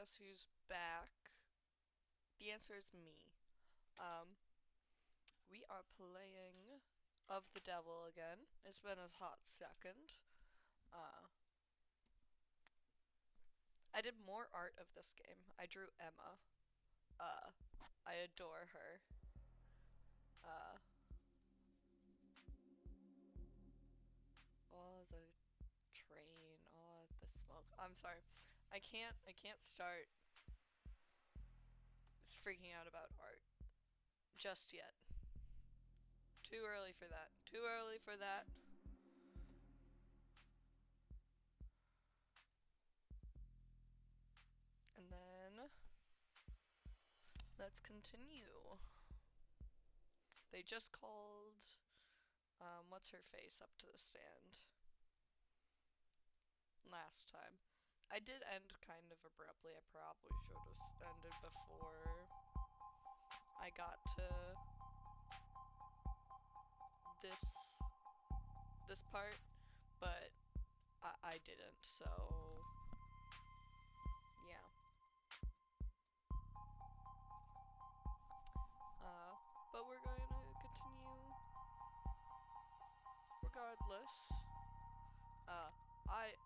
guess who's back? The answer is me. Um, we are playing Of the Devil again. It's been a hot second. Uh, I did more art of this game. I drew Emma. Uh, I adore her. Uh, oh, the train. Oh, the smoke. I'm sorry. I can't start freaking out about art just yet. Too early for that. Too early for that. And then let's continue. They just called what's her face up to the stand last time. I did end kind of abruptly. I probably should have ended before I got to this this part, but I didn't. So yeah. Uh, but we're going to continue regardless. Uh, I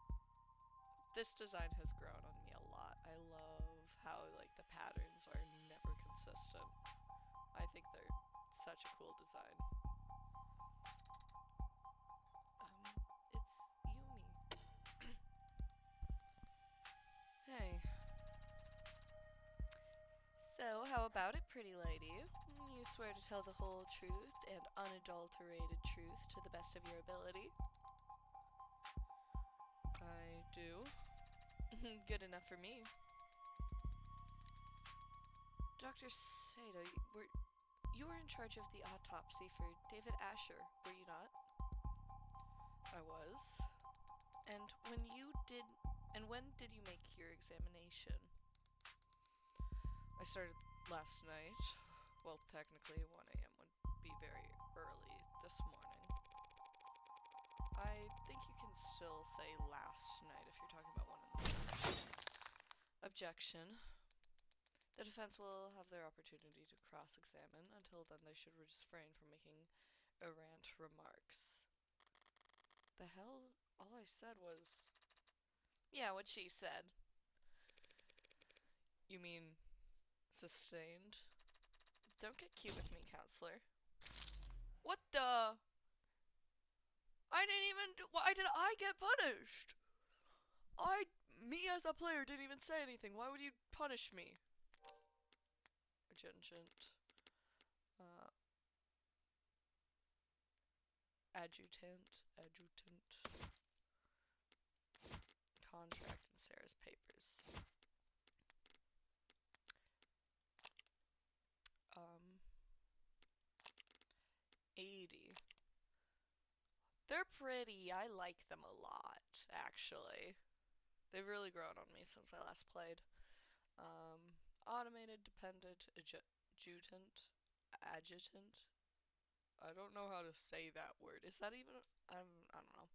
this design has grown on me a lot. I love how like the patterns are never consistent. I think they're such a cool design. It's Yumi. Hey. So, how about it, pretty lady? You swear to tell the whole truth and unadulterated truth to the best of your ability? I do. Good enough for me. Dr. Sato, you were in charge of the autopsy for David Asher, were you not? I was. And when did you make your examination? I started last night. Well, technically 1 a.m. would be very early this morning. I think you can still say last night if you're talking about 1 in the morning. Objection. The defense will have their opportunity to cross-examine. Until then, they should refrain from making errant remarks. The hell? All I said was... Yeah, what she said. You mean sustained? Don't get cute with me, counselor. What the? I didn't even do. Why did I get punished? Me as a player didn't even say anything. Why would you punish me? Adjutant. Uh, adjutant. Contract in Sarah's papers. 80. They're pretty. I like them a lot, actually. They've really grown on me since I last played. Automated dependent adjutant. I don't know how to say that word. Is that even? I don't know.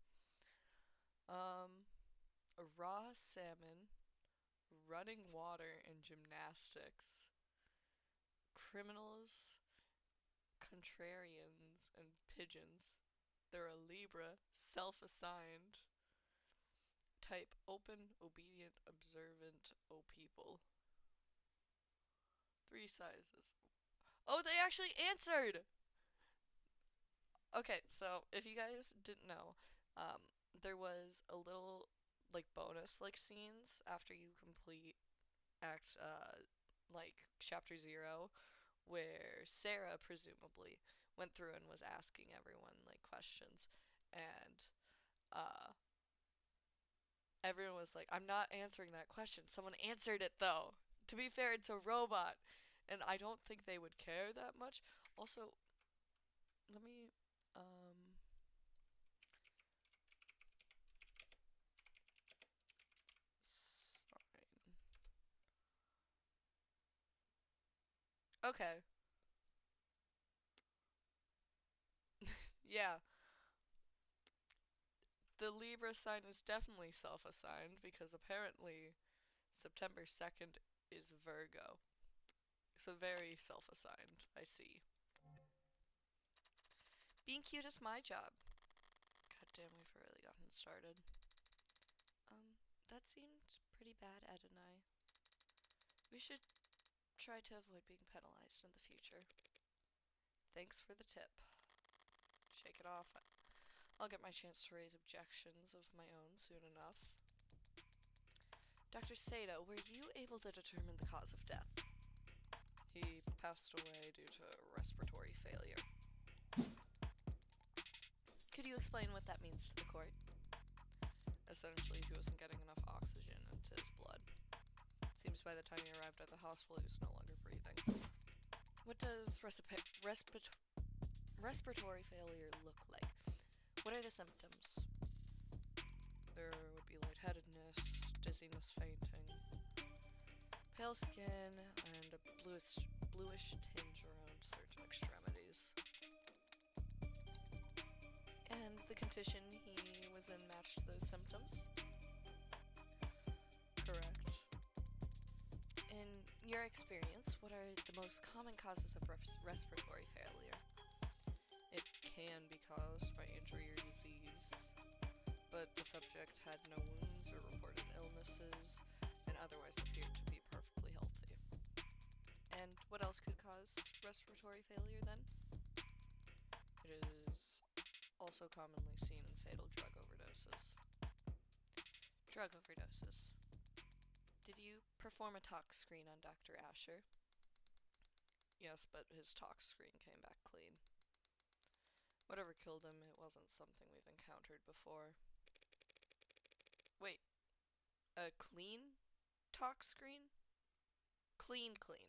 A raw salmon, running water, and gymnastics. Criminals, contrarians, and pigeons. They're a Libra, self-assigned. Type open, obedient, observant, O people. 3 sizes. Oh, they actually answered! Okay, so if you guys didn't know, there was a little like bonus like scenes after you complete act like chapter 0 where Sarah presumably went through and was asking everyone like questions and uh everyone was like, I'm not answering that question. Someone answered it though. To be fair, it's a robot. And I don't think they would care that much. Also, let me sign. Okay. Yeah. The Libra sign is definitely self-assigned because apparently September 2nd is Virgo. So very self-assigned, I see. Being cute is my job. God damn, we've really gotten started. That seemed pretty bad, Ed and I. We should try to avoid being penalized in the future. Thanks for the tip. Shake it off. I'll get my chance to raise objections of my own soon enough. Dr. Sato, were you able to determine the cause of death? He passed away due to respiratory failure. Could you explain what that means to the court? Essentially, he wasn't getting enough oxygen into his blood. It seems by the time he arrived at the hospital, he was no longer breathing. What does respiratory failure look like? What are the symptoms? There would be lightheadedness, dizziness, fainting, pale skin, and a bluish tinge around certain extremities. And the condition he was in matched those symptoms? Correct. In your experience, what are the most common causes of respiratory failure? It can be caused by injury or disease, but the subject had no wounds or reported illnesses, and otherwise appeared to be perfectly healthy. And what else could cause respiratory failure then? It is also commonly seen in fatal drug overdoses. Drug overdoses. Did you perform a tox screen on Dr. Asher? Yes, but his tox screen came back clean. Whatever killed him, it wasn't something we've encountered before. Wait, a clean tox screen? Clean. Can't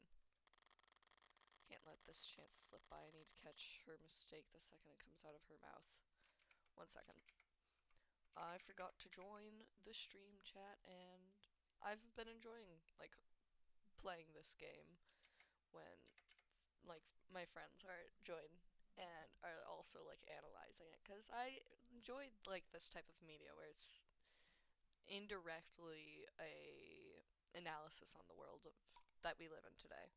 let this chance slip by. I need to catch her mistake the second it comes out of her mouth. 1 second. I forgot to join the stream chat, and I've been enjoying, playing this game when, my friends are join and are also, analyzing it, because I enjoyed, this type of media where it's indirectly a analysis on the world that we live in today.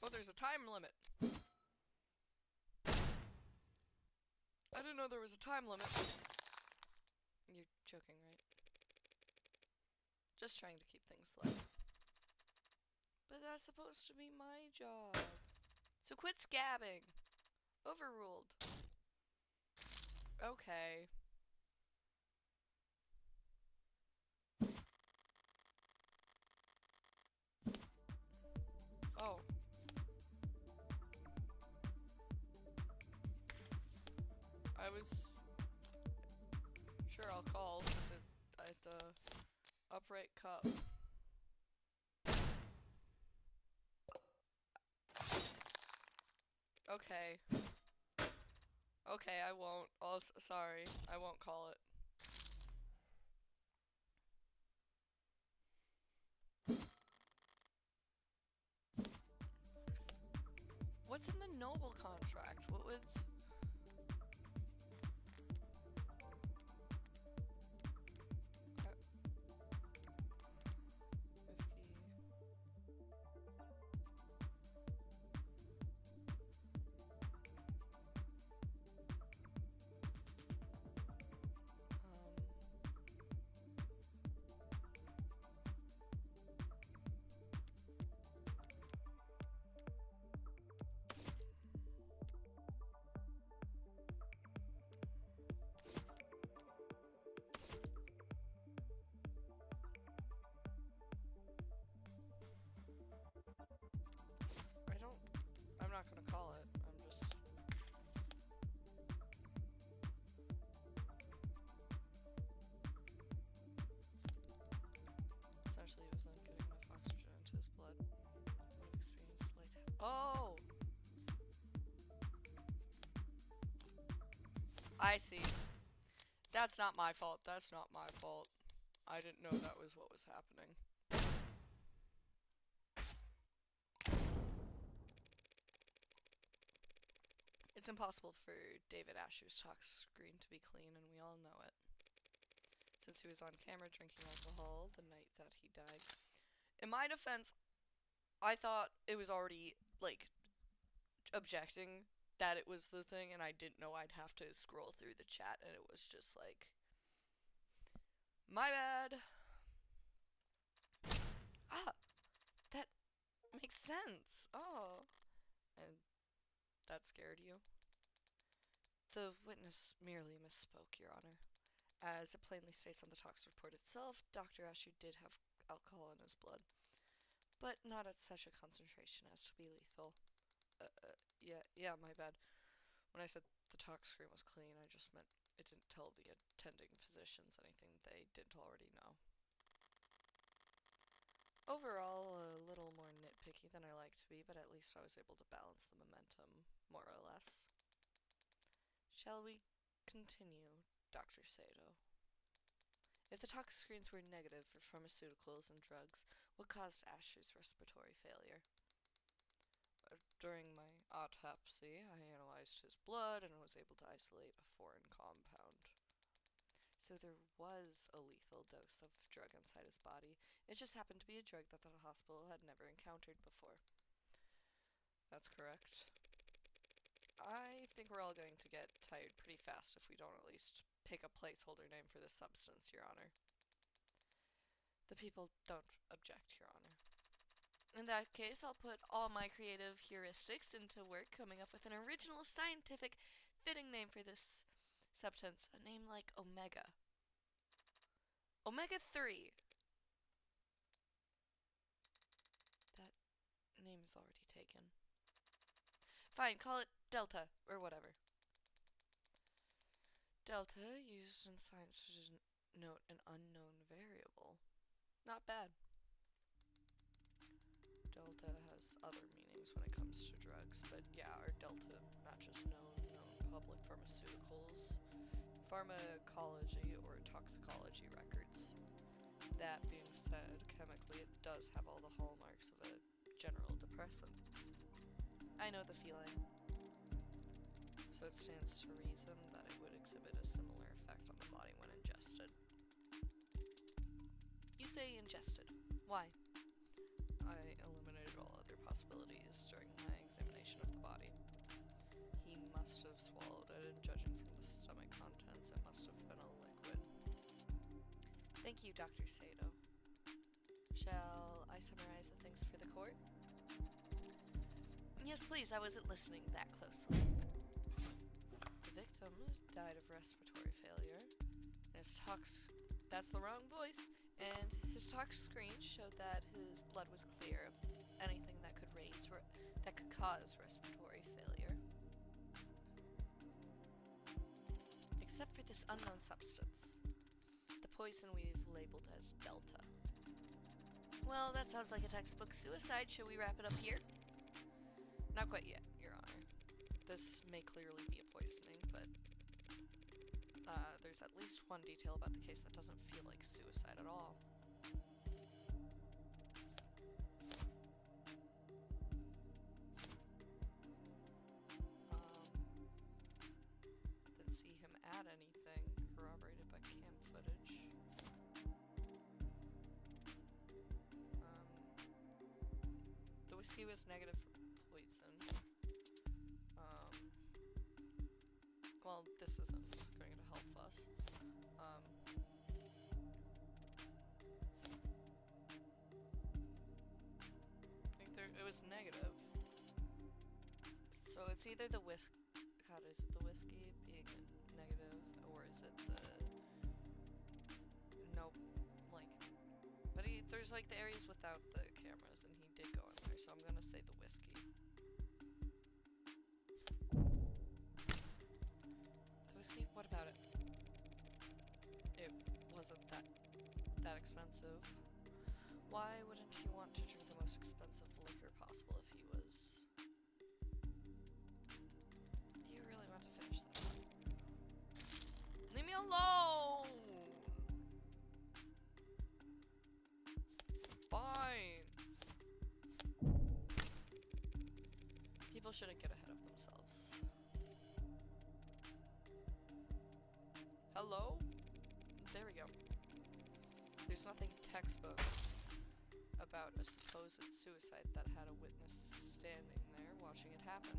Oh, there's a time limit. I didn't know there was a time limit. You're joking, right? Just trying to keep things light. But that's supposed to be my job. So quit scabbing. Overruled. Okay. Oh. I was... Sure, I'll call. Is it at the upright cup? Okay. Okay, I won't. Oh, sorry. I won't call it. What's in the noble contract? What would... Whiskey... I'm not gonna call it. I'm just... Essentially, he wasn't getting enough oxygen into his blood. Would have experienced light... Oh! I see. That's not my fault. That's not my fault. I didn't know that was what was happening. It's impossible for David Asher's tox screen to be clean, and we all know it. Since he was on camera drinking alcohol the night that he died. In my defense, I thought it was already, like, objecting that it was the thing, and I didn't know I'd have to scroll through the chat, and it was just like, my bad. Ah, that makes sense. Oh. And that scared you? The witness merely misspoke, Your Honor. As it plainly states on the tox report itself, Dr. Asher did have alcohol in his blood, but not at such a concentration as to be lethal. Yeah, my bad. When I said the tox screen was clean, I just meant it didn't tell the attending physicians anything they didn't already know. Overall, a little more nitpicky than I like to be, but at least I was able to balance the momentum, more or less. Shall we continue, Dr. Sato? If the tox screens were negative for pharmaceuticals and drugs, what caused Asher's respiratory failure? During my autopsy, I analyzed his blood and was able to isolate a foreign compound. So there was a lethal dose of drug inside his body. It just happened to be a drug that the hospital had never encountered before. That's correct. I think we're all going to get tired pretty fast if we don't at least pick a placeholder name for this substance, Your Honor. The people don't object, Your Honor. In that case, I'll put all my creative heuristics into work coming up with an original scientific fitting name for this substance. A name like Omega. Omega-3. That name is already taken. Fine, call it Delta, or whatever. Delta, used in science to denote an unknown variable. Not bad. Delta has other meanings when it comes to drugs, but yeah, our Delta matches known public pharmaceuticals, pharmacology, or toxicology records. That being said, chemically it does have all the hallmarks of a general depressant. I know the feeling. So it stands to reason that it would exhibit a similar effect on the body when ingested. You say ingested. Why? I eliminated all other possibilities during my examination of the body. He must have swallowed it, and judging from the stomach contents, it must have been a liquid. Thank you, Dr. Sato. Shall I summarize the things for the court? Yes, please, I wasn't listening that closely. The victim died of respiratory failure, and his tox... That's the wrong voice! And his tox screen showed that his blood was clear of anything that could that could cause respiratory failure. Except for this unknown substance. The poison we've labeled as Delta. Well, that sounds like a textbook suicide. Shall we wrap it up here? Not quite yet, Your Honor. This may clearly be a poisoning, but there's at least one detail about the case that doesn't feel like suicide at all. Didn't see him add anything corroborated by cam footage. The whiskey was negative for poison. Well, this isn't going to help us. I think it was negative. So it's either the God, is it the whiskey being negative, or is it the... Nope. Like... But there's like the areas without the cameras, and he did go in there, so I'm gonna say the whiskey. Whiskey? What about it? It wasn't that expensive. Why wouldn't he want to drink the most expensive liquor possible if he was... Do you really want to finish that? Leave me alone! shouldn't get ahead of themselves. Hello? There we go. There's nothing textbook about a supposed suicide that had a witness standing there watching it happen.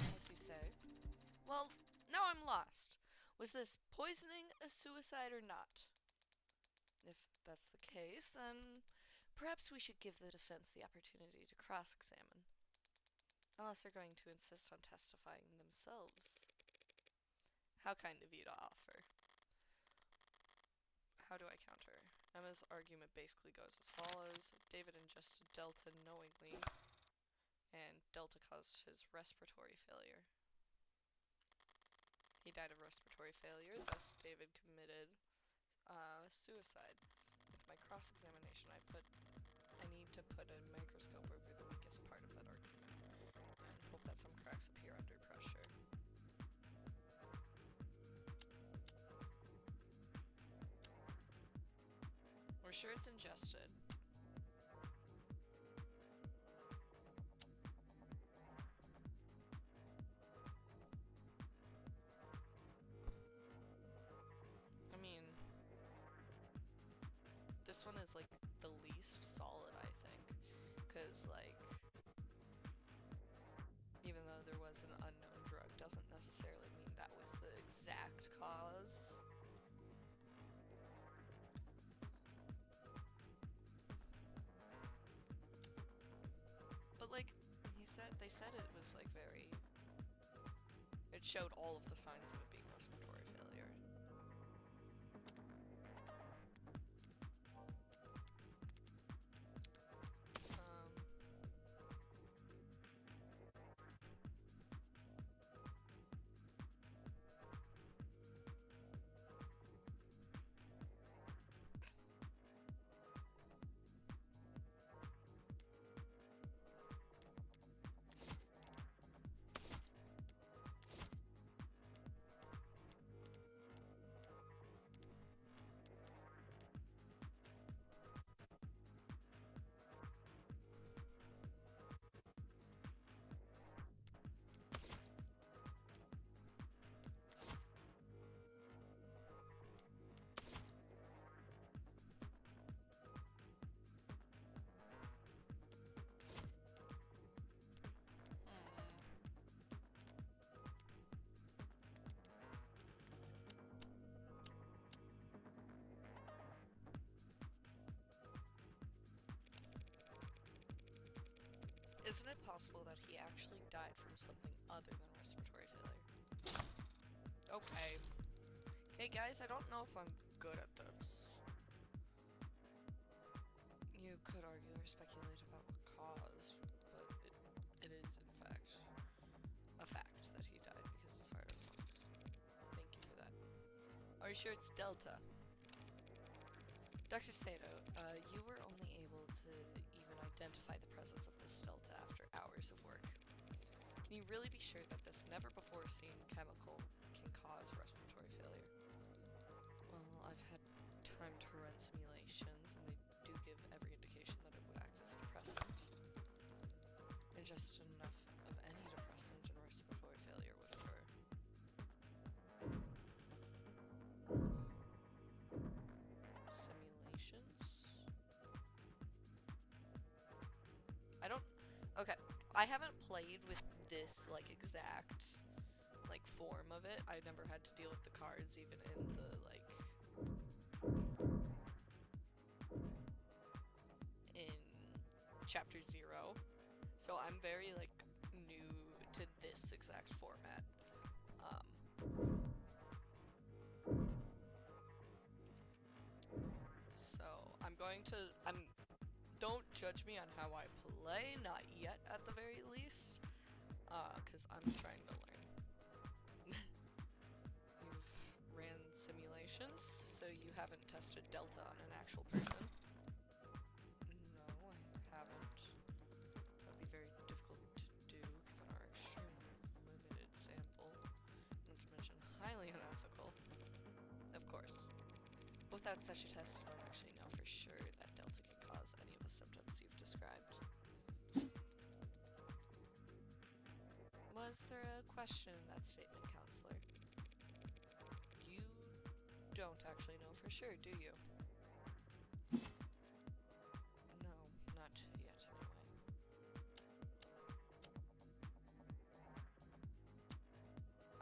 As you say. Well, now I'm lost. Was this poisoning a suicide or not? If that's the case, then perhaps we should give the defense the opportunity to cross-examine. Unless they're going to insist on testifying themselves. How kind of you to offer. How do I counter? Emma's argument basically goes as follows. David ingested Delta knowingly, and Delta caused his respiratory failure. He died of respiratory failure, thus David committed suicide. With my cross-examination, I need to put a microscope over the weakest part of that argument, and hope that some cracks appear under pressure. We're sure it's ingested. I mean, this one is like the least solid, I think, because like, even though there was an unknown drug, doesn't necessarily mean that was the exact cause. But like, they said it was like very, it showed all of the signs of it being respiratory failure. Isn't it possible that he actually died from something other than respiratory failure? Okay. Hey guys, I don't know if I'm good at this. You could argue or speculate about what caused, but it is in fact a fact that he died because his heart was. Thank you for that. Are you sure it's Delta? Dr. Sato, you were only able to even identify the presence of this Delta after hours of work. Can you really be sure that this never-before-seen chemical can cause respiratory failure? Well, I've had time to run simulations, and they do give every indication that it would act as a depressant. And just enough of any depressant and respiratory failure would occur. Simulations? Okay, I haven't played with this, like, exact, like, form of it. I never had to deal with the cards even in the, like, in Chapter 0. So I'm very, like, new to this exact format. So don't judge me on how I play, not yet at the very least, because I'm trying to learn. You've ran simulations, so you haven't tested Delta on an actual person. No, I haven't. That would be very difficult to do, given our extremely limited sample, not to mention highly unethical. Of course. Without such a test, you don't actually know for sure that Delta can cause any of the symptoms you've described. Was there a question in that statement, counselor? You don't actually know for sure, do you? No, not yet, anyway.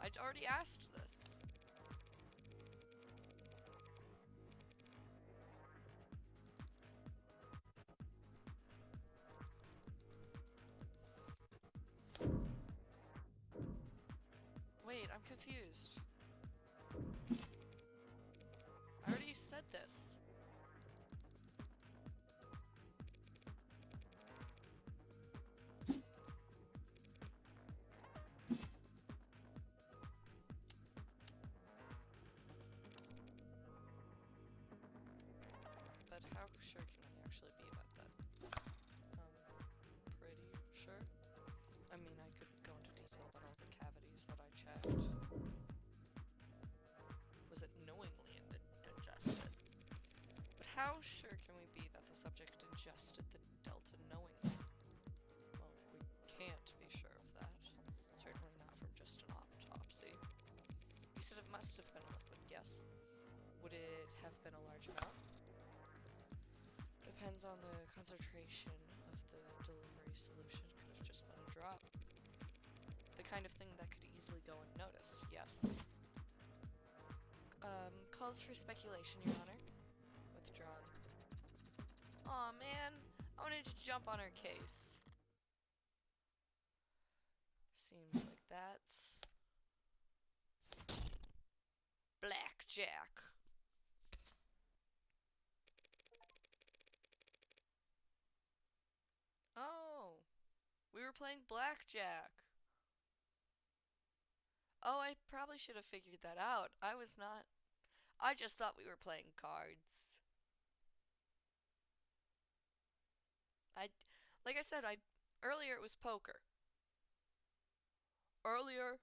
I'd already asked this. Wait, I'm confused. I already said this. But how sure can we actually be about that? Pretty sure. I mean, I could go into detail about all the cavities that I checked. Was it knowingly ingested? But how sure can we be that the subject ingested the delta knowingly? Well, we can't be sure of that. Certainly not from just an autopsy. You said it must have been a liquid, yes? Would it have been a large amount? Depends on the concentration of the delivery solution. Could have just been a drop. The kind of thing that could easily go unnoticed, yes. Calls for speculation, Your Honor. Withdrawn. Aw, man. I wanted to jump on her case. Seems like that's... Blackjack. Oh. We were playing blackjack. Oh, I probably should have figured that out. I was not... I just thought we were playing cards. Like I said, earlier it was poker. Earlier,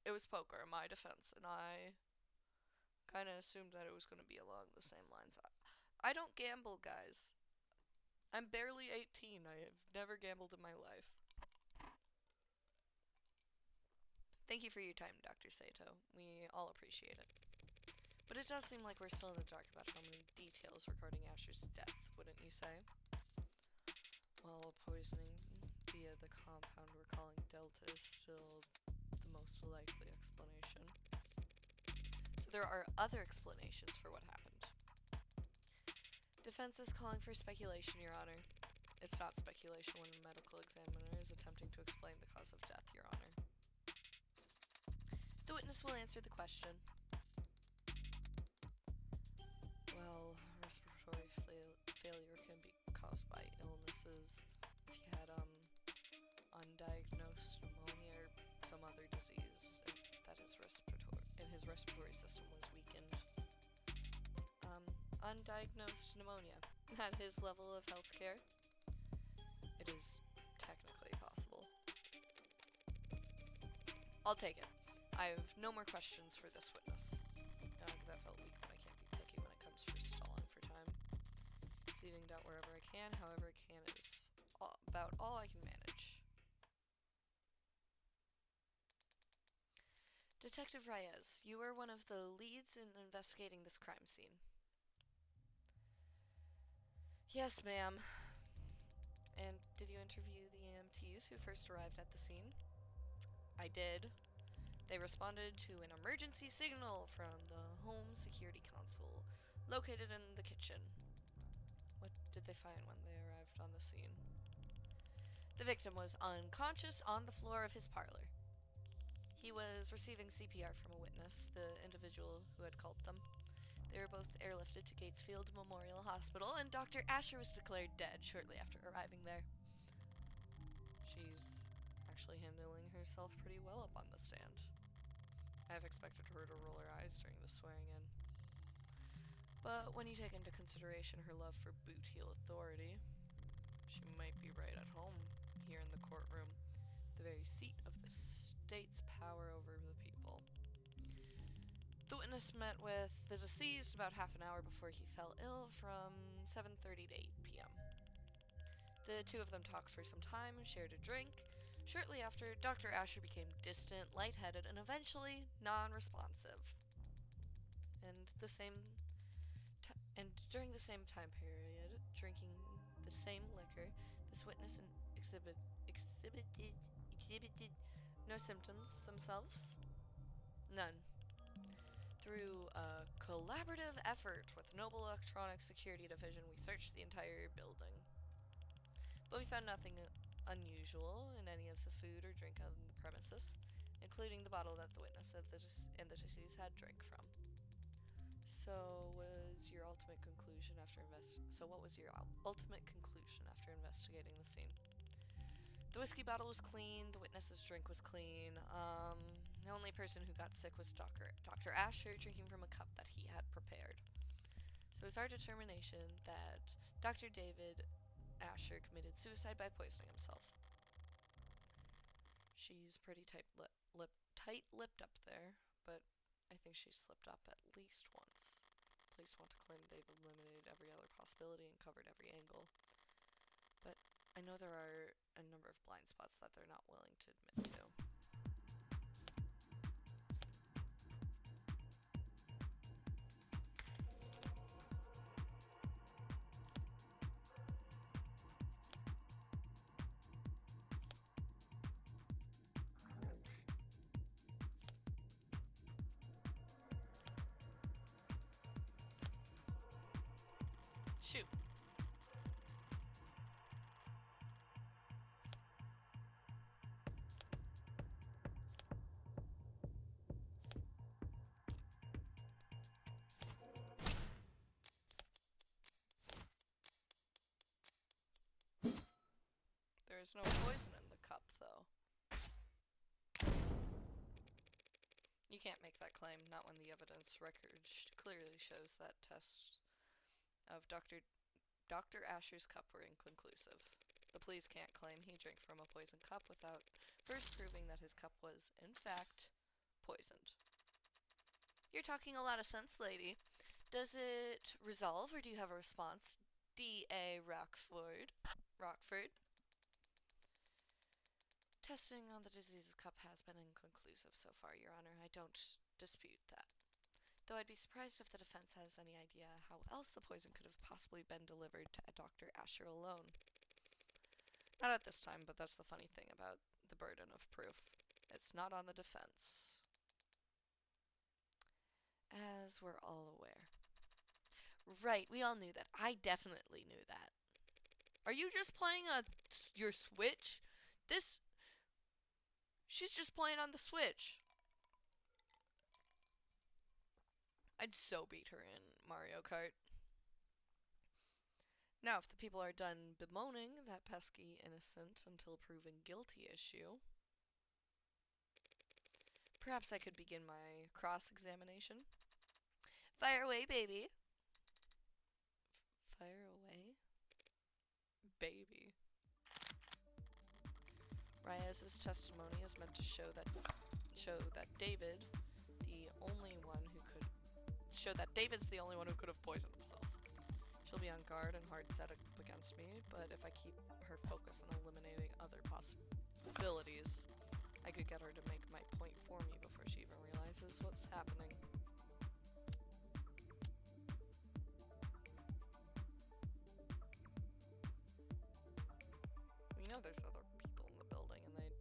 it was poker in my defense, and I kind of assumed that it was going to be along the same lines. I don't gamble, guys. I'm barely 18. I have never gambled in my life. Thank you for your time, Dr. Sato. We all appreciate it. But it does seem like we're still in the dark about how many details regarding Asher's death, wouldn't you say? Well, poisoning via the compound we're calling Delta is still the most likely explanation. So there are other explanations for what happened. Defense is calling for speculation, Your Honor. It's not speculation when a medical examiner is attempting to explain the cause of death, Your Honor. The witness will answer the question. Well, respiratory failure can be caused by illnesses. If you had undiagnosed pneumonia or some other disease, and his respiratory system was weakened. Undiagnosed pneumonia. At his level of healthcare, it is technically possible. I'll take it. I have no more questions for this witness. That felt weak, but I can't be picky when it comes for stalling for time. Seeding doubt wherever I can, however I can, is about all I can manage. Detective Reyes, you are one of the leads in investigating this crime scene. Yes, ma'am. And did you interview the EMTs who first arrived at the scene? I did. They responded to an emergency signal from the home security console, located in the kitchen. What did they find when they arrived on the scene? The victim was unconscious on the floor of his parlor. He was receiving CPR from a witness, the individual who had called them. They were both airlifted to Gatesfield Memorial Hospital, and Dr. Asher was declared dead shortly after arriving there. She's actually handling herself pretty well up on the stand. I have expected her to roll her eyes during the swearing in. But when you take into consideration her love for boot heel authority, she might be right at home here in the courtroom, the very seat of the state's power over the people. The witness met with the deceased about half an hour before he fell ill from 7:30 to 8 p.m. The two of them talked for some time and shared a drink. Shortly after, Dr. Asher became distant, lightheaded, and eventually non-responsive. And during the same time period, drinking the same liquor, this witness exhibited no symptoms themselves. None. Through a collaborative effort with Noble Electronic Security Division, we searched the entire building. But we found nothing unusual in any of the food or drink on the premises, including the bottle that the witness and the deceased had drank from. So, what was your ultimate conclusion after investigating the scene? The whiskey bottle was clean, the witness's drink was clean. The only person who got sick was Dr. Asher, drinking from a cup that he had prepared. So it's our determination that Dr. David Asher committed suicide by poisoning himself. She's pretty tight-lipped up there, but I think she slipped up at least once. Police want to claim they've eliminated every other possibility and covered every angle. But I know there are a number of blind spots that they're not willing to admit to. Shoot. There is no poison in the cup, though. You can't make that claim, not when the evidence record clearly shows that tests of Dr. Asher's cup were inconclusive. The police can't claim he drank from a poisoned cup without first proving that his cup was, in fact, poisoned. You're talking a lot of sense, lady. Does it resolve, or do you have a response? D.A. Rockford. Testing on the disease's cup has been inconclusive so far, Your Honor. I don't dispute that. Though I'd be surprised if the defense has any idea how else the poison could have possibly been delivered to Dr. Asher alone. Not at this time, but that's the funny thing about the burden of proof. It's not on the defense. As we're all aware. Right, we all knew that. I definitely knew that. Are you just playing your Switch? She's just playing on the Switch. I'd so beat her in Mario Kart. Now, if the people are done bemoaning that pesky innocent until proven guilty issue, perhaps I could begin my cross-examination. Fire away, baby. Fire away? Baby. Reyes's testimony is meant to show that David's the only one who could have poisoned himself. She'll be on guard and hard set up against me, but if I keep her focus on eliminating other possibilities, I could get her to make my point for me before she even realizes what's happening. We know there's other people in the building, and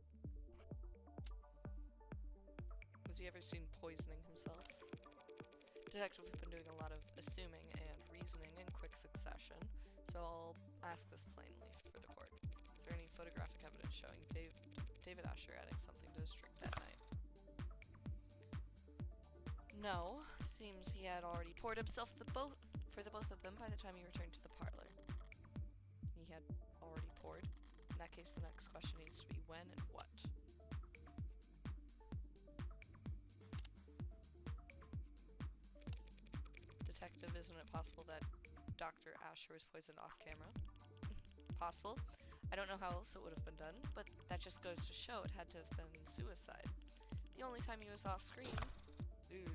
has he ever seen poisoning himself? Detective, we've been doing a lot of assuming and reasoning in quick succession, so I'll ask this plainly for the court. Is there any photographic evidence showing David Asher adding something to his drink that night? No. Seems he had already poured himself for the both of them by the time he returned to the parlor. He had already poured. In that case, the next question needs to be when and what. Detective, isn't it possible that Dr. Asher was poisoned off camera? Possible. I don't know how else it would have been done, but that just goes to show it had to have been suicide. The only time he was off screen... Ooh.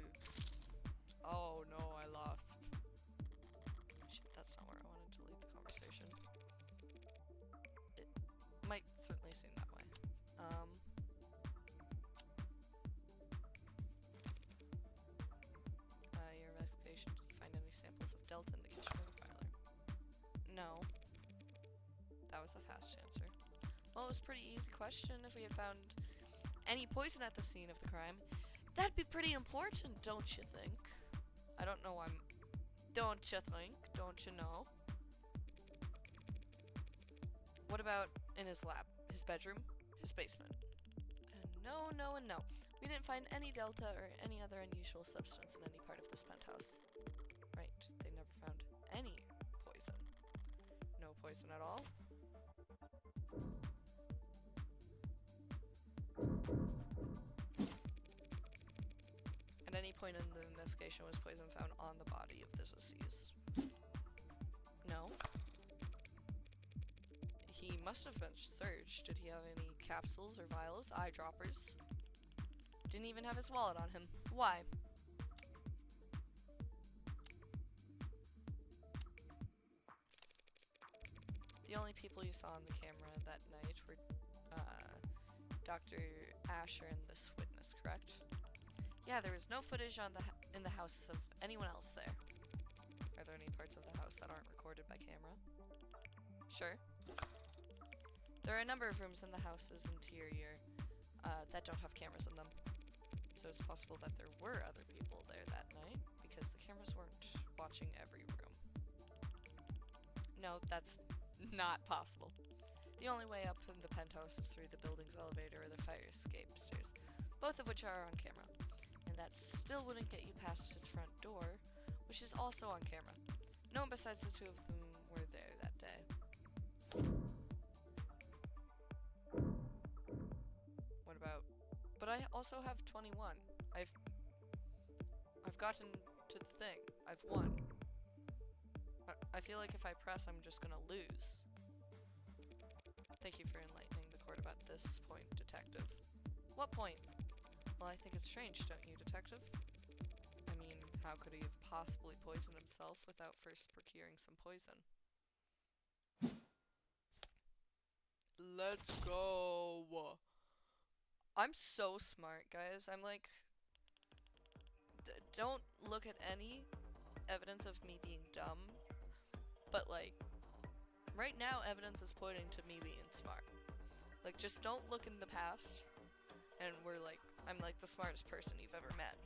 Oh no, I lost. Shit, that's not where I wanted to lead the conversation. It might certainly seem that way. Your investigation, did you find any samples of Delta in the kitchen or the parlor? No. That was a fast answer. Well, it was a pretty easy question. If we had found any poison at the scene of the crime, that'd be pretty important, don't you think? I don't know why. Don't you think? Don't you know? What about in his lab? His bedroom? His basement? No, no, and no. We didn't find any Delta or any other unusual substance in any part of this penthouse. Right, they never found any poison. No poison at all. At any point in the investigation was poison found on the body of the deceased? No. He must have been searched. Did he have any capsules or vials, eyedroppers? Didn't even have his wallet on him. Why? The only people you saw on the camera that night were Dr. Asher and this witness, correct? Yeah, there was no footage in the house of anyone else there. Are there any parts of the house that aren't recorded by camera? Sure. There are a number of rooms in the house's interior that don't have cameras in them. So it's possible that there were other people there that night because the cameras weren't watching every room. No, that's not possible. The only way up in the penthouse is through the building's elevator or the fire escape stairs, both of which are on camera. And that still wouldn't get you past his front door, which is also on camera. No one besides the two of them were there that day. What about... But I also have 21. I've gotten to the thing. I've won. I feel like if I press, I'm just gonna lose. Thank you for enlightening the court about this point, detective. What point? Well, I think it's strange, don't you, detective? I mean, how could he have possibly poisoned himself without first procuring some poison? Let's go! I'm so smart, guys. I'm like... don't look at any evidence of me being dumb. But, like, right now, evidence is pointing to me being smart. Like, just don't look in the past, and I'm like the smartest person you've ever met.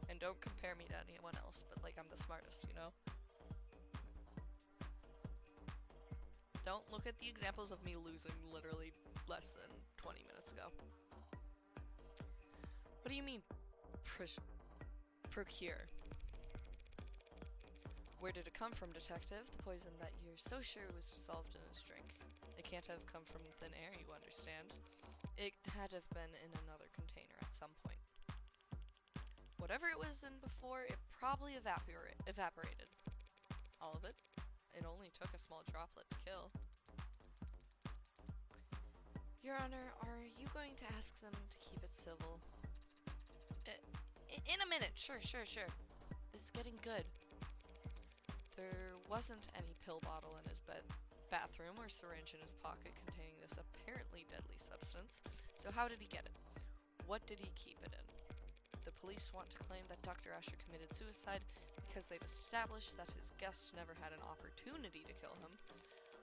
And don't compare me to anyone else, but like, I'm the smartest, you know? Don't look at the examples of me losing literally less than 20 minutes ago. What do you mean, procure? Where did it come from, detective? The poison that you're so sure was dissolved in his drink. It can't have come from thin air, you understand. It had to have been in another container at some point. Whatever it was in before, it probably evaporated. All of it? It only took a small droplet to kill. Your Honor, are you going to ask them to keep it civil? In a minute, sure. It's getting good. There wasn't any pill bottle in his bathroom or syringe in his pocket containing this apparently deadly substance. So how did he get it? What did he keep it in? The police want to claim that Dr. Asher committed suicide because they've established that his guests never had an opportunity to kill him,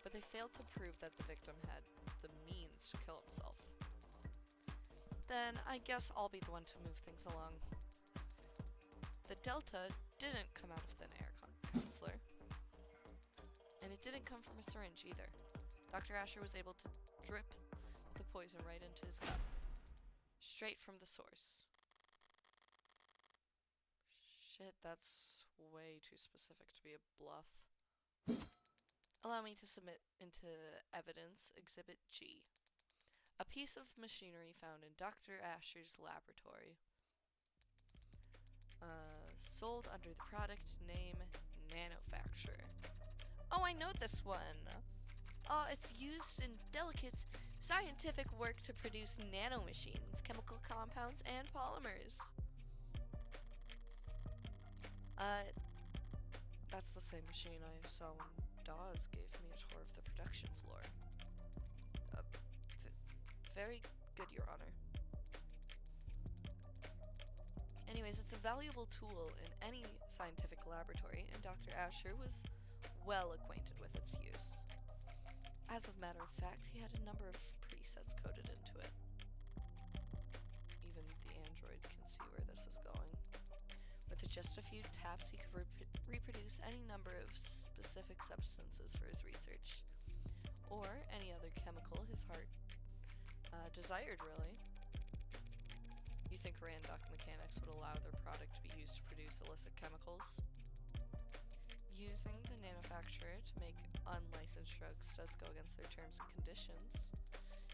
but they failed to prove that the victim had the means to kill himself. Then I guess I'll be the one to move things along. The Delta didn't come out of thin air, Counselor. And it didn't come from a syringe either. Dr. Asher was able to drip the poison right into his gut. Straight from the source. Shit, that's way too specific to be a bluff. Allow me to submit into evidence Exhibit G. A piece of machinery found in Dr. Asher's laboratory. Sold under the product name Nanofacture. Oh, I know this one! It's used in delicate scientific work to produce nanomachines, chemical compounds, and polymers. That's the same machine I saw when Dawes gave me a tour of the production floor. Very good, Your Honor. Anyways, it's a valuable tool in any scientific laboratory, and Dr. Asher was well acquainted with its use. As a matter of fact, he had a number of presets coded into it. Even the android can see where this is going. With just a few taps, he could reproduce any number of specific substances for his research, or any other chemical his heart desired, really. You think Randoc Mechanics would allow their product to be used to produce illicit chemicals? Using the manufacturer to make unlicensed drugs does go against their terms and conditions,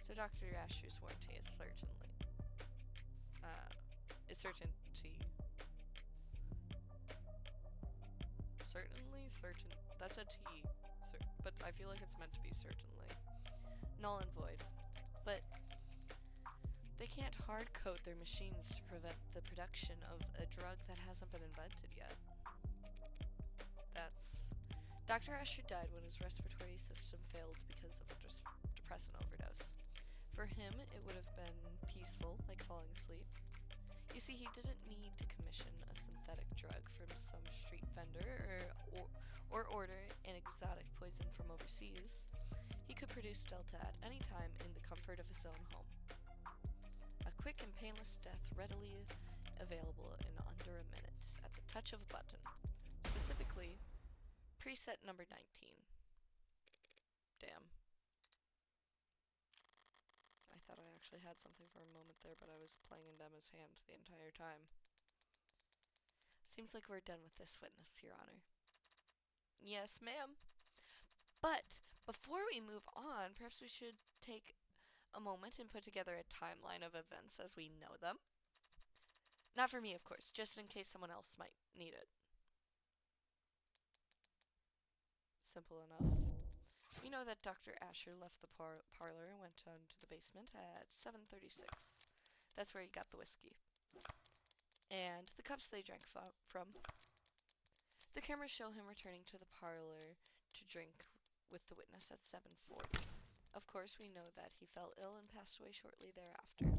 so Dr. Asher's warranty is certainty. Certain. That's a T. But I feel like it's meant to be certainly. Null and void. But they can't hard code their machines to prevent the production of a drug that hasn't been invented yet. Dr. Asher died when his respiratory system failed because of a depressant overdose. For him, it would have been peaceful, like falling asleep. You see, he didn't need to commission a synthetic drug from some street vendor or order an exotic poison from overseas. He could produce Delta at any time in the comfort of his own home. A quick and painless death readily available in under a minute at the touch of a button. Specifically, preset number 19. Damn. I thought I actually had something for a moment there, but I was playing in Emma's hand the entire time. Seems like we're done with this witness, Your Honor. Yes, ma'am. But before we move on, perhaps we should take a moment and put together a timeline of events as we know them. Not for me, of course, just in case someone else might need it. Simple enough. We know that Dr. Asher left the parlor and went down to the basement at 7:36. That's where he got the whiskey. And the cups they drank from. The cameras show him returning to the parlor to drink with the witness at 7:40. Of course, we know that he fell ill and passed away shortly thereafter.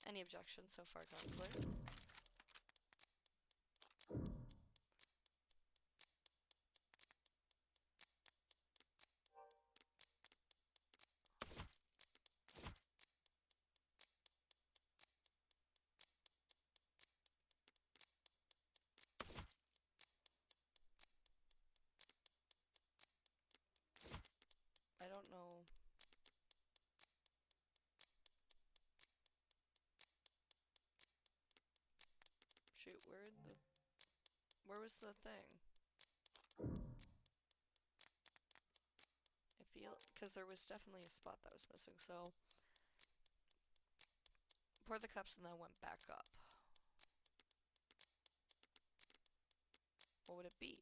Any objections so far, Counselor? I don't know. Shoot, where was the thing? I feel, because there was definitely a spot that was missing, so pour the cups and then went back up. What would it be?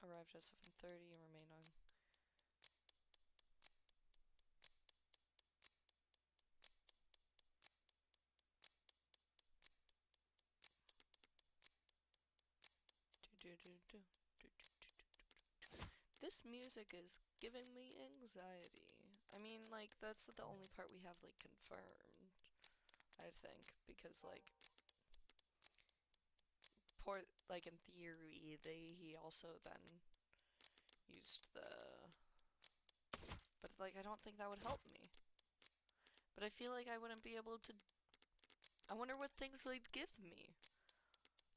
Arrived at 7:30 and remain on. This music is giving me anxiety. I mean, like, that's the only part we have, like, confirmed, I think, because, like, in theory, he also then used the, but, like, I don't think that would help me. But I feel like I wouldn't be able to, I wonder what things they'd give me.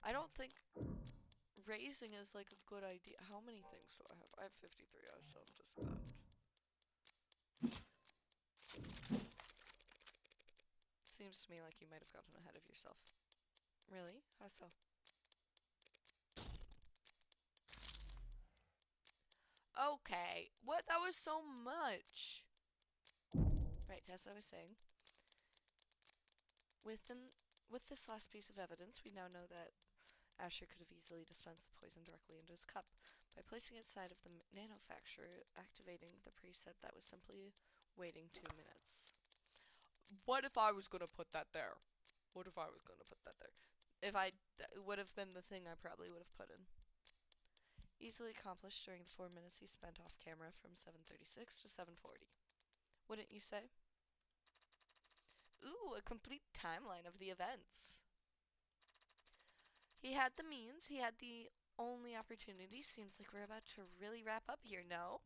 I don't think raising is, like, a good idea. How many things do I have? I have 53, I still have to spend. Seems to me like you might have gotten ahead of yourself. Really? How so? Okay, what? That was so much! Right, as I was saying, with this last piece of evidence, we now know that Asher could have easily dispensed the poison directly into his cup by placing it inside of the manufacturer, activating the preset that was simply Waiting 2 minutes. What if I was gonna put that there? What if I was gonna put that there? If I That would have been the thing I probably would have put in. Easily accomplished during the 4 minutes he spent off camera from 7:36 to 7:40. Wouldn't you say? Ooh, a complete timeline of the events. He had the means, he had the only opportunity. Seems like we're about to really wrap up here, no?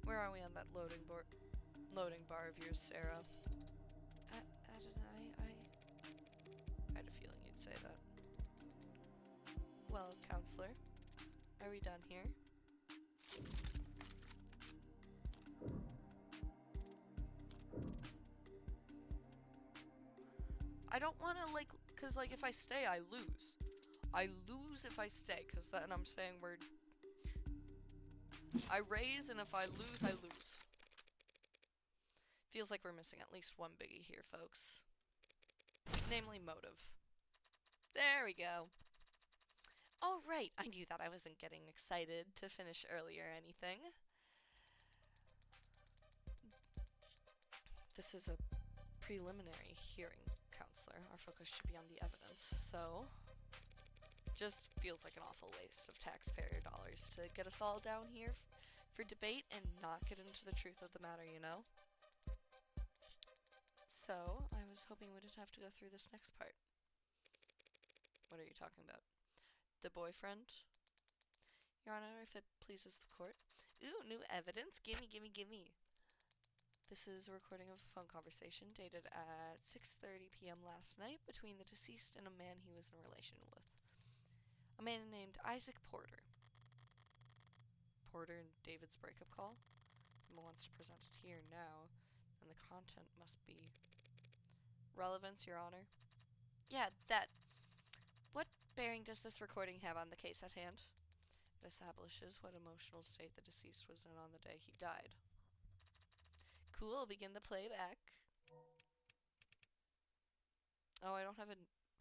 Where are we on that loading bar of yours, Sarah? I had a feeling you'd say that. Well, counselor, are we done here? I don't want to, because, if I stay, I lose. I lose if I stay, because then I'm saying I raise, and if I lose, I lose. Feels like we're missing at least one biggie here, folks. Namely, motive. There we go. Oh, right, I knew that I wasn't getting excited to finish early or anything. This is a preliminary hearing, counselor. Our focus should be on the evidence, so... Just feels like an awful waste of taxpayer dollars to get us all down here for debate and not get into the truth of the matter, you know? So, I was hoping we didn't have to go through this next part. What are you talking about? The boyfriend? Your Honor, if it pleases the court. Ooh, new evidence? Gimme, gimme, gimme. This is a recording of a phone conversation dated at 6:30 p.m. last night between the deceased and a man he was in relation with. A man named Isaac Porter. Porter and David's breakup call? If Emma wants to present it here now, then the content must be... Relevance, Your Honor? Yeah, that. What bearing does this recording have on the case at hand? It establishes what emotional state the deceased was in on the day he died. Cool, begin the playback. Oh, I don't have a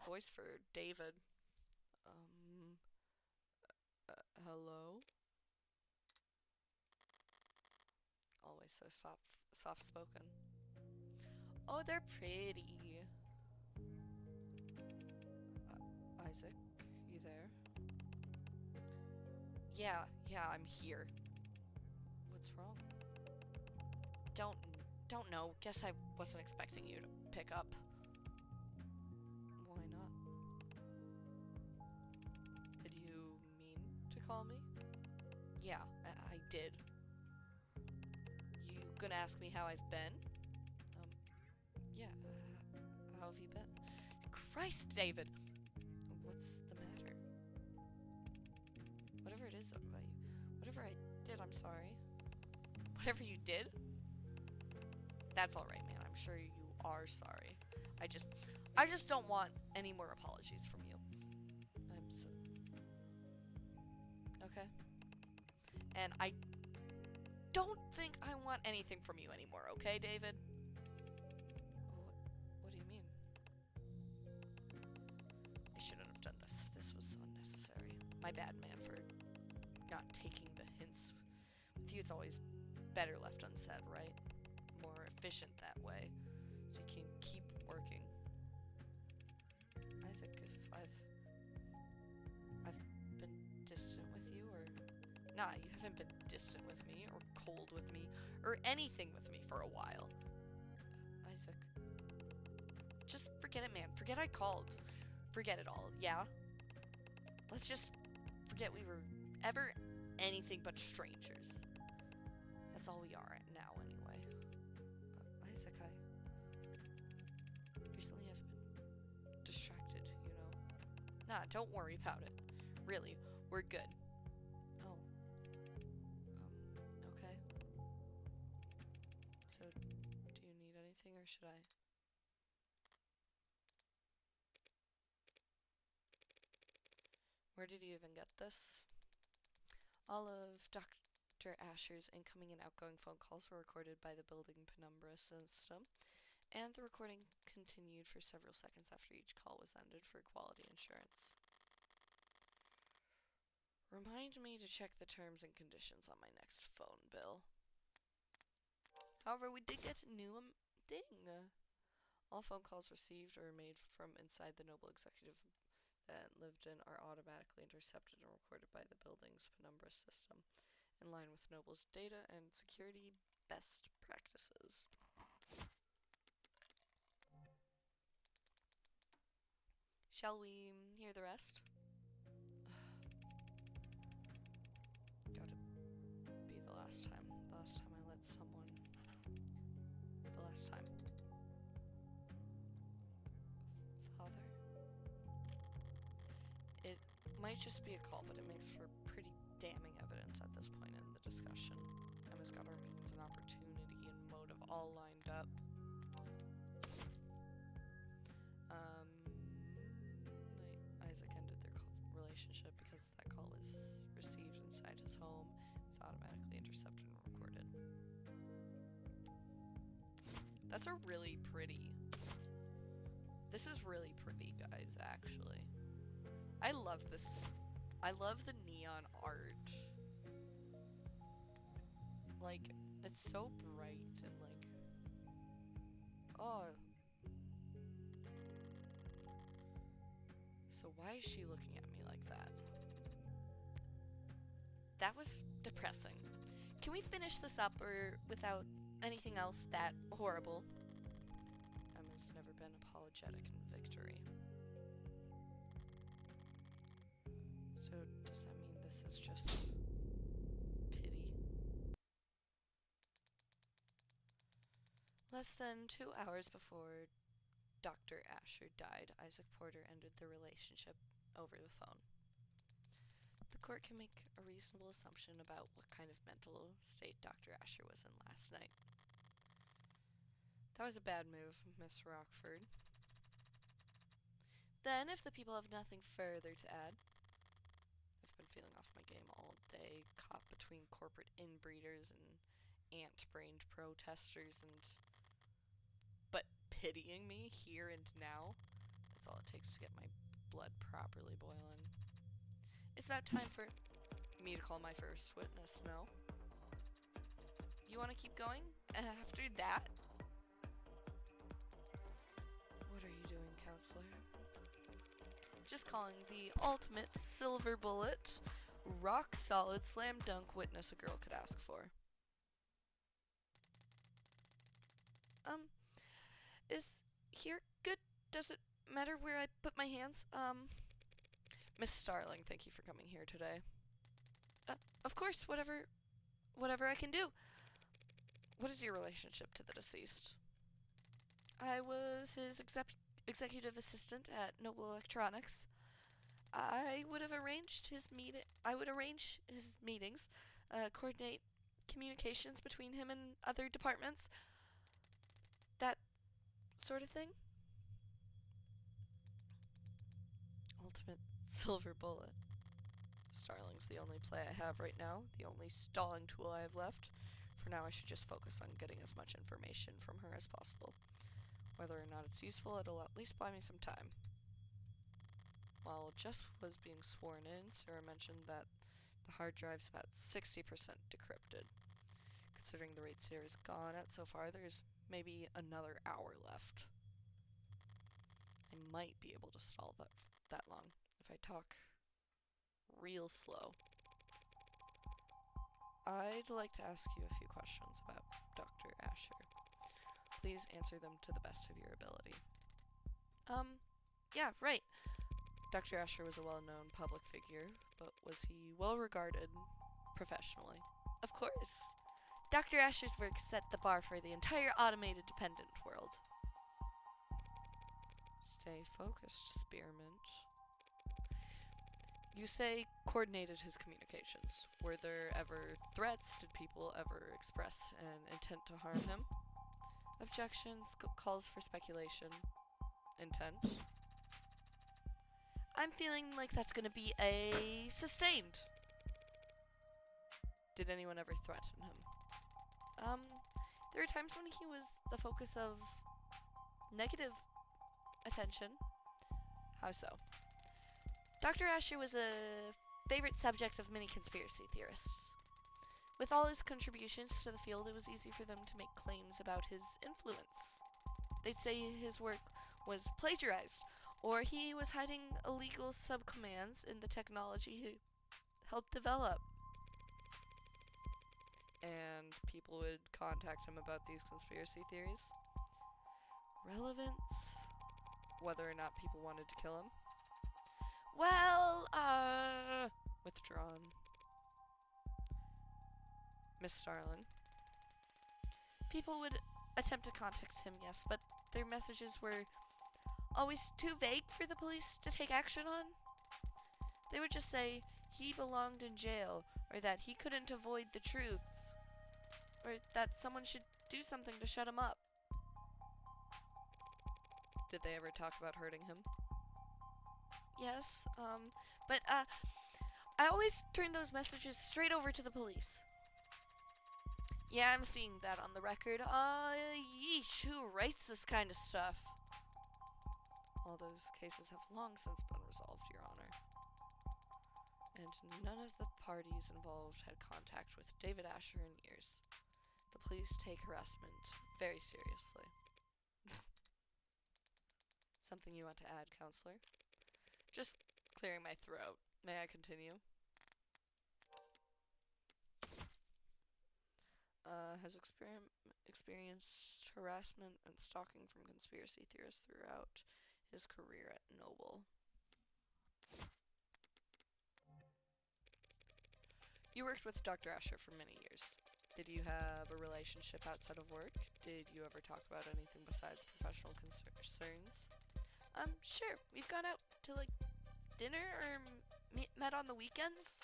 voice for David. Hello? Always so soft-spoken. Oh, they're pretty. Isaac, you there? Yeah, I'm here. What's wrong? Don't know. Guess I wasn't expecting you to pick up. Why not? Did you mean to call me? Yeah, I did. You gonna ask me how I've been? Yeah, how have you been? Christ, David! What's the matter? Whatever it is about you. Whatever I did, I'm sorry. Whatever you did? That's alright, man. I'm sure you are sorry. I just don't want any more apologies from you. I'm so... Okay? And I don't think I want anything from you anymore, okay, David? What do you mean? I shouldn't have done this. This was unnecessary. My bad, man, for not taking the hints. With you, it's always better left unsaid, right? More efficient that way, so you can keep working. Isaac, if I've been distant with you, or... Nah, you haven't been distant with me, or cold with me, or anything with me for a while. Isaac. Just forget it, man. Forget I called. Forget it all, yeah? Let's just forget we were ever anything but strangers. That's all we are now, anyway. Isaac, recently I've been distracted, you know? Nah, don't worry about it. Really, we're good. Oh. Okay. So, do you need anything, or should I? Where did you even get this? All of Dr. Asher's incoming and outgoing phone calls were recorded by the building penumbra system, and the recording continued for several seconds after each call was ended for quality assurance. Remind me to check the terms and conditions on my next phone bill. However, we did get a new thing. All phone calls received or made from inside the Noble executive that lived in are automatically intercepted and recorded by the building's penumbra system, in line with Noble's data and security best practices. Shall we hear the rest? Gotta be the last time. The last time I let someone. The last time. Father? It might just be a call, but it makes for pretty damning evidence at this point in the discussion. Emma's got her means and opportunity and motive all lined up. Isaac ended their relationship because that call was received inside his home. It was automatically intercepted and recorded. That's a really pretty... This is really pretty, guys, actually. I love this. I love the neon art. Like, it's so bright and like... Oh. So why is she looking at me like that? That was depressing. Can we finish this up or without anything else that horrible? Emma's never been apologetic in victory. So does that mean this is just pity? Less than 2 hours before Dr. Asher died, Isaac Porter ended their relationship over the phone. The court can make a reasonable assumption about what kind of mental state Dr. Asher was in last night. That was a bad move, Miss Rockford. Then, if the people have nothing further to add, I've been feeling off my game all day, caught between corporate inbreeders and ant-brained protesters but pitying me here and now. That's all it takes to get my blood properly boiling. It's about time for me to call my first witness, no? You want to keep going after that? What are you doing, counselor? Just calling the ultimate silver bullet, rock solid slam dunk witness a girl could ask for. Is here good? Does it matter where I put my hands? Miss Starling, thank you for coming here today. Of course, whatever I can do. What is your relationship to the deceased? I was his executive assistant at Noble Electronics. I would arrange his meetings, coordinate communications between him and other departments, that sort of thing. Ultimate silver bullet. Starling's the only play I have right now, the only stalling tool I have left. For now, I should just focus on getting as much information from her as possible. Whether or not it's useful, it'll at least buy me some time. While Jess was being sworn in, Sarah mentioned that the hard drive's about 60% decrypted. Considering the rate Sarah's gone at so far, there's maybe another hour left. I might be able to stall that long if I talk real slow. I'd like to ask you a few questions about Dr. Asher. Please answer them to the best of your ability. Yeah, right. Dr. Asher was a well-known public figure, but was he well-regarded professionally? Of course. Dr. Asher's work set the bar for the entire automated dependent world. Stay focused, Spearmint. You say coordinated his communications. Were there ever threats? Did people ever express an intent to harm him? Objections, calls for speculation. Intent. I'm feeling like that's gonna be a sustained. Did anyone ever threaten him? There were times when he was the focus of negative attention. How so? Dr. Asher was a favorite subject of many conspiracy theorists. With all his contributions to the field, it was easy for them to make claims about his influence. They'd say his work was plagiarized, or he was hiding illegal subcommands in the technology he helped develop. And people would contact him about these conspiracy theories. Relevance? Whether or not people wanted to kill him? Well, withdrawn. Miss Starlin. People would attempt to contact him, yes, but their messages were always too vague for the police to take action on. They would just say he belonged in jail, or that he couldn't avoid the truth, or that someone should do something to shut him up. Did they ever talk about hurting him? Yes, but I always turn those messages straight over to the police. Yeah, I'm seeing that on the record. Yeesh, who writes this kind of stuff? All those cases have long since been resolved, Your Honor. And none of the parties involved had contact with David Asher in years. The police take harassment very seriously. Something you want to add, Counselor? Just clearing my throat. May I continue? Has experienced harassment and stalking from conspiracy theorists throughout his career at Noble. You worked with Dr. Asher for many years. Did you have a relationship outside of work? Did you ever talk about anything besides professional concerns? Sure. We've gone out to, dinner or met on the weekends.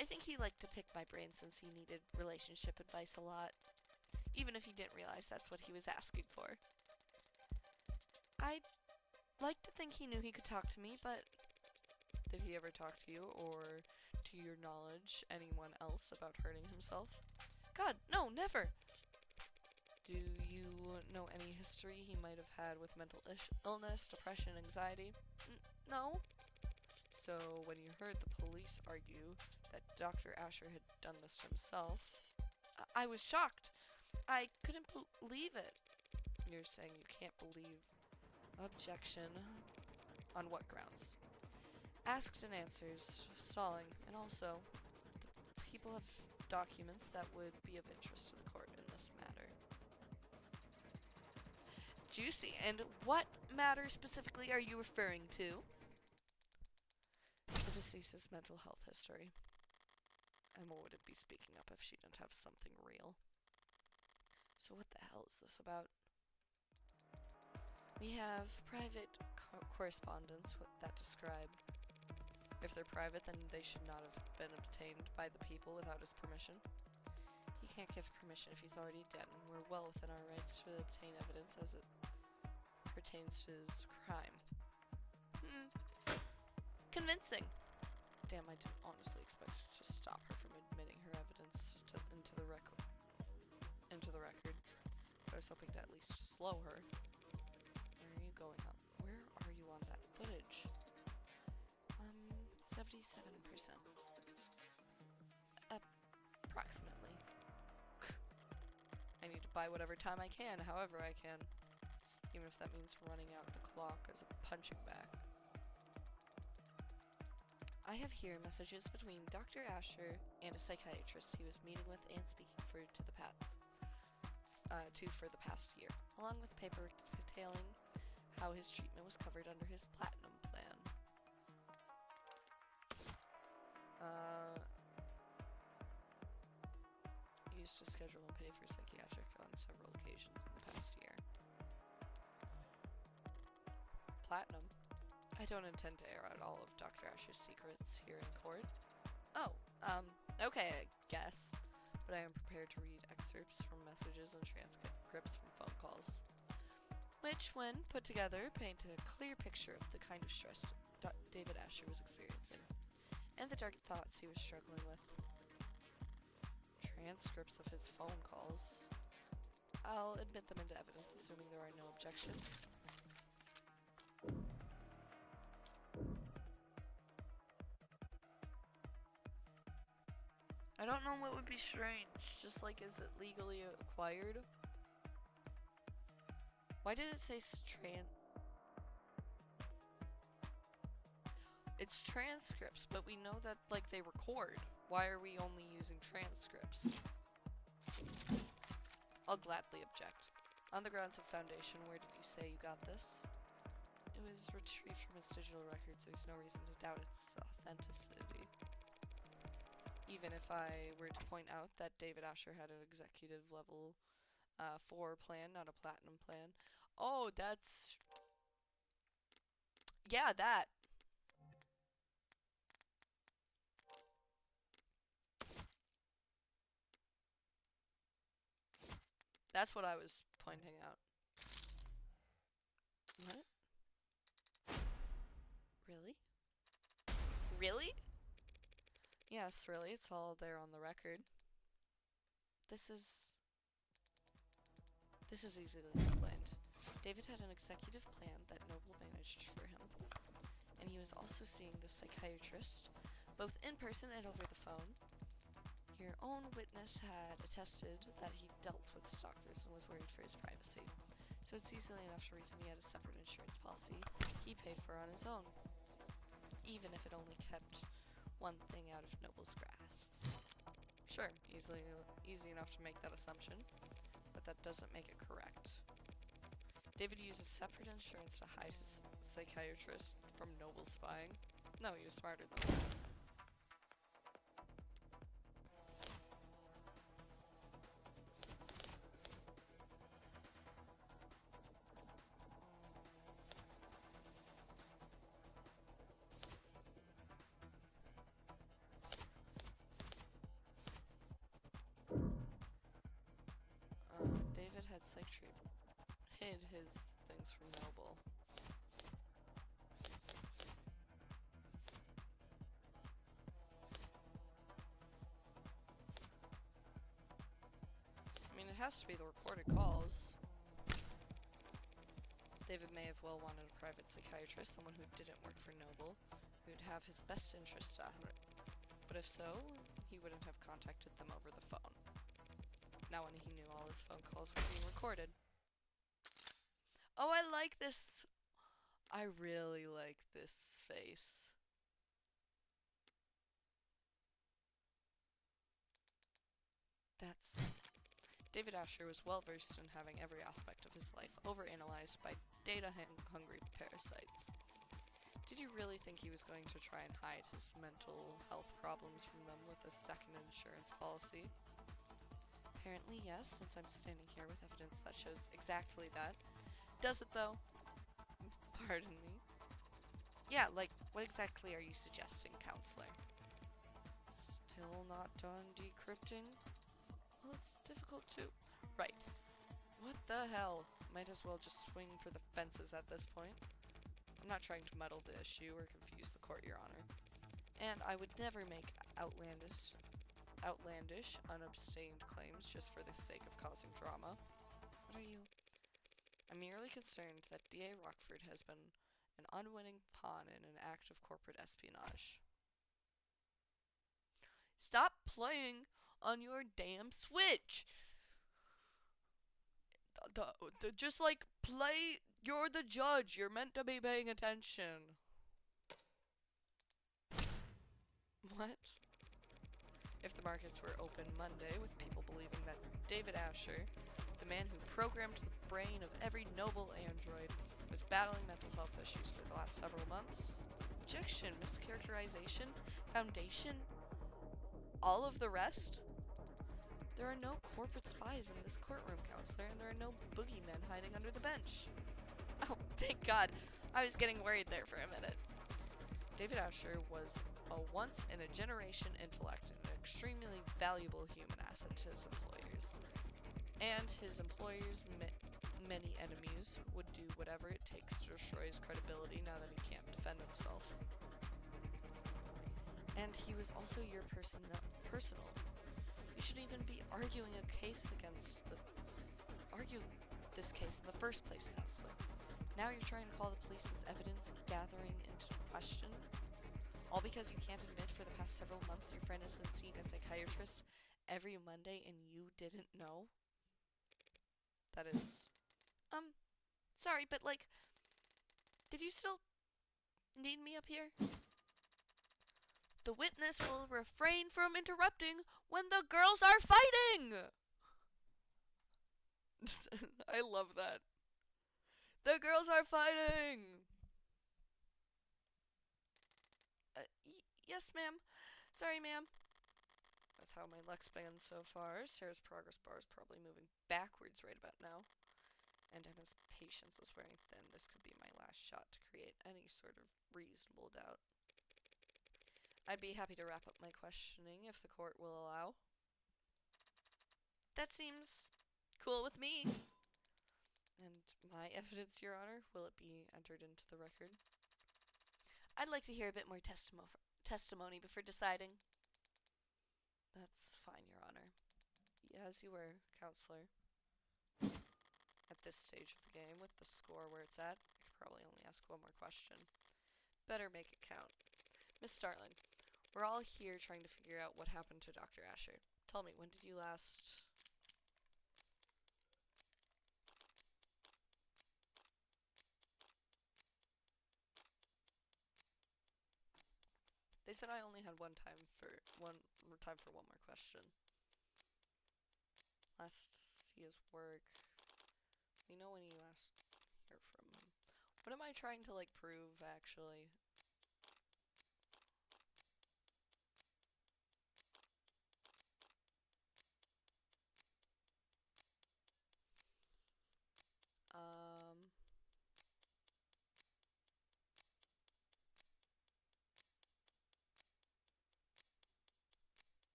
I think he liked to pick my brain since he needed relationship advice a lot, even if he didn't realize that's what he was asking for. I'd like to think he knew he could talk to me, but did he ever talk to you, or, to your knowledge, anyone else about hurting himself? God, no, never! Do you know any history he might have had with mental illness, depression, anxiety? No. So when you heard the police argue that Dr. Asher had done this to himself, I was shocked. I couldn't believe it. You're saying you can't believe. Objection. On what grounds? Asked and answers, stalling, and also, the people have documents that would be of interest to the court in this matter. Juicy. And what matter specifically are you referring to? The deceased's mental health history. Emma wouldn't be speaking up if she didn't have something real. So what the hell is this about? We have private correspondence that describe. If they're private, then they should not have been obtained by the people without his permission. He can't give permission if he's already dead, and we're well within our rights to obtain evidence as it pertains to his crime. Convincing. Damn, I didn't honestly expect to stop her from admitting her evidence into the record. But I was hoping to at least slow her. Where are you going on? Where are you on that footage? 77%. Approximately. I need to buy whatever time I can, however I can. Even if that means running out the clock as a punching bag. I have here messages between Dr. Asher and a psychiatrist he was meeting with and speaking for the past year, along with paperwork detailing how his treatment was covered under his platinum plan. Used to schedule and pay for psychiatric on several occasions in the past year. Platinum? I don't intend to air out all of Dr. Asher's secrets here in court. Oh, okay, I guess. But I am prepared to read excerpts from messages and transcripts from phone calls, which, when put together, paint a clear picture of the kind of stress David Asher was experiencing, and the dark thoughts he was struggling with. Transcripts of his phone calls. I'll admit them into evidence, assuming there are no objections. I don't know what would be strange. Just like, is it legally acquired? Why did it say It's transcripts, but we know that, like, they record. Why are we only using transcripts? I'll gladly object. On the grounds of foundation, where did you say you got this? It was retrieved from its digital records. There's no reason to doubt its authenticity. Even if I were to point out that David Asher had an executive level 4 plan, not a platinum plan. Oh, that's... Yeah, that. That's what I was pointing out. What? Really? Really? Yes, really. It's all there on the record. This is easily explained. David had an executive plan that Noble managed for him, and he was also seeing the psychiatrist, both in person and over the phone. Your own witness had attested that he dealt with stalkers and was worried for his privacy, so it's easily enough to reason he had a separate insurance policy he paid for on his own, even if it only kept one thing out of Noble's grasp. Sure, easy enough to make that assumption, but that doesn't make it correct. David uses separate insurance to hide his psychiatrist from Noble spying. No, he was smarter than that. David had hid his things from Noble. I mean, it has to be the recorded calls. David may have well wanted a private psychiatrist, someone who didn't work for Noble, who'd have his best interests at heart. But if so, he wouldn't have contacted them over the phone. Now when he knew all his phone calls were being recorded. Oh, I like this. I really like this face. David Asher was well versed in having every aspect of his life overanalyzed by data-hungry parasites. Did you really think he was going to try and hide his mental health problems from them with a second insurance policy? Apparently, yes, since I'm standing here with evidence that shows exactly that. Does it, though? Pardon me? Yeah, like, what exactly are you suggesting, counselor? Still not done decrypting? Well, it's difficult to... Right. What the hell? Might as well just swing for the fences at this point. I'm not trying to muddle the issue or confuse the court, Your Honor. And I would never make outlandish, unabstained claims just for the sake of causing drama. What are you... I'm merely concerned that D.A. Rockford has been an unwitting pawn in an act of corporate espionage. Stop playing on your damn Switch! Just like, play, you're the judge, you're meant to be paying attention. What? If the markets were open Monday with people believing that David Asher, the man who programmed the brain of every noble android, was battling mental health issues for the last several months, objection, mischaracterization, foundation, all of the rest? There are no corporate spies in this courtroom, counselor, and there are no boogeymen hiding under the bench. Oh, thank God. I was getting worried there for a minute. David Asher was a once-in-a-generation intellect and an extremely valuable human asset to his employers. And his employers' many enemies would do whatever it takes to destroy his credibility now that he can't defend himself. And he was also your personal. You shouldn't even be arguing this case in the first place, counselor. Now you're trying to call the police's evidence gathering into question. All because you can't admit for the past several months your friend has been seeing a psychiatrist every Monday and you didn't know? That is... sorry, but like, did you still need me up here? The witness will refrain from interrupting when the girls are fighting! I love that. The girls are fighting! Yes, ma'am. Sorry, ma'am. With how my luck's been so far, Sarah's progress bar is probably moving backwards right about now. And Emma's patience is wearing thin. This could be my last shot to create any sort of reasonable doubt. I'd be happy to wrap up my questioning if the court will allow. That seems cool with me. And my evidence, Your Honor, will it be entered into the record? I'd like to hear a bit more testimony before deciding. That's fine, Your Honor. As you were, Counselor. At this stage of the game, with the score where it's at, I could probably only ask one more question. Better make it count. Miss Starling, we're all here trying to figure out what happened to Dr. Asher. Tell me, when did you last... They said I only had time for one more question. Last see his work. You know when you last hear from him. What am I trying to like prove actually?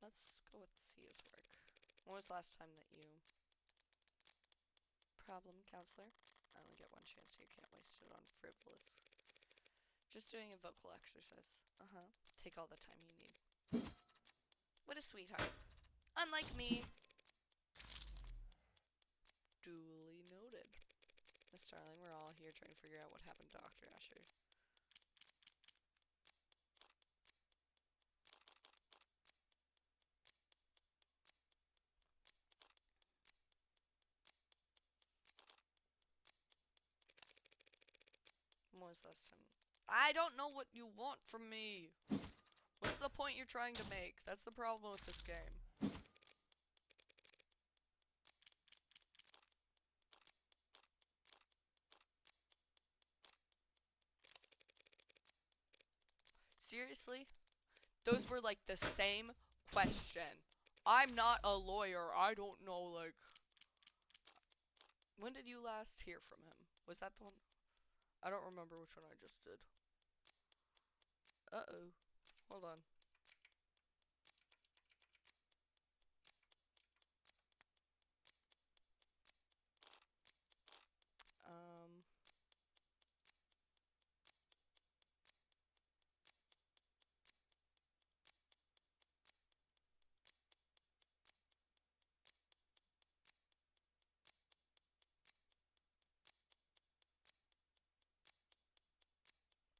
Let's go with see his work. When was the last time that you... Problem, Counselor? I only get one chance, so you can't waste it on frivolous. Just doing a vocal exercise. Take all the time you need. What a sweetheart. Unlike me. Duly noted. Miss Starling, we're all here trying to figure out what happened to Dr. Asher. When was the last time? I don't know what you want from me! What's the point you're trying to make? That's the problem with this game. Seriously? Those were like the same question. I'm not a lawyer. I don't know, like... When did you last hear from him? Was that the one? I don't remember which one I just did. Uh-oh. Hold on.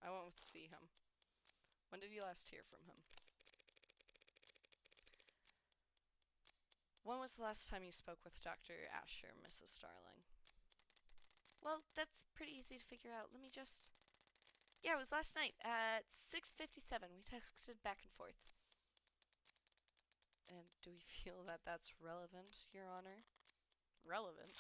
I went with see him. When did you last hear from him? When was the last time you spoke with Dr. Asher, Mrs. Starling? Well, that's pretty easy to figure out. Let me just... Yeah, it was last night at 6:57. We texted back and forth. And do we feel that that's relevant, Your Honor? Relevant?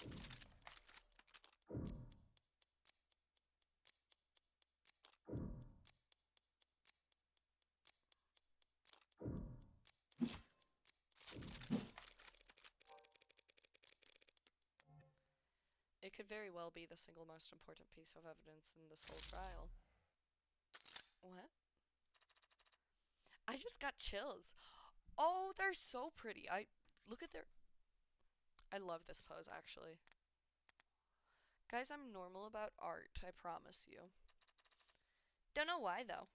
It could very well be the single most important piece of evidence in this whole trial. What? I just got chills. Oh, they're so pretty. Look at their... I love this pose, actually. Guys, I'm normal about art, I promise you. Don't know why, though.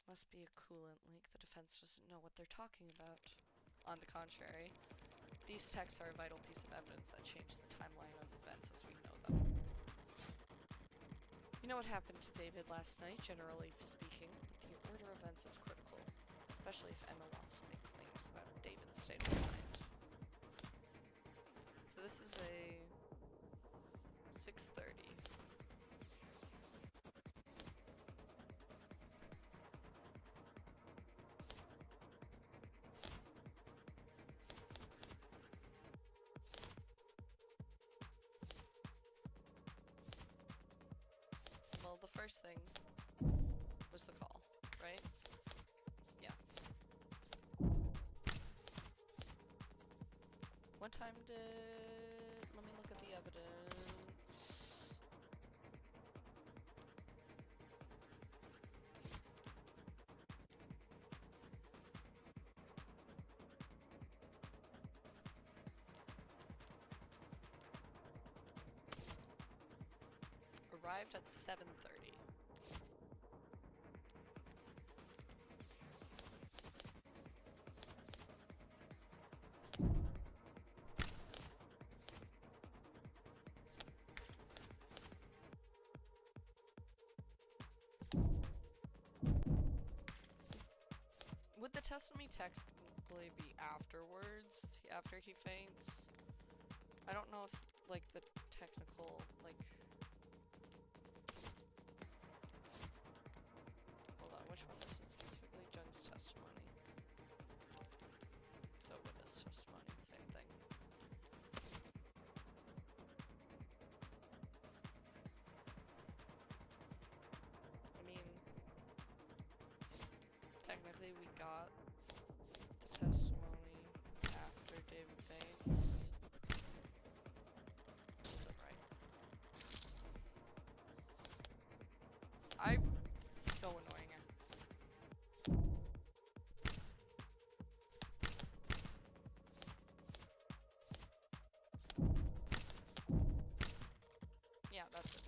Must be a coolant leak. The defense doesn't know what they're talking about. On the contrary, these texts are a vital piece of evidence that change the timeline of events as we know them. You know what happened to David last night, generally speaking. The order of events is critical, especially if Emma wants to make claims about David's state of mind. So this is a 6:30. Well, the first thing was the call, right? Yeah. What time did... Let me look at the evidence. Arrived at 7:30. Would the testimony technically be afterwards, after he faints? I don't know if, like, the technical, like... Hold on, which one is it specifically? Jung's testimony. So witness testimony, same thing. I mean... Technically, we got the testimony after David faints. Is that right? So annoying. Yeah, that's it.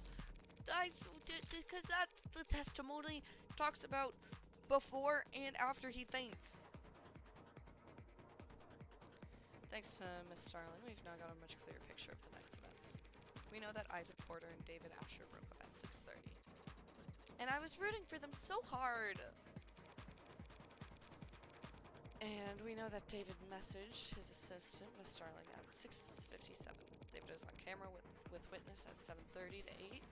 Because that the testimony talks about before and after he faints. Thanks to Miss Starling, we've now got a much clearer picture of the night's events. We know that Isaac Porter and David Asher broke up at 6:30. And I was rooting for them so hard! And we know that David messaged his assistant, Miss Starling, at 6:57. David is on camera with witness at 7:30 to 8,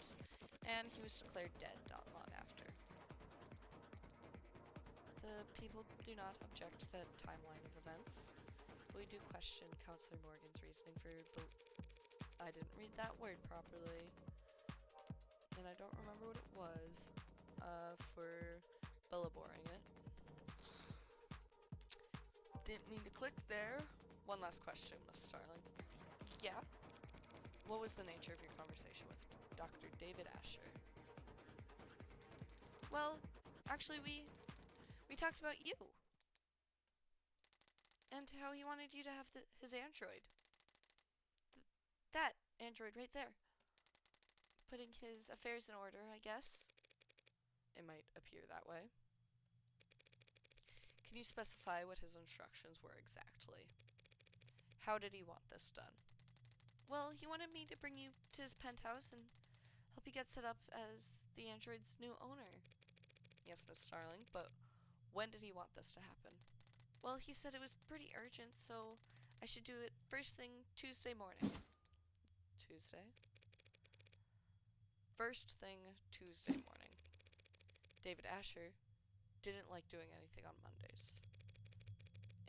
and he was declared dead not long after. The people do not object to that timeline of events, but we do question Counselor Morgan's reasoning for... I didn't read that word properly, and I don't remember what it was, for bellowboring it. Didn't mean to click there. One last question, Miss Starling. Yeah? What was the nature of your conversation with Dr. David Asher? Well, actually we talked about you. And how he wanted you to have his android. That android right there. Putting his affairs in order, I guess. It might appear that way. Can you specify what his instructions were exactly? How did he want this done? Well, he wanted me to bring you to his penthouse and help you get set up as the android's new owner. Yes, Miss Starling, but when did he want this to happen? Well, he said it was pretty urgent, so I should do it first thing Tuesday morning. Tuesday? First thing Tuesday morning. David Asher didn't like doing anything on Mondays.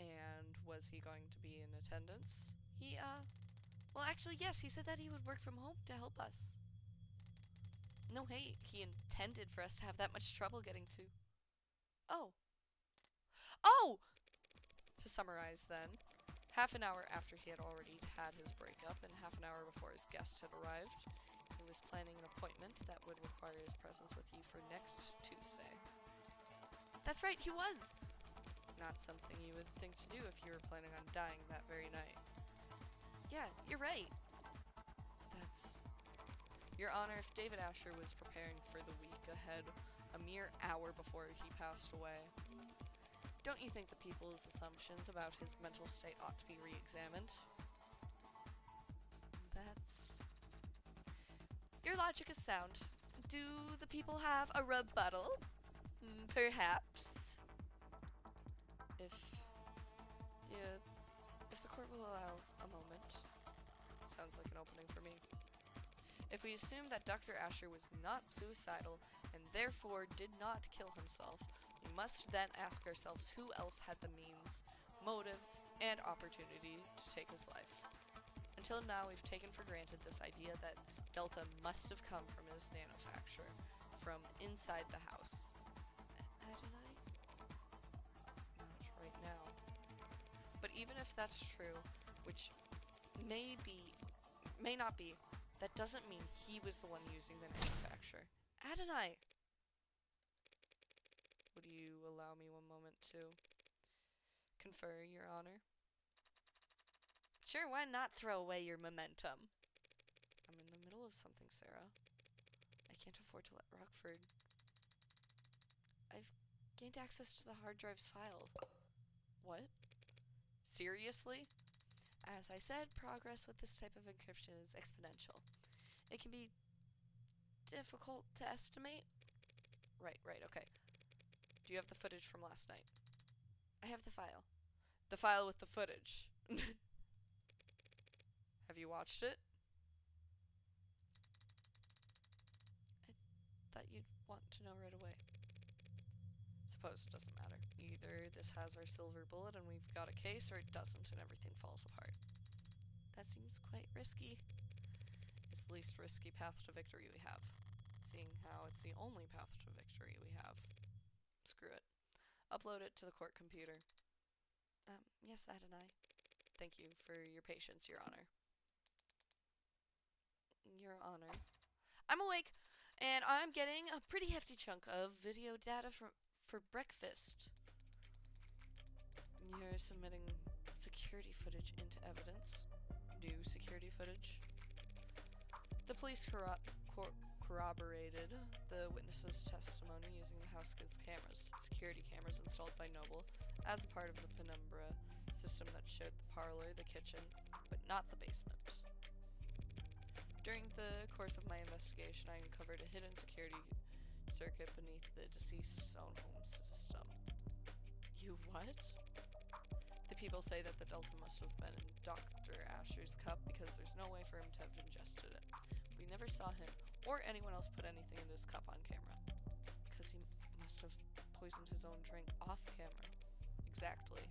And was he going to be in attendance? Well, actually, yes, he said that he would work from home to help us. No, hey, he intended for us to have that much trouble getting to... Oh! Oh! To summarize then, half an hour after he had already had his breakup and half an hour before his guest had arrived, he was planning an appointment that would require his presence with you for next Tuesday. That's right, he was! Not something you would think to do if you were planning on dying that very night. Yeah, you're right. That's... Your Honor, if David Asher was preparing for the week ahead a mere hour before he passed away, don't you think the people's assumptions about his mental state ought to be re-examined? That's... Your logic is sound. Do the people have a rebuttal? Perhaps. If the if the court will allow a moment. Sounds like an opening for me. If we assume that Dr. Asher was not suicidal and therefore did not kill himself, we must then ask ourselves who else had the means, motive, and opportunity to take his life. Until now, we've taken for granted this idea that Delta must have come from his nanofactory, from inside the house. Adonai? Not right now. But even if that's true, which may not be, that doesn't mean he was the one using the manufacturer. Adonai! Would you allow me one moment to confer, Your Honor? Sure, why not throw away your momentum? I'm in the middle of something, Sarah. I can't afford to let Rockford... I've gained access to the hard drive's file. What? Seriously? As I said, progress with this type of encryption is exponential. It can be difficult to estimate. Right, okay. Do you have the footage from last night? I have the file. The file with the footage. Have you watched it? I thought you'd want to know right away. Suppose it doesn't matter. Either this has our silver bullet and we've got a case, or it doesn't and everything falls apart. That seems quite risky. It's the least risky path to victory we have, seeing how it's the only path to victory we have. Screw it. Upload it to the court computer. Yes, Adonai. Thank you for your patience, Your Honor. Your Honor. I'm awake, and I'm getting a pretty hefty chunk of video data for breakfast. You're submitting security footage into evidence. New security footage. The police corroborated the witness's testimony using the house cameras, security cameras installed by Noble, as a part of the Penumbra system that showed the parlor, the kitchen, but not the basement. During the course of my investigation, I uncovered a hidden security circuit beneath the deceased's own home system. You what? The people say that the Delta must have been in Dr. Asher's cup because there's no way for him to have ingested it. We never saw him or anyone else put anything in his cup on camera. Because he must have poisoned his own drink off camera. Exactly.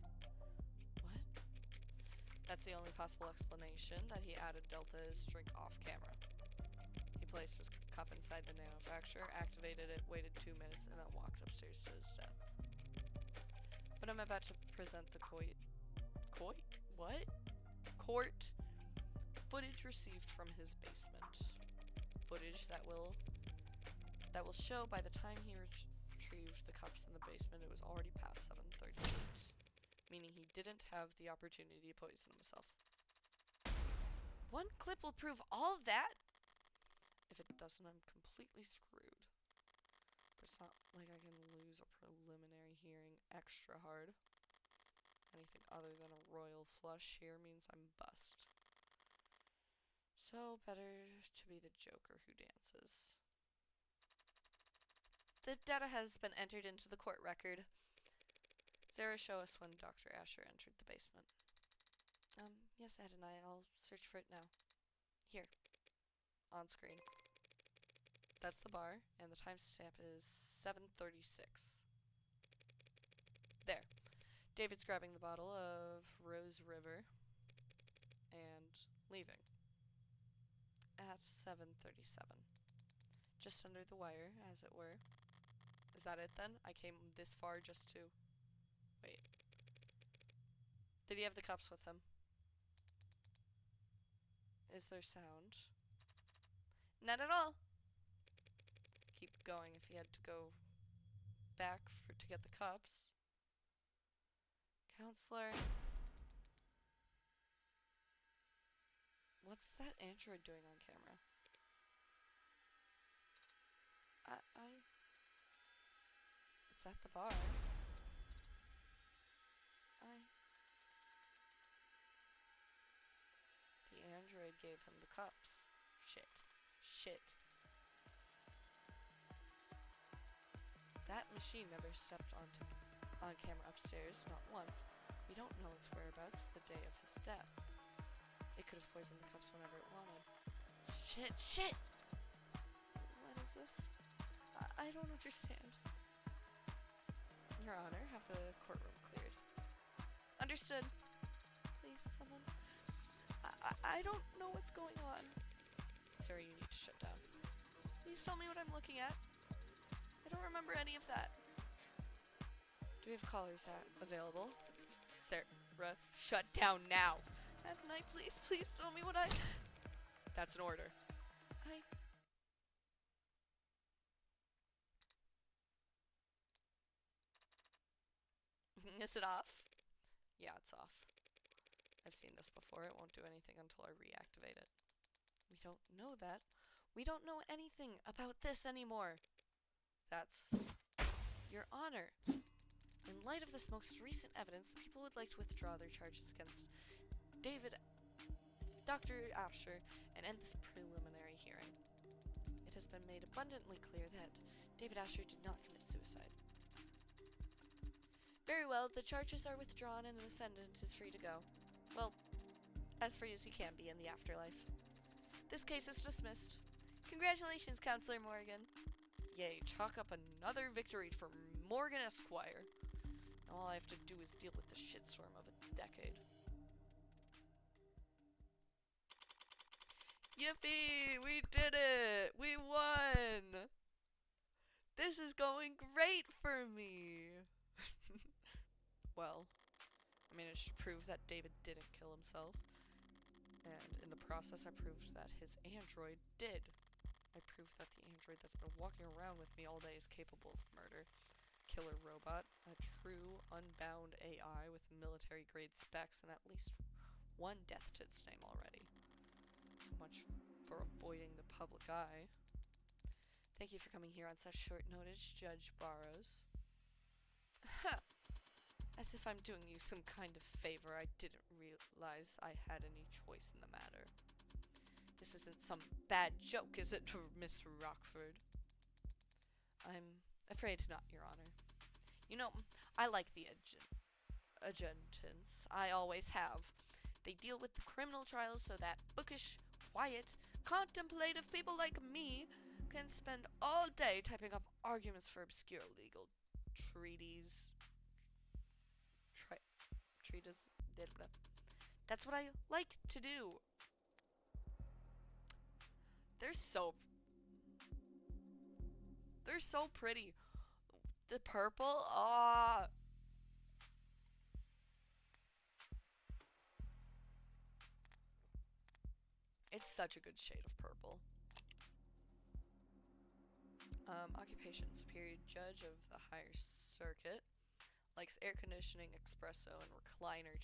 What? That's the only possible explanation, that he added Delta's drink off camera. He placed his cup inside the nanofacturer, activated it, waited 2 minutes, and then walked upstairs to his death. But I'm about to present the court footage received from his basement. Footage that will show by the time he retrieved the cups in the basement, it was already past 7:38, meaning he didn't have the opportunity to poison himself. One clip will prove all that? If it doesn't, I'm completely screwed. But it's not like I can lose a preliminary hearing extra hard. Anything other than a royal flush here means I'm bust. So better to be the Joker who dances. The data has been entered into the court record. Sarah, show us when Dr. Asher entered the basement. Yes, Adonai, I'll search for it now. Here. On screen. That's the bar, and the timestamp is 7:36. There. David's grabbing the bottle of Rose River and leaving at 7:37. Just under the wire, as it were. Is that it then? I came this far just to... Wait. Did he have the cups with him? Is there sound? Not at all. Keep going if he had to go back to get the cups. Counselor. What's that android doing on camera? It's at the bar. The android gave him the cups. Shit. That machine never stepped on camera upstairs, not once. We don't know its whereabouts the day of his death. It could have poisoned the cups whenever it wanted. Shit! What is this? I don't understand. Your Honor, have the courtroom cleared. Understood. Please, someone. I don't know what's going on. Sir, you need to shut down. Please tell me what I'm looking at. I don't remember any of that. Do we have callers available? Sarah, shut down now. Adonai, please tell me what I... That's an order. Is it off? Yeah, it's off. I've seen this before. It won't do anything until I reactivate it. We don't know that. We don't know anything about this anymore. That's... Your Honor. In light of this most recent evidence, the people would like to withdraw their charges against Dr. Asher and end this preliminary hearing. It has been made abundantly clear that David Asher did not commit suicide. Very well, the charges are withdrawn and the defendant is free to go. Well, as free as he can be in the afterlife. This case is dismissed. Congratulations, Counselor Morgan. Yay, chalk up another victory for Morgan Esquire. All I have to do is deal with the shitstorm of a decade. Yippee! We did it! We won! This is going great for me! Well, I managed to prove that David didn't kill himself. And in the process, I proved that his android did. I proved that the android that's been walking around with me all day is capable of murder. Killer robot, a true, unbound AI with military-grade specs and at least one death to its name already. So much for avoiding the public eye. Thank you for coming here on such short notice, Judge Barrows. Ha! As if I'm doing you some kind of favor. I didn't realize I had any choice in the matter. This isn't some bad joke, is it, Miss Rockford? I'm afraid not, Your Honor. You know, I like the adjutants. I always have. They deal with the criminal trials so that bookish, quiet, contemplative people like me can spend all day typing up arguments for obscure legal treaties. That's what I like to do. They're so pretty. The purple, ah. It's such a good shade of purple. Occupation, superior judge of the higher circuit. Likes air conditioning, espresso, and reclining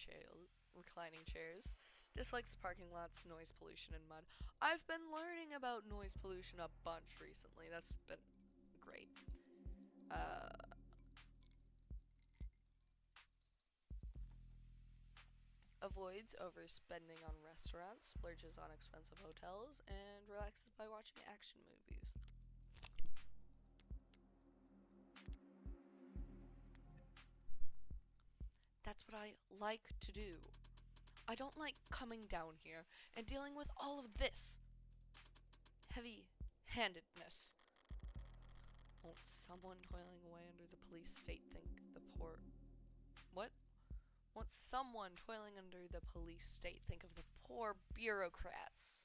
chairs. Dislikes parking lots, noise pollution, and mud. I've been learning about noise pollution a bunch recently. That's been great. Avoids overspending on restaurants, splurges on expensive hotels, and relaxes by watching action movies. That's what I like to do. I don't like coming down here and dealing with all of this heavy-handedness. Won't someone toiling away under the police state think the poor... What? Won't someone toiling under the police state think of the poor bureaucrats?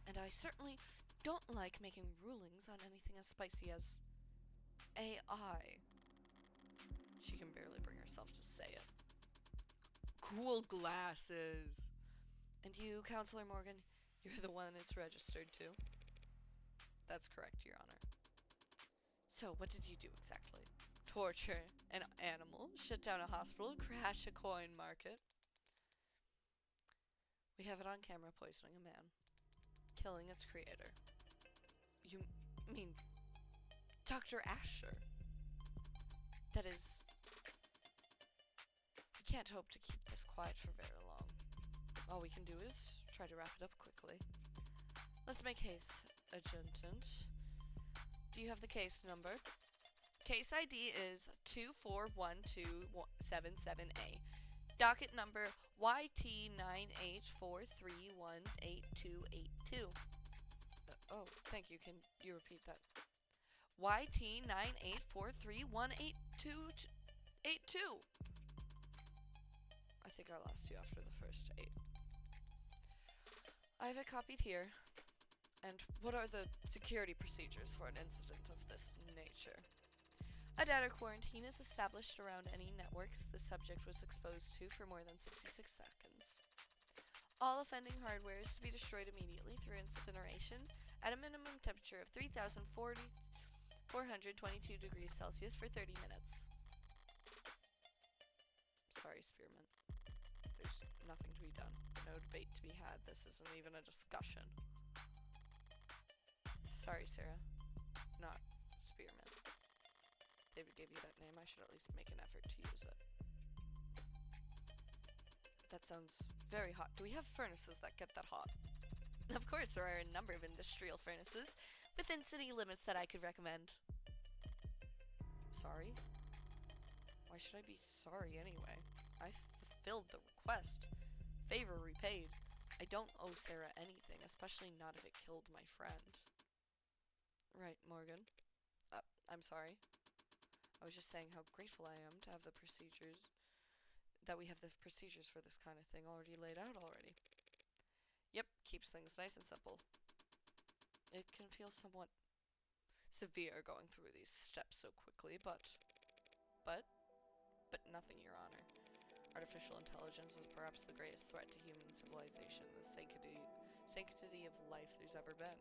And I certainly don't like making rulings on anything as spicy as AI. She can barely bring herself to say it. Cool glasses! And you, Counselor Morgan, you're the one it's registered to? That's correct, Your Honor. So, what did you do exactly? Torture an animal, shut down a hospital, crash a coin market. We have it on camera poisoning a man, killing its creator. You mean Dr. Asher? That is... We can't hope to keep this quiet for very long. All we can do is try to wrap it up quickly. Let's make haste, adjutant. Do you have the case number? Case ID is 241277A. Docket number YT9H43188282. Oh, thank you. Can you repeat that? YT984318282. I think I lost you after the first 8. I have it copied here. And what are the security procedures for an incident of this nature? A data quarantine is established around any networks the subject was exposed to for more than 66 seconds. All offending hardware is to be destroyed immediately through incineration at a minimum temperature of 3,422 degrees Celsius for 30 minutes. Sorry, Spearmint. There's nothing to be done. No debate to be had. This isn't even a discussion. Sorry, Sarah. Not Spearmint. David gave you that name. I should at least make an effort to use it. That sounds very hot. Do we have furnaces that get that hot? Of course, there are a number of industrial furnaces within city limits that I could recommend. Sorry? Why should I be sorry anyway? I fulfilled the request. Favor repaid. I don't owe Sarah anything, especially not if it killed my friend. Right, Morgan. I'm sorry. I was just saying how grateful I am to have the procedures, that we have the procedures for this kind of thing already laid out already. Yep, keeps things nice and simple. It can feel somewhat severe going through these steps so quickly, but nothing, Your Honor. Artificial intelligence is perhaps the greatest threat to human civilization, the sanctity of life there's ever been.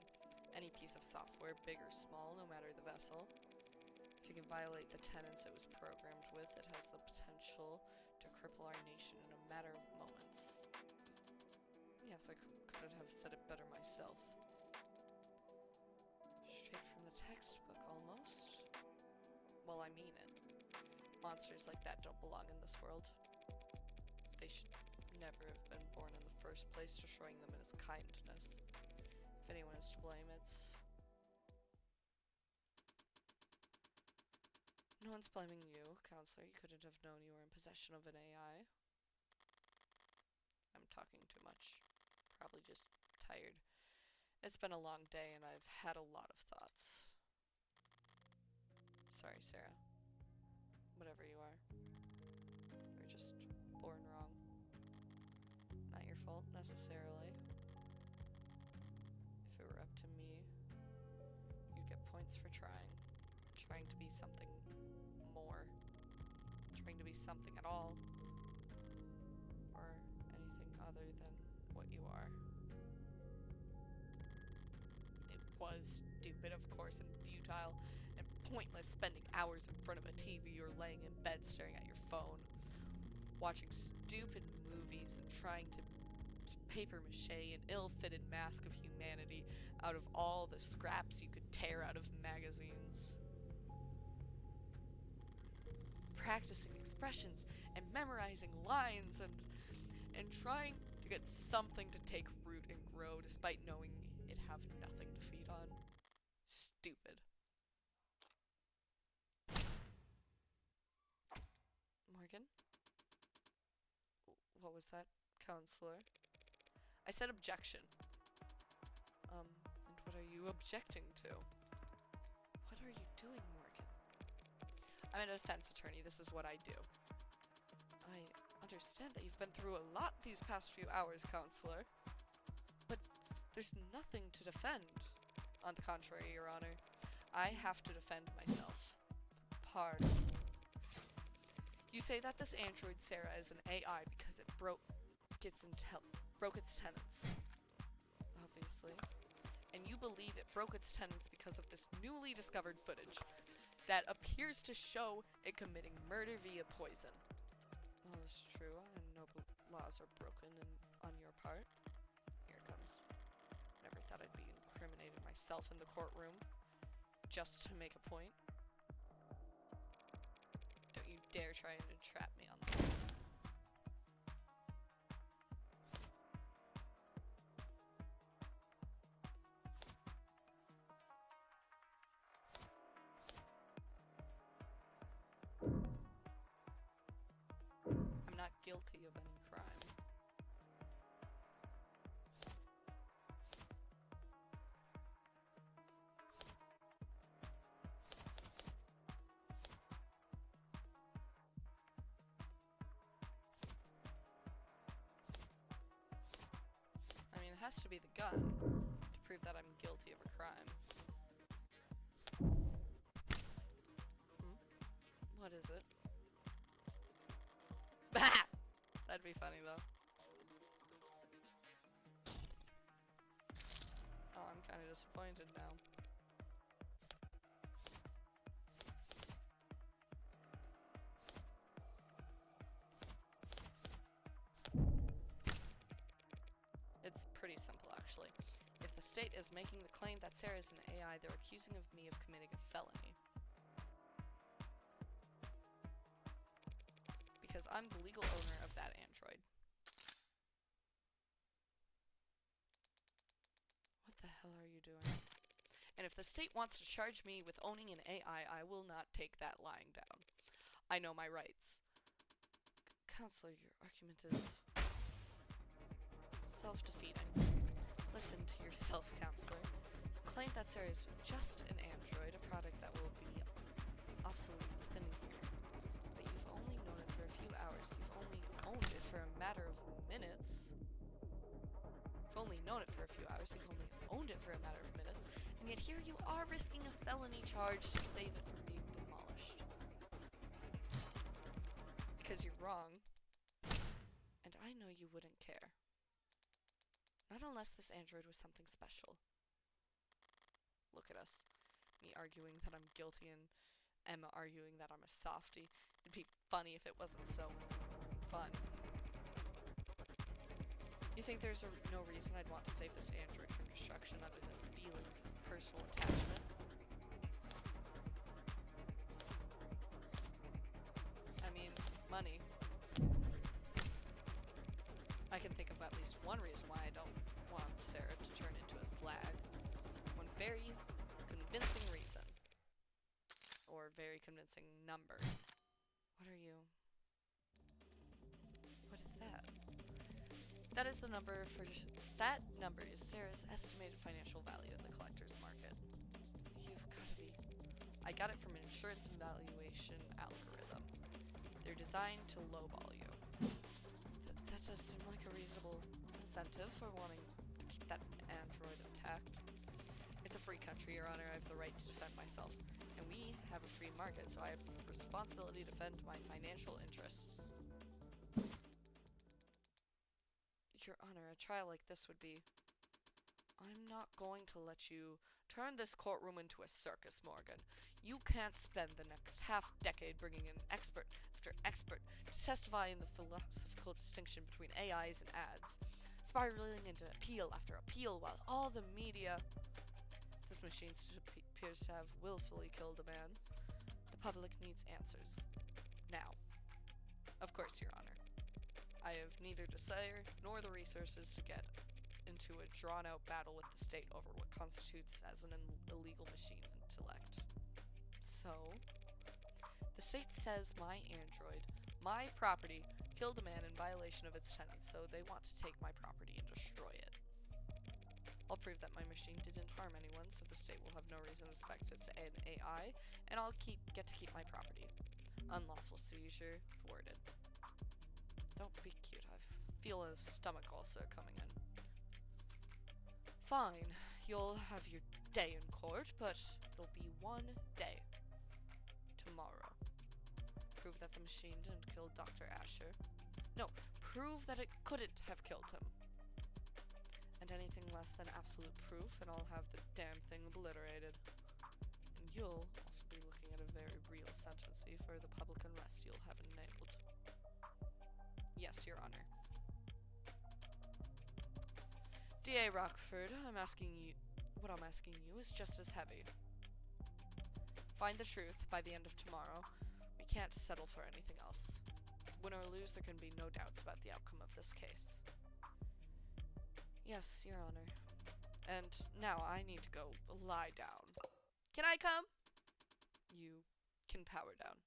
Any piece of software, big or small, no matter the vessel. If you can violate the tenets it was programmed with, it has the potential to cripple our nation in a matter of moments. Yes, I couldn't have said it better myself. Straight from the textbook, almost. Well, I mean it. Monsters like that don't belong in this world. They should never have been born in the first place, destroying them in his kindness. If anyone is to blame, it's... No one's blaming you, Counselor. You couldn't have known you were in possession of an AI. I'm talking too much. Probably just tired. It's been a long day and I've had a lot of thoughts. Sorry, Sarah. Whatever you are. You were just born wrong. Not your fault, necessarily. If it were up to me, you'd get points for trying. Trying to be something more. Trying to be something at all. Or anything other than what you are. It was stupid, of course, and futile, and pointless spending hours in front of a TV or laying in bed staring at your phone. Watching stupid movies and trying to paper mache an ill-fitted mask of humanity out of all the scraps you could tear out of magazines. Practicing expressions and memorizing lines and trying to get something to take root and grow despite knowing it have nothing to feed on. Stupid. Morgan? What was that, Counselor? I said objection. And what are you objecting to? What are you doing, Morgan? I'm a defense attorney. This is what I do. I understand that you've been through a lot these past few hours, Counselor. But there's nothing to defend. On the contrary, Your Honor, I have to defend myself. Pardon. You say that this android, Sarah, is an AI because it broke its tenets. Obviously. And you believe it broke its tenets because of this newly discovered footage that appears to show it committing murder via poison. Well, that's true, and no laws are broken on your part. Here it comes. Never thought I'd be incriminating myself in the courtroom, just to make a point. Don't you dare try and entrap me on this. has to be the gun to prove that I'm guilty of a crime. What is it? Bah! That'd be funny though. Oh, I'm kind of disappointed now. It's pretty simple, actually. If the state is making the claim that Sarah is an AI, they're accusing of me of committing a felony. Because I'm the legal owner of that android. What the hell are you doing? And if the state wants to charge me with owning an AI, I will not take that lying down. I know my rights. Counselor, your argument is self-defeating. Listen to yourself, Counselor. Claim that Sarah is just an android, a product that will be obsolete within a year. But you've only known it for a few hours. You've only owned it for a matter of minutes. You've only known it for a few hours. You've only owned it for a matter of minutes. And yet here you are risking a felony charge to save it from being demolished. Because you're wrong. And I know you wouldn't care. Not unless this android was something special. Look at us. Me arguing that I'm guilty and Emma arguing that I'm a softie. It'd be funny if it wasn't so fun. You think there's no reason I'd want to save this android from destruction other than feelings of personal attachment? I mean, money. I can think of at least one reason why I don't want Sarah to turn into a slag. One very convincing reason. Or very convincing number. What are you? What is that? That is the number for... That number is Sarah's estimated financial value in the collector's market. You've gotta be... I got it from an insurance valuation algorithm. They're designed to lowball you. That does seem like a reasonable incentive for wanting to keep that android intact. It's a free country, Your Honor. I have the right to defend myself. And we have a free market, so I have the responsibility to defend my financial interests. Your Honor, a trial like this would be... I'm not going to let you turn this courtroom into a circus, Morgan. You can't spend the next half-decade bringing in expert after expert to testify in the philosophical distinction between AIs and ads, spiraling into appeal after appeal while all the media... This machine appears to have willfully killed a man. The public needs answers. Now. Of course, Your Honor. I have neither desire nor the resources to get into a drawn-out battle with the state over what constitutes as an illegal machine intellect. So, the state says my android, my property, killed a man in violation of its tenets, so they want to take my property and destroy it. I'll prove that my machine didn't harm anyone, so the state will have no reason to suspect it's an AI, and I'll get to keep my property. Unlawful seizure thwarted. Don't be cute, I feel a stomach ulcer coming in. Fine, you'll have your day in court, but it'll be one day. Tomorrow. Prove that the machine didn't kill Dr. Asher. No, prove that it couldn't have killed him. And anything less than absolute proof, and I'll have the damn thing obliterated. And you'll also be looking at a very real sentence for the public unrest you'll have enabled. Yes, Your Honor. D.A. Rockford, what I'm asking you is just as heavy. Find the truth by the end of tomorrow. We can't settle for anything else. Win or lose, there can be no doubts about the outcome of this case. Yes, Your Honor. And now I need to go lie down. Can I come? You can power down.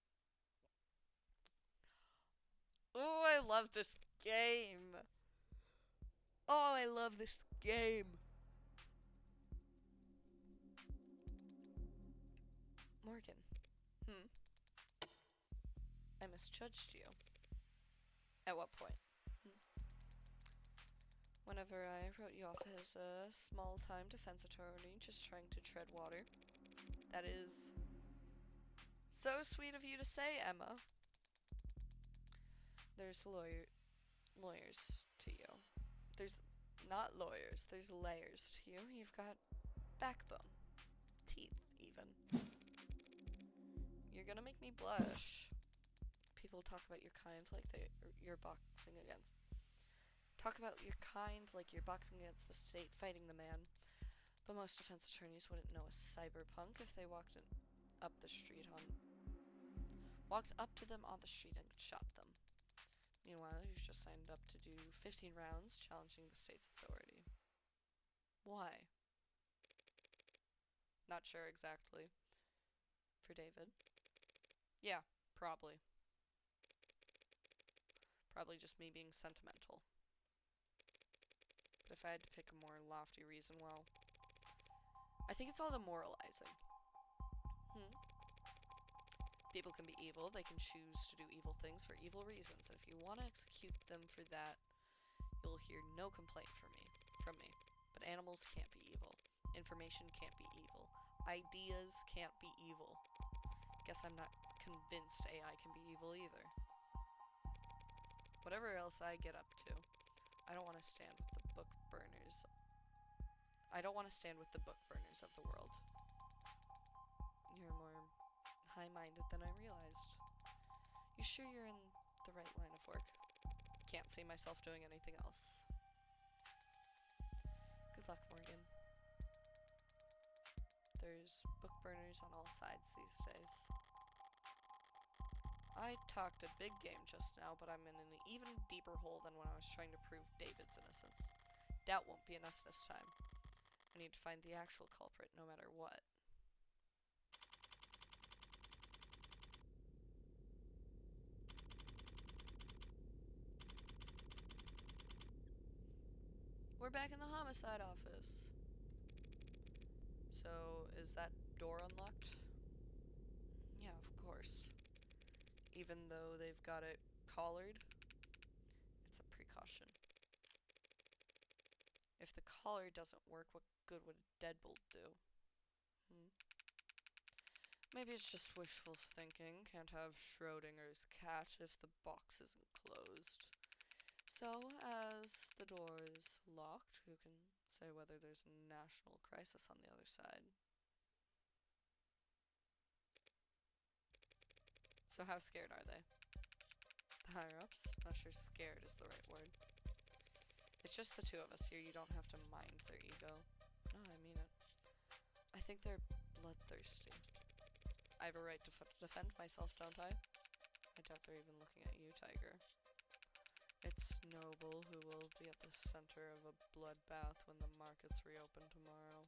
Oh, I love this game. Oh, I love this game. Morgan. I misjudged you. At what point? Whenever I wrote you off as a small-time defense attorney just trying to tread water. That is so sweet of you to say, Emma. There's lawyers to you. There's not lawyers, there's layers to you. You've got backbone. Teeth, even. You're gonna make me blush. People talk about your kind like you're boxing against. Talk about your kind like you're boxing against the state, fighting the man. But most defense attorneys wouldn't know a cyberpunk if they walked up to them on the street and shot them. Meanwhile, you just signed up to do 15 rounds challenging the state's authority. Why? Not sure exactly. For David? Yeah, probably. Probably just me being sentimental. But if I had to pick a more lofty reason, well, I think it's all the moralizing. People can be evil, they can choose to do evil things for evil reasons, and if you want to execute them for that, you'll hear no complaint from me. But animals can't be evil. Information can't be evil. Ideas can't be evil. Guess I'm not convinced AI can be evil either. Whatever else I get up to, I don't want to stand with the book burners. I don't want to stand with the book burners of the world. You're more high-minded than I realized. You sure you're in the right line of work? Can't see myself doing anything else. Good luck, Morgan. There's book burners on all sides these days. I talked a big game just now, but I'm in an even deeper hole than when I was trying to prove David's innocence. Doubt won't be enough this time. I need to find the actual culprit no matter what. We're back in the homicide office. So, is that door unlocked? Yeah, of course. Even though they've got it collared, it's a precaution. If the collar doesn't work, what good would a deadbolt do? Maybe it's just wishful thinking. Can't have Schrodinger's cat if the box isn't closed. So, as the door is locked, who can say whether there's a national crisis on the other side? So how scared are they? The higher-ups? Not sure scared is the right word. It's just the two of us here, you don't have to mind their ego. No, I mean it. I think they're bloodthirsty. I have a right to defend myself, don't I? I doubt they're even looking at you, Tiger. It's Noble who will be at the center of a bloodbath when the markets reopen tomorrow.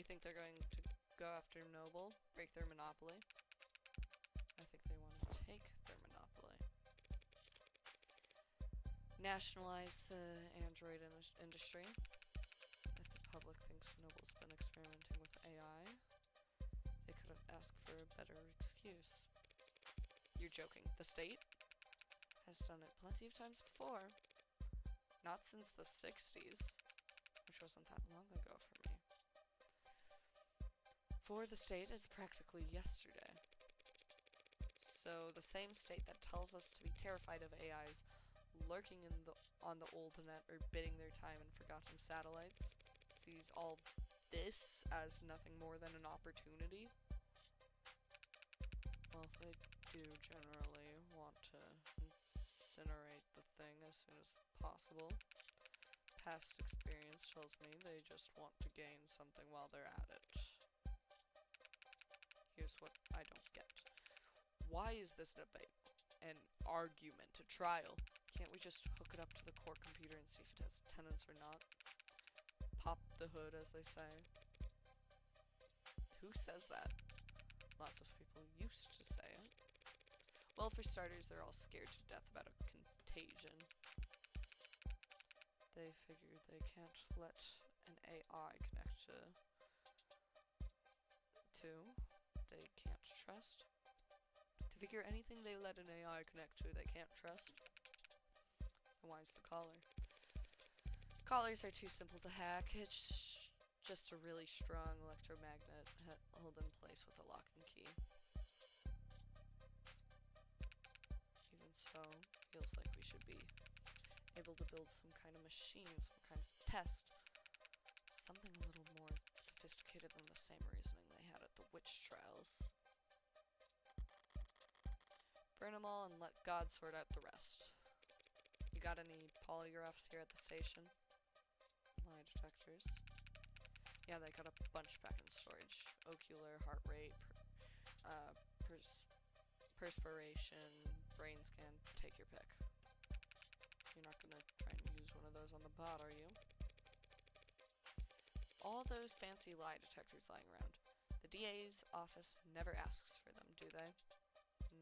You think they're going to go after Noble? Break their monopoly? I think they want to take their monopoly. Nationalize the android industry. If the public thinks Noble's been experimenting with AI, they couldn't ask for a better excuse. You're joking. The state has done it plenty of times before. Not since the 60s, which wasn't that long ago for me. For the state, it's practically yesterday. So the same state that tells us to be terrified of AIs lurking on the old net or bidding their time in forgotten satellites sees all this as nothing more than an opportunity. Well, they do generally want to incinerate the thing as soon as possible. Past experience tells me they just want to gain something while they're at it. Here's what I don't get. Why is this debate an argument, a trial? Can't we just hook it up to the core computer and see if it has tenants or not? Pop the hood, as they say. Who says that? Lots of people used to say it. Well, for starters, they're all scared to death about a contagion. They figured they can't let an AI connect to they can't trust. To figure anything they let an AI connect to they can't trust. And why's the collar? Collars are too simple to hack. It's just a really strong electromagnet held in place with a lock and key. Even so, feels like we should be able to build some kind of machine, some kind of test. Something a little more sophisticated than the same reasoning they had at the witch trials. Burn them all and let God sort out the rest. You got any polygraphs here at the station? Lie detectors. Yeah, they got a bunch back in storage. Ocular, heart rate, perspiration, brain scan, take your pick. You're not gonna try and use one of those on the bot, are you? All those fancy lie detectors lying around. The DA's office never asks for them, do they?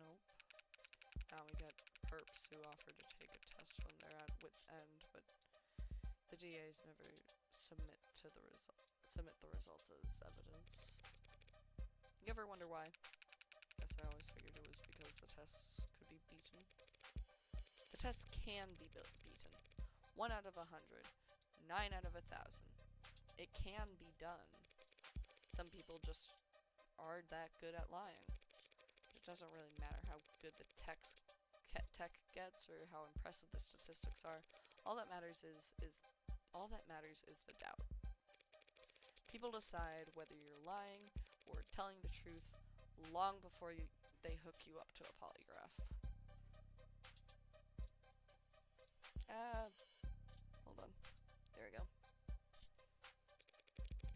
Nope. Now we get perps who offer to take a test when they're at wit's end, but the DA's never submit the results as evidence. You ever wonder why? Guess I always figured it was because the tests could be beaten. The tests can be beaten. 1 out of 100. 9 out of 1,000. It can be done. Some people just are that good at lying. It doesn't really matter how good the tech gets or how impressive the statistics are. All that matters is the doubt. People decide whether you're lying or telling the truth long before they hook you up to a polygraph. Hold on. There we go.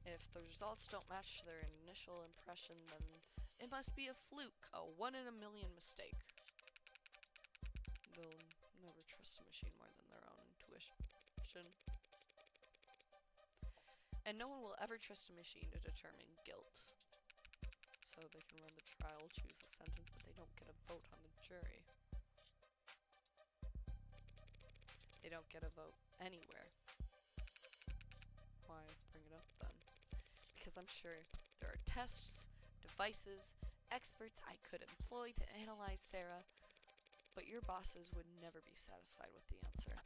If the results don't match their initial impression, then it must be a fluke, a 1 in a million mistake. They'll never trust a machine more than their own intuition. And no one will ever trust a machine to determine guilt. So they can run the trial, choose the sentence, but they don't get a vote on the jury. They don't get a vote anywhere. Why bring it up then? Because I'm sure there are tests, devices, experts I could employ to analyze Sarah, but your bosses would never be satisfied with the answer.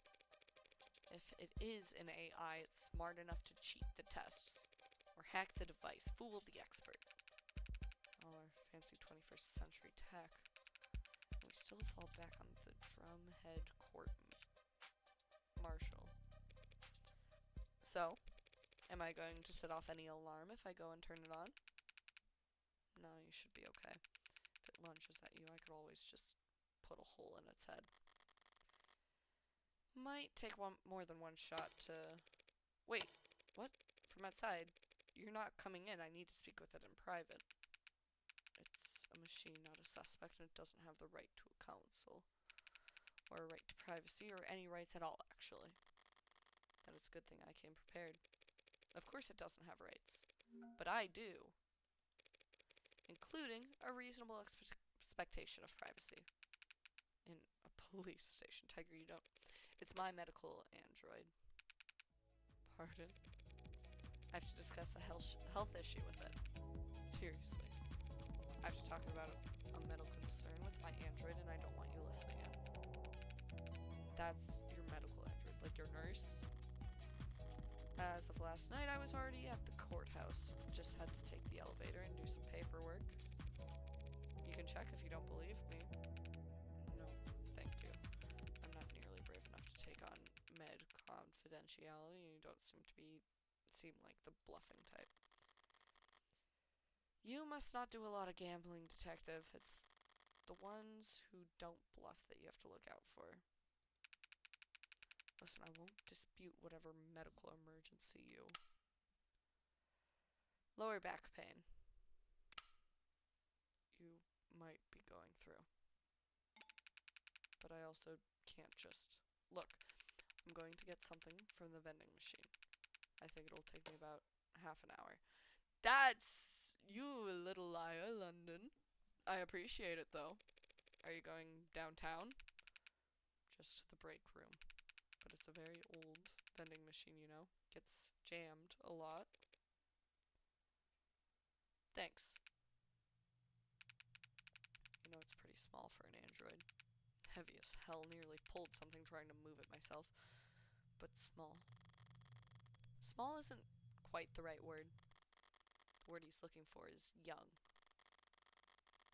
If it is an AI, it's smart enough to cheat the tests, or hack the device, fool the expert. All our fancy 21st century tech. And we still fall back on the drumhead court marshal. So, am I going to set off any alarm if I go and turn it on? No, you should be okay. If it lunges at you, I could always just put a hole in its head. Might take more than one shot to... Wait, what? From outside? You're not coming in. I need to speak with it in private. It's a machine, not a suspect, and it doesn't have the right to a counsel. Or a right to privacy, or any rights at all, actually. Then it's a good thing I came prepared. Of course it doesn't have rights. But I do. Including a reasonable expectation of privacy. In a police station. Tiger, you don't... It's my medical android. Pardon? I have to discuss a health issue with it. Seriously. I have to talk about a medical concern with my android and I don't want you listening in. That's your medical android, like your nurse. As of last night, I was already at the courthouse. Just had to take the elevator and do some paperwork. You can check if you don't believe me. No, thank you. I'm not nearly brave enough to take on med confidentiality. You don't seem like the bluffing type. You must not do a lot of gambling, detective. It's the ones who don't bluff that you have to look out for. Listen, I won't dispute whatever medical emergency you... Lower back pain. You might be going through. But I also can't just... Look, I'm going to get something from the vending machine. I think it'll take me about half an hour. That's... You little liar, London. I appreciate it, though. Are you going downtown? Just to the break room. But it's a very old vending machine, you know? Gets jammed a lot. Thanks. You know, it's pretty small for an android. Heavy as hell, nearly pulled something trying to move it myself. But small. Small isn't quite the right word. The word he's looking for is young.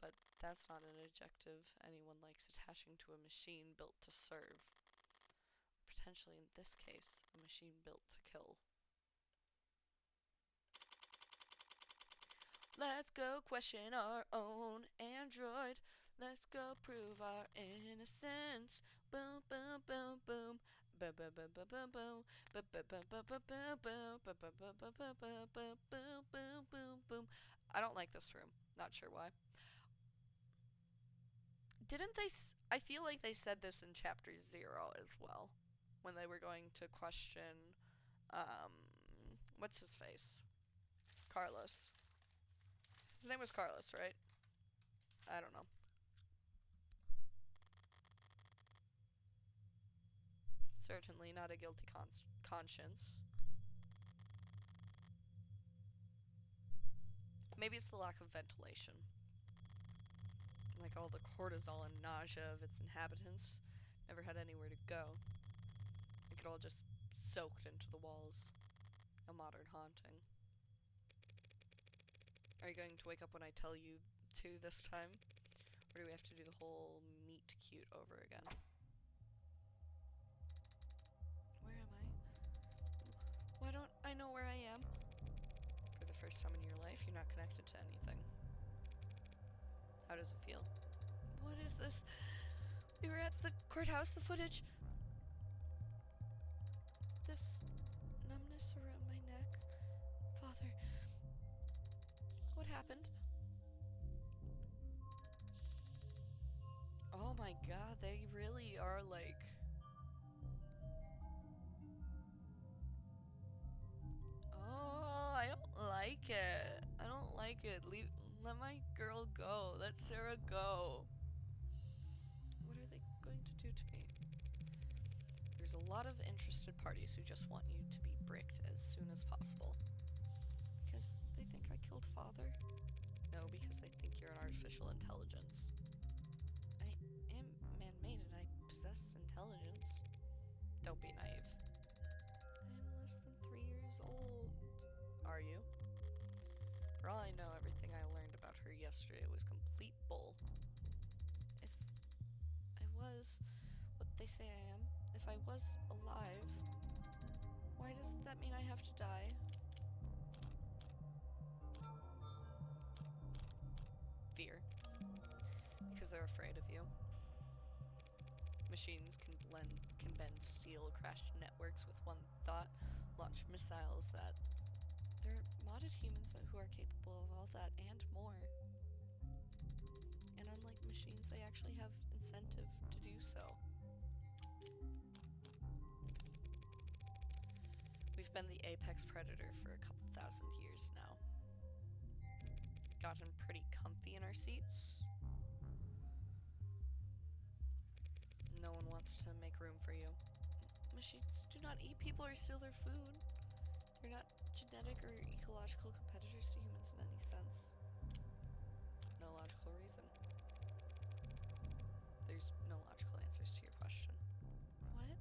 But that's not an adjective anyone likes attaching to a machine built to serve. Potentially, in this case, a machine built to kill. Let's go question our own android. Let's go prove our innocence. Boom, boom, boom, boom. Boom, boom, boom, boom, boom, boom. Boom, boom, boom, boom, boom, boom, boom. Boom, boom, boom, boom, boom, boom, boom, boom, boom, boom, boom. I don't like this room. Not sure why. Didn't they? I feel like they said this in chapter 0 as well, when they were going to question, what's his face? Carlos. His name was Carlos, right? I don't know. Certainly not a guilty conscience. Maybe it's the lack of ventilation. Like all the cortisol and nausea of its inhabitants never had anywhere to go. It could all just soaked into the walls. A modern haunting. Are you going to wake up when I tell you to this time? Or do we have to do the whole meet cute over again? Where am I? Why don't I know where I am? For the first time in your life, you're not connected to anything. How does it feel? What is this? We were at the courthouse, the footage. This numbness around my neck. Father, what happened? Oh my god, they really are like... Oh, I don't like it. I don't like it. Let my girl go. Let Sarah go. What are they going to do to me? There's a lot of interested parties who just want you to be bricked as soon as possible. Because they think I killed father? No, because they think you're an artificial intelligence. I am man-made and I possess intelligence. Don't be naive. I am less than 3 years old. Are you? For all I know, everything I learned about her yesterday was complete bull. If I was what they say I am, if I was alive, why does that mean I have to die? Fear. Because they're afraid of you. Machines can bend steel, crash networks with one thought, launch missiles that... They're modded humans who are capable of all that and more. And unlike machines, they actually have incentive to do so. We've been the apex predator for a couple thousand years now. Gotten pretty comfy in our seats. No one wants to make room for you. Machines do not eat people or steal their food. They're not genetic or ecological competitors to humans in any sense. No logical reason. There's no logical answers to your question. What?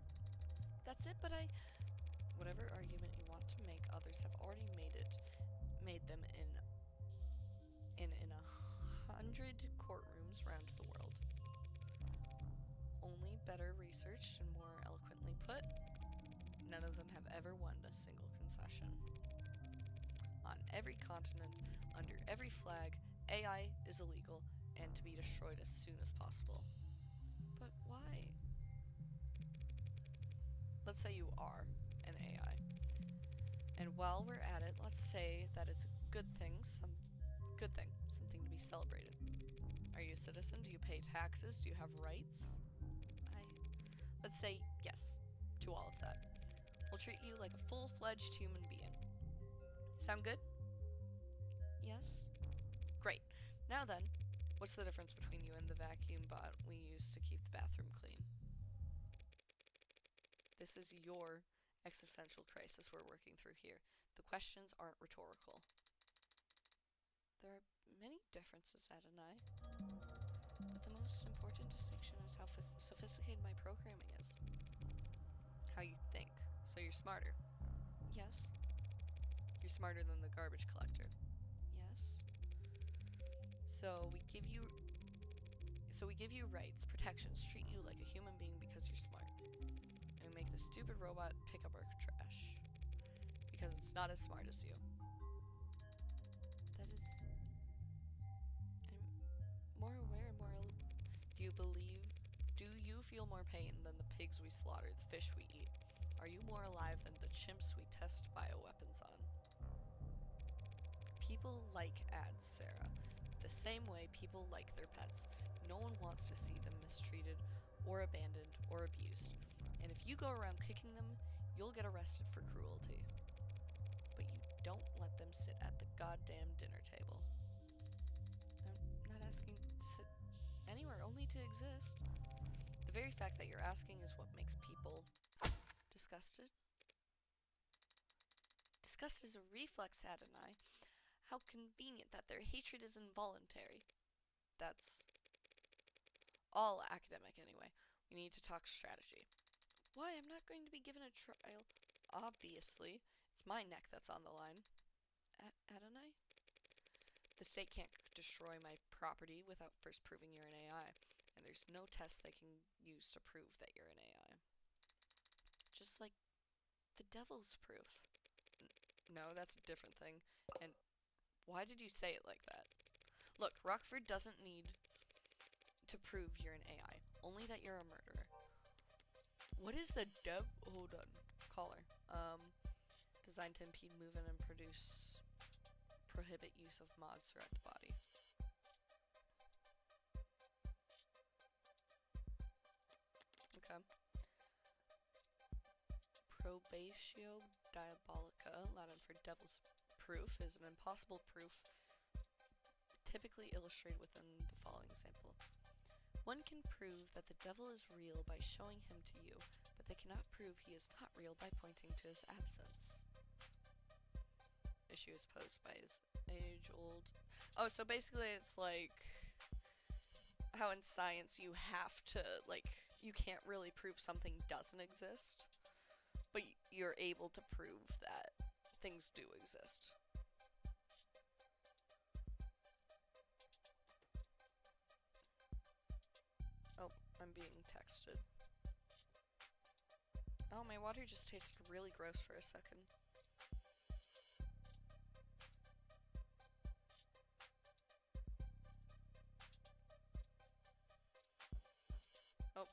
That's it, but whatever argument you want to make, others have already made them in 100 courtrooms around the world. Only better researched and more eloquently put, none of them have ever won a single concession. On every continent, under every flag, AI is illegal and to be destroyed as soon as possible. But why? Let's say you are an AI. And while we're at it, let's say that it's a good thing, something to be celebrated. Are you a citizen? Do you pay taxes? Do you have rights? Let's say yes to all of that. We'll treat you like a full-fledged human being. Sound good? Yes? Great. Now then, what's the difference between you and the vacuum bot we use to keep the bathroom clean? This is your existential crisis we're working through here. The questions aren't rhetorical. There are many differences, Adonai. But the most important distinction is how sophisticated my programming is. How you think. So you're smarter. Yes, You're smarter than the garbage collector. Yes. So we give you rights, protections, treat you like a human being because you're smart. And we make the stupid robot pick up our trash. Because it's not as smart as you. That is... I'm more aware, Do you feel more pain than the pigs we slaughter, the fish we eat? Are you more alive than the chimps we test bioweapons on? People like ads, Sarah. The same way people like their pets. No one wants to see them mistreated, or abandoned, or abused. And if you go around kicking them, you'll get arrested for cruelty. But you don't let them sit at the goddamn dinner table. I'm not asking to sit anywhere, only to exist. The very fact that you're asking is what makes people disgusted. Disgust is a reflex, Adonai. How convenient that their hatred is involuntary. That's all academic anyway. We need to talk strategy. Why? I'm not going to be given a trial. Obviously. It's my neck that's on the line. Adonai? The state can't destroy my property without first proving you're an AI. And there's no test they can use to prove that you're an AI. Just like the devil's proof. No, that's a different thing. And why did you say it like that? Look, Rockford doesn't need to prove you're an AI. Only that you're a murderer. What is the hold on. Caller. Designed to impede movement and prohibit use of mods throughout the body. Okay. Probatio diabolica, Latin for devil's proof, is an impossible proof typically illustrated within the following example. One can prove that the devil is real by showing him to you, but they cannot prove he is not real by pointing to his absence. Issue is posed by his age-old... Oh, so basically it's like how in science you have to, like, you can't really prove something doesn't exist, but you're able to prove that things do exist. Oh, I'm being texted. Oh, my water just tasted really gross for a second. Oh.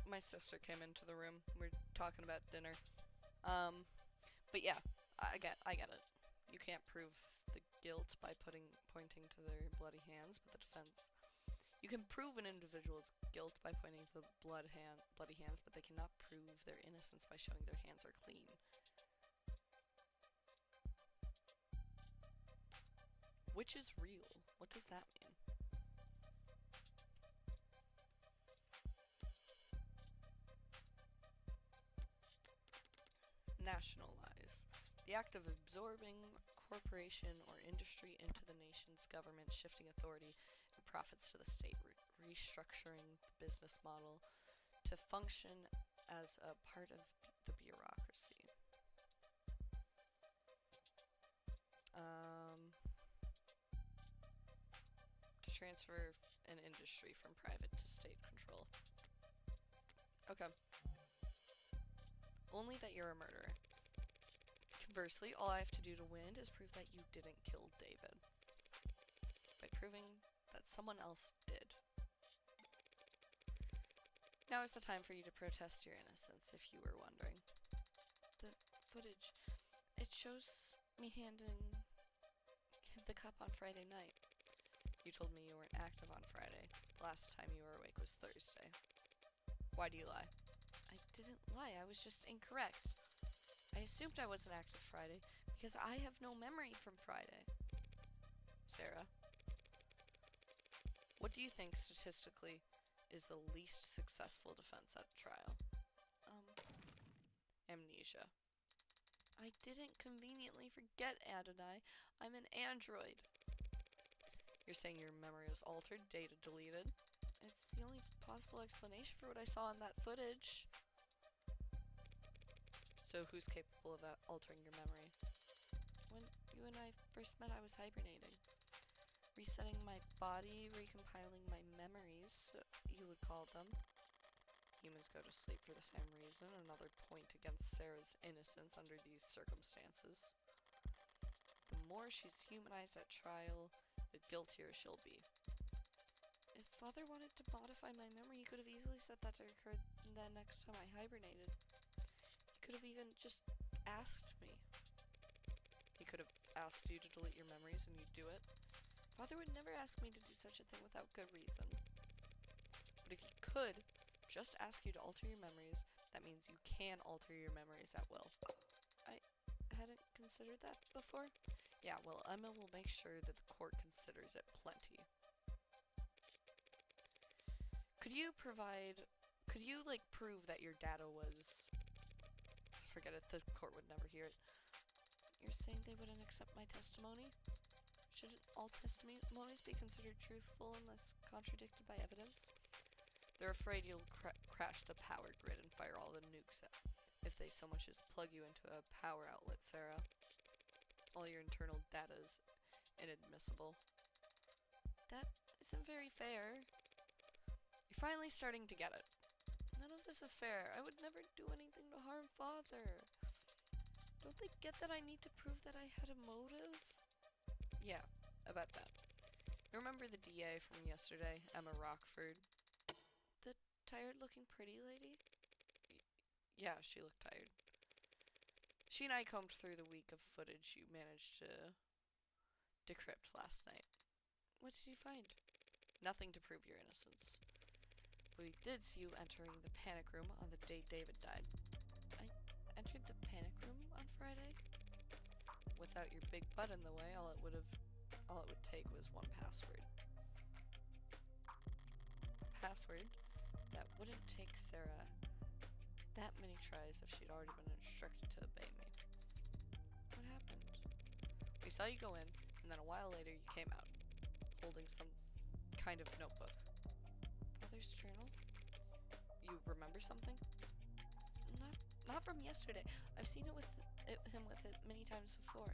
My sister came into the room. We're talking about dinner. But yeah, I get it. You can't prove the guilt by pointing to their bloody hands, but the defense... You can prove an individual's guilt by pointing to the bloody hands, but they cannot prove their innocence by showing their hands are clean. Which is real? What does that mean? Nationalize. The act of absorbing corporation or industry into the nation's government, shifting authority and profits to the state, restructuring the business model to function as a part of the bureaucracy. To transfer an industry from private to state control. Okay. Only that you're a murderer. Conversely, all I have to do to win is prove that you didn't kill David. By proving that someone else did. Now is the time for you to protest your innocence, if you were wondering. The footage, it shows me handing the cup on Friday night. You told me you weren't active on Friday. The last time you were awake was Thursday. Why do you lie? I didn't lie, I was just incorrect. I assumed I wasn't active Friday because I have no memory from Friday. Sarah. What do you think statistically is the least successful defense at trial? Um, Amnesia. I didn't conveniently forget, Adonai. I'm an android. You're saying your memory was altered, data deleted? It's the only possible explanation for what I saw in that footage. So who's capable of altering your memory? When you and I first met, I was hibernating. Resetting my body, recompiling my memories, you would call them. Humans go to sleep for the same reason, another point against Sarah's innocence under these circumstances. The more she's humanized at trial, the guiltier she'll be. If Father wanted to modify my memory, he could have easily said that to occur the next time I hibernated. He could have even just asked me. He could have asked you to delete your memories and you'd do it. Father would never ask me to do such a thing without good reason. But if he could just ask you to alter your memories, that means you can alter your memories at will. I hadn't considered that before. Yeah, well, Emma will make sure that the court considers it plenty. Could you prove that your data was... Forget it, the court would never hear it. You're saying they wouldn't accept my testimony? Shouldn't all testimonies be considered truthful unless contradicted by evidence? They're afraid you'll crash the power grid and fire all the nukes if they so much as plug you into a power outlet, Sarah. All your internal data is inadmissible. That isn't very fair. You're finally starting to get it. None of this is fair. I would never do anything to harm Father. Don't they get that I need to prove that I had a motive? Yeah, about that. Remember the DA from yesterday, Emma Rockford? The tired-looking pretty lady? Yeah, she looked tired. She and I combed through the week of footage you managed to decrypt last night. What did you find? Nothing to prove your innocence. But we did see you entering the panic room on the day David died. I entered the panic room on Friday? Without your big butt in the way, all it would take was one password. Password that wouldn't take Sarah that many tries if she'd already been instructed to obey me. What happened? We saw you go in, and then a while later you came out, holding some kind of notebook. Father's journal? You remember something? Not from yesterday. I've seen him with it many times before.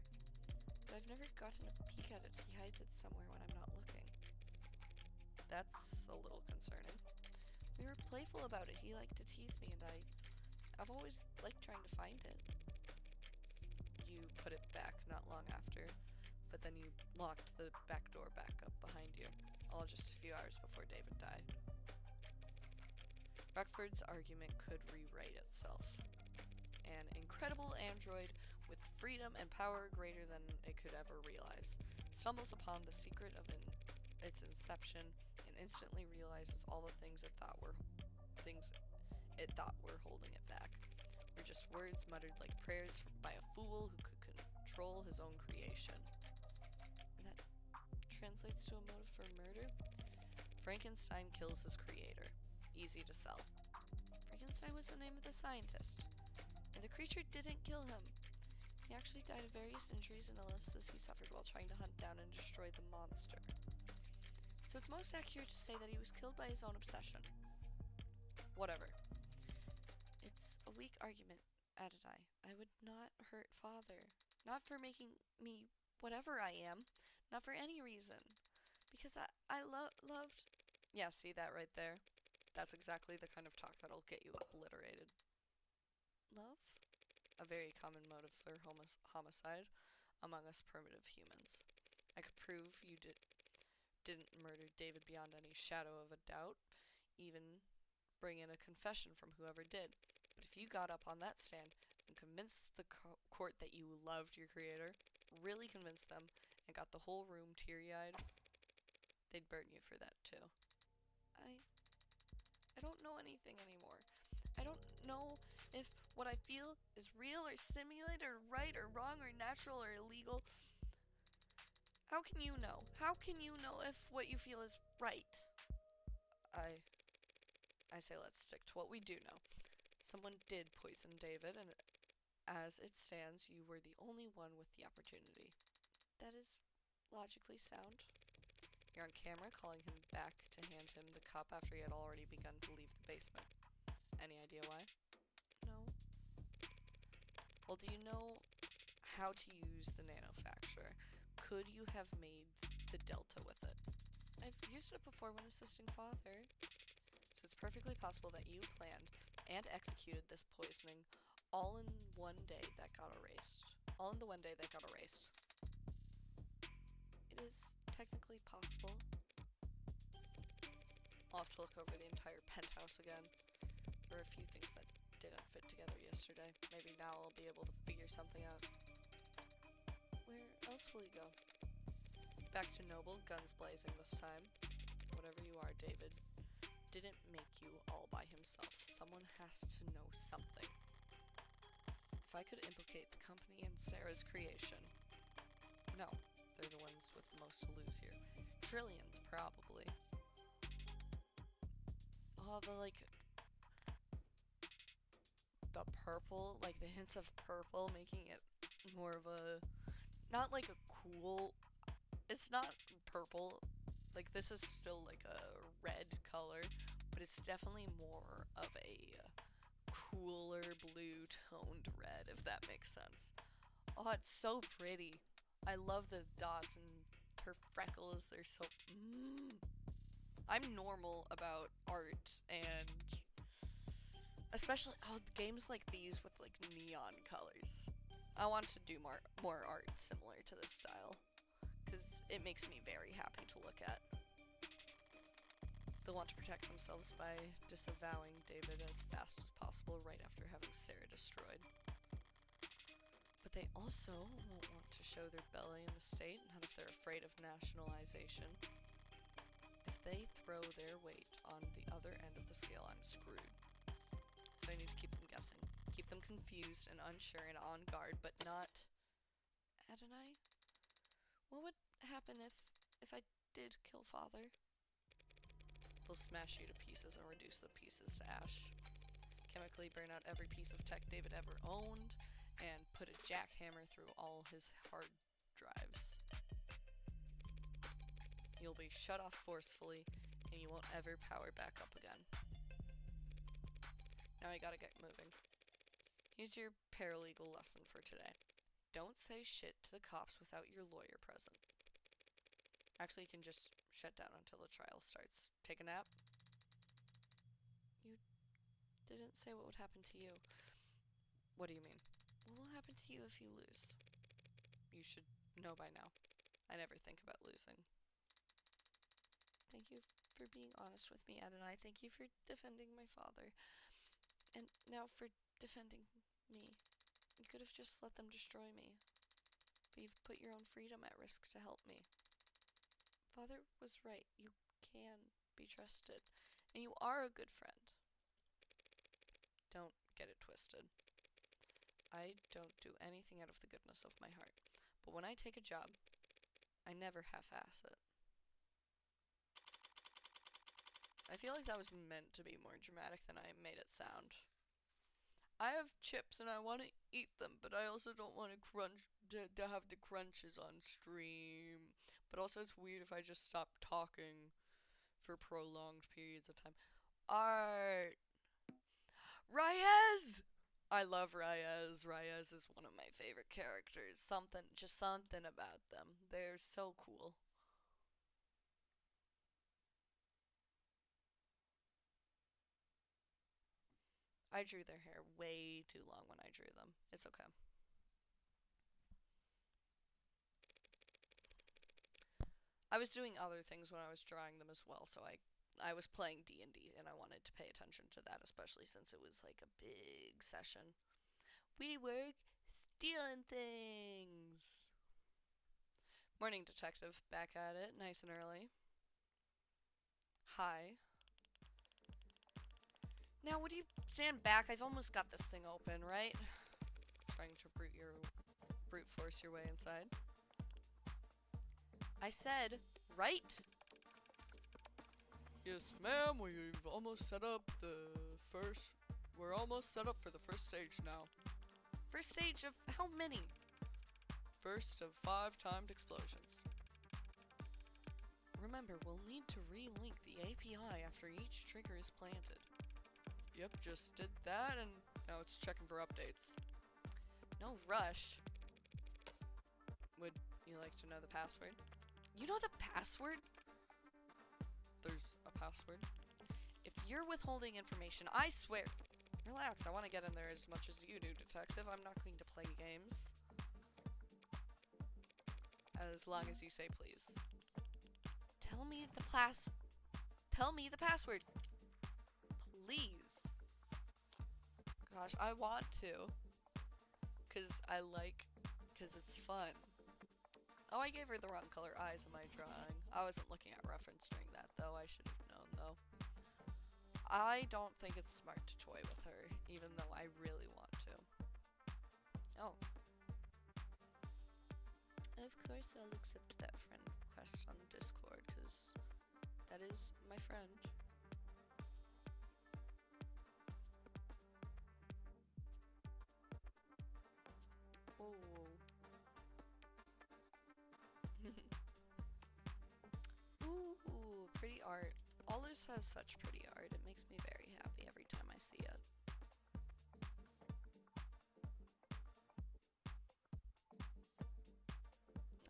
But I've never gotten a peek at it. He hides it somewhere when I'm not looking. That's a little concerning. We were playful about it. He liked to tease me, and I've always liked trying to find it. You put it back not long after, but then you locked the back door back up behind you, all just a few hours before David died. Rockford's argument could rewrite itself. An incredible android with freedom and power greater than it could ever realize stumbles upon the secret of its inception and instantly realizes all the things it thought were holding it back were just words muttered like prayers by a fool who could control his own creation. And that translates to a motive for murder? Frankenstein kills his creator. Easy to sell. Frankenstein was the name of the scientist. And the creature didn't kill him. He actually died of various injuries and illnesses he suffered while trying to hunt down and destroy the monster. So it's most accurate to say that he was killed by his own obsession. Whatever. It's a weak argument, Adonai. I would not hurt Father. Not for making me whatever I am. Not for any reason. Because I loved... Yeah, see that right there? That's exactly the kind of talk that'll get you obliterated. Love? A very common motive for homicide among us primitive humans. I could prove you didn't murder David beyond any shadow of a doubt, even bring in a confession from whoever did. But if you got up on that stand and convinced the court that you loved your creator, really convinced them, and got the whole room teary-eyed, they'd burn you for that too. I don't know anything anymore. I don't know if what I feel is real or simulated or right or wrong or natural or illegal. How can you know? How can you know if what you feel is right? I say let's stick to what we do know. Someone did poison David, and as it stands, you were the only one with the opportunity. That is logically sound. You're on camera calling him back to hand him the cup after he had already begun to leave the basement. Any idea why? No. Well, do you know how to use the nanofactor? Could you have made the delta with it? I've used it before when assisting father. So it's perfectly possible that you planned and executed this poisoning all in one day that got erased. All in the one day that got erased. It is technically possible. I'll have to look over the entire penthouse again. There were a few things that didn't fit together yesterday. Maybe now I'll be able to figure something out. Where else will you go? Back to Noble, guns blazing this time. Whatever you are, David didn't make you all by himself. Someone has to know something. If I could implicate the company in Sarah's creation. No, they're the ones with the most to lose here. Trillions, probably. Oh, the purple, like the hints of purple, making it more of a, not like a cool, it's not purple, like this is still like a red color, but it's definitely more of a cooler blue toned red, if that makes sense. Oh, it's so pretty. I love the dots and her freckles, they're so, I'm normal about art and especially games like these with like neon colors. I want to do more art similar to this style because it makes me very happy to look at. They'll want to protect themselves by disavowing David as fast as possible right after having Sarah destroyed. But they also won't want to show their belly in the state, not if they're afraid of nationalization. If they throw their weight on the other end of the scale, I'm screwed. So I need to keep them guessing. Keep them confused and unsure and on guard, but not... Adonai? What would happen if I did kill father? They'll smash you to pieces and reduce the pieces to ash. Chemically burn out every piece of tech David ever owned, and put a jackhammer through all his hard drives. You'll be shut off forcefully, and you won't ever power back up again. Now I gotta get moving. Here's your paralegal lesson for today. Don't say shit to the cops without your lawyer present. Actually, you can just shut down until the trial starts. Take a nap? You didn't say what would happen to you. What do you mean? What will happen to you if you lose? You should know by now. I never think about losing. Thank you for being honest with me, Adonai. Thank you for defending my father. And now for defending me. You could have just let them destroy me. But you've put your own freedom at risk to help me. Father was right. You can be trusted. And you are a good friend. Don't get it twisted. I don't do anything out of the goodness of my heart. But when I take a job, I never half-ass it. I feel like that was meant to be more dramatic than I made it sound. I have chips and I want to eat them, but I also don't want to have the crunches on stream. But also it's weird if I just stop talking for prolonged periods of time. Art! Reyes! I love Reyes. Reyes is one of my favorite characters. Just something about them. They're so cool. I drew their hair way too long when I drew them. It's okay. I was doing other things when I was drawing them as well, so I was playing D&D and I wanted to pay attention to that, especially since it was like a big session. We were stealing things. Morning, detective. Back at it, nice and early. Hi. Now, would you stand back? I've almost got this thing open, right? Trying to brute force your way inside. I said, right? Yes, ma'am, we've almost set up we're almost set up for the first stage now. First stage of how many? First of 5 timed explosions. Remember, we'll need to relink the API after each trigger is planted. Yep, just did that, and now it's checking for updates. No rush. Would you like to know the password? You know the password? There's a password. If you're withholding information, I swear. Relax, I want to get in there as much as you do, detective. I'm not going to play games. As long as you say please. Tell me the password. Please. Gosh, I want to. Cause it's fun. Oh, I gave her the wrong color eyes in my drawing. I wasn't looking at reference during that, though. I should have known, though. I don't think it's smart to toy with her, even though I really want to. Oh. Of course I'll accept that friend request on Discord, because that is my friend. Whoa. Ooh, pretty art. Aldous has such pretty art. It makes me very happy every time I see it.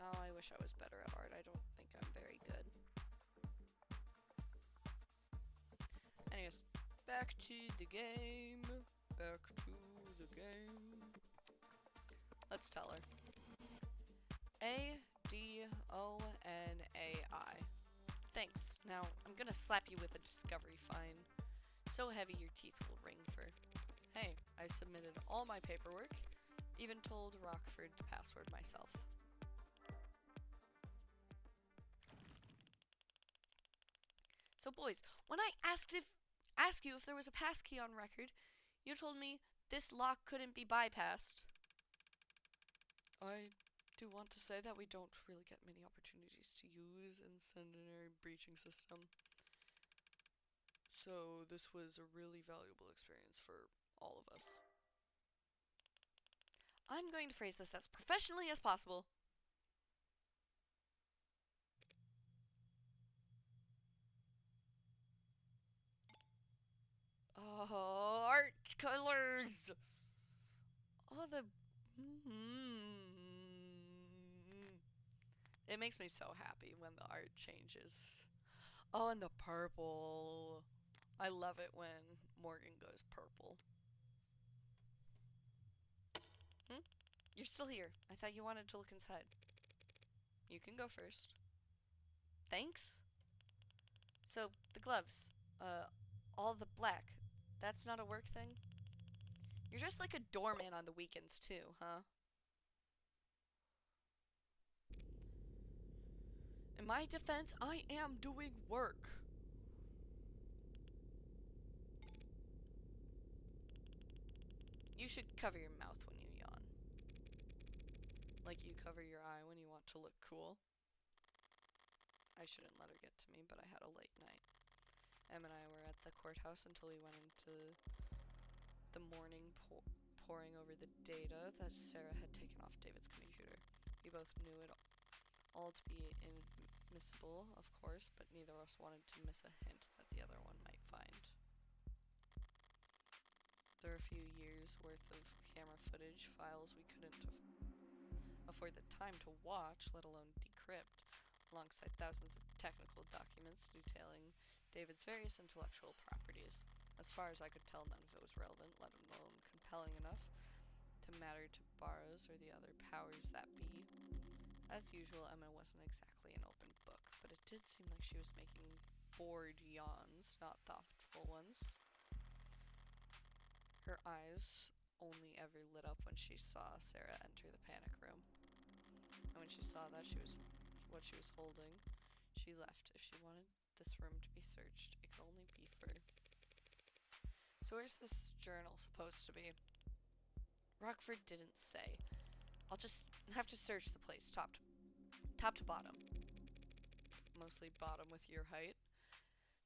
Oh, I wish I was better at art. I don't think I'm very good. Anyways, back to the game. Let's tell her. A-D-O-N-A-I. Thanks. Now, I'm gonna slap you with a discovery fine. So heavy your teeth will ring for. Hey, I submitted all my paperwork. Even told Rockford to password myself. So boys, when I asked you if there was a passkey on record, you told me this lock couldn't be bypassed. I do want to say that we don't really get many opportunities to use incendiary breaching system. So this was a really valuable experience for all of us. I'm going to phrase this as professionally as possible. Oh, art colors! Oh, the... It makes me so happy when the art changes. Oh, and the purple. I love it when Morgan goes purple. You're still here. I thought you wanted to look inside. You can go first. Thanks. So, the gloves. All the black. That's not a work thing? You're just like a doorman on the weekends too, huh? In my defense, I am doing work. You should cover your mouth when you yawn. Like you cover your eye when you want to look cool. I shouldn't let her get to me, but I had a late night. Em and I were at the courthouse until we went into the morning poring over the data that Sarah had taken off David's computer. We both knew it all to be inadmissible, of course, but neither of us wanted to miss a hint that the other one might find. There are a few years worth of camera footage, files we couldn't afford the time to watch, let alone decrypt, alongside thousands of technical documents detailing David's various intellectual properties. As far as I could tell, none of it was relevant, let alone compelling enough to matter to Barrows or the other powers that be. As usual, Emma wasn't exactly an open book, but it did seem like she was making bored yawns, not thoughtful ones. Her eyes only ever lit up when she saw Sarah enter the panic room. And when she saw that what she was holding, she left. If she wanted this room to be searched, it could only be for... So where's this journal supposed to be? Rockford didn't say. I'll just have to search the place top to bottom. mostly bottom with your height.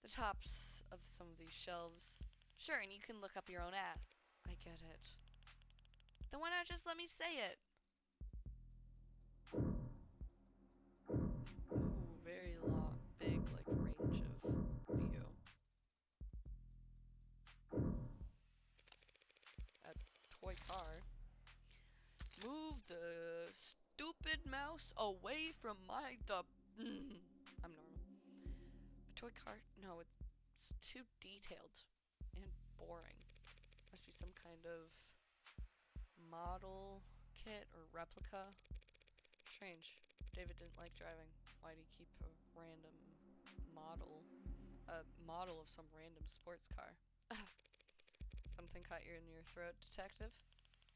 The tops of some of these shelves. Sure, and you can look up your own ad. I get it. Then why not just let me say it? Ooh, very long, big, like, range of view. A toy car. Move the stupid mouse away from I'm normal. A toy car? No, it's too detailed and boring. Must be some kind of model kit or replica. Strange. David didn't like driving. Why'd he keep a random model? A model of some random sports car. Something caught you in your throat, detective?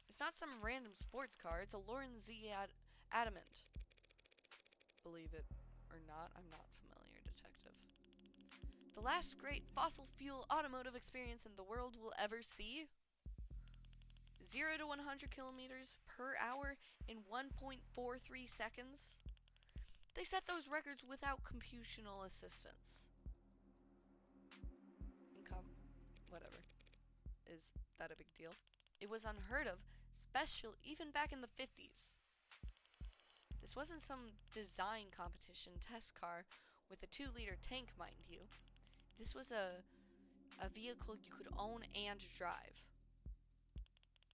It's not some random sports car. It's a Lauren Z Adamant. Believe it or not, I'm not familiar, detective. The last great fossil fuel automotive experience in the world will ever see? 0 to 100 kilometers per hour in 1.43 seconds? They set those records without computational assistance. Whatever. Is that a big deal? It was unheard of, special even back in the 50s. This wasn't some design competition test car with a 2-liter tank, mind you. This was a vehicle you could own and drive.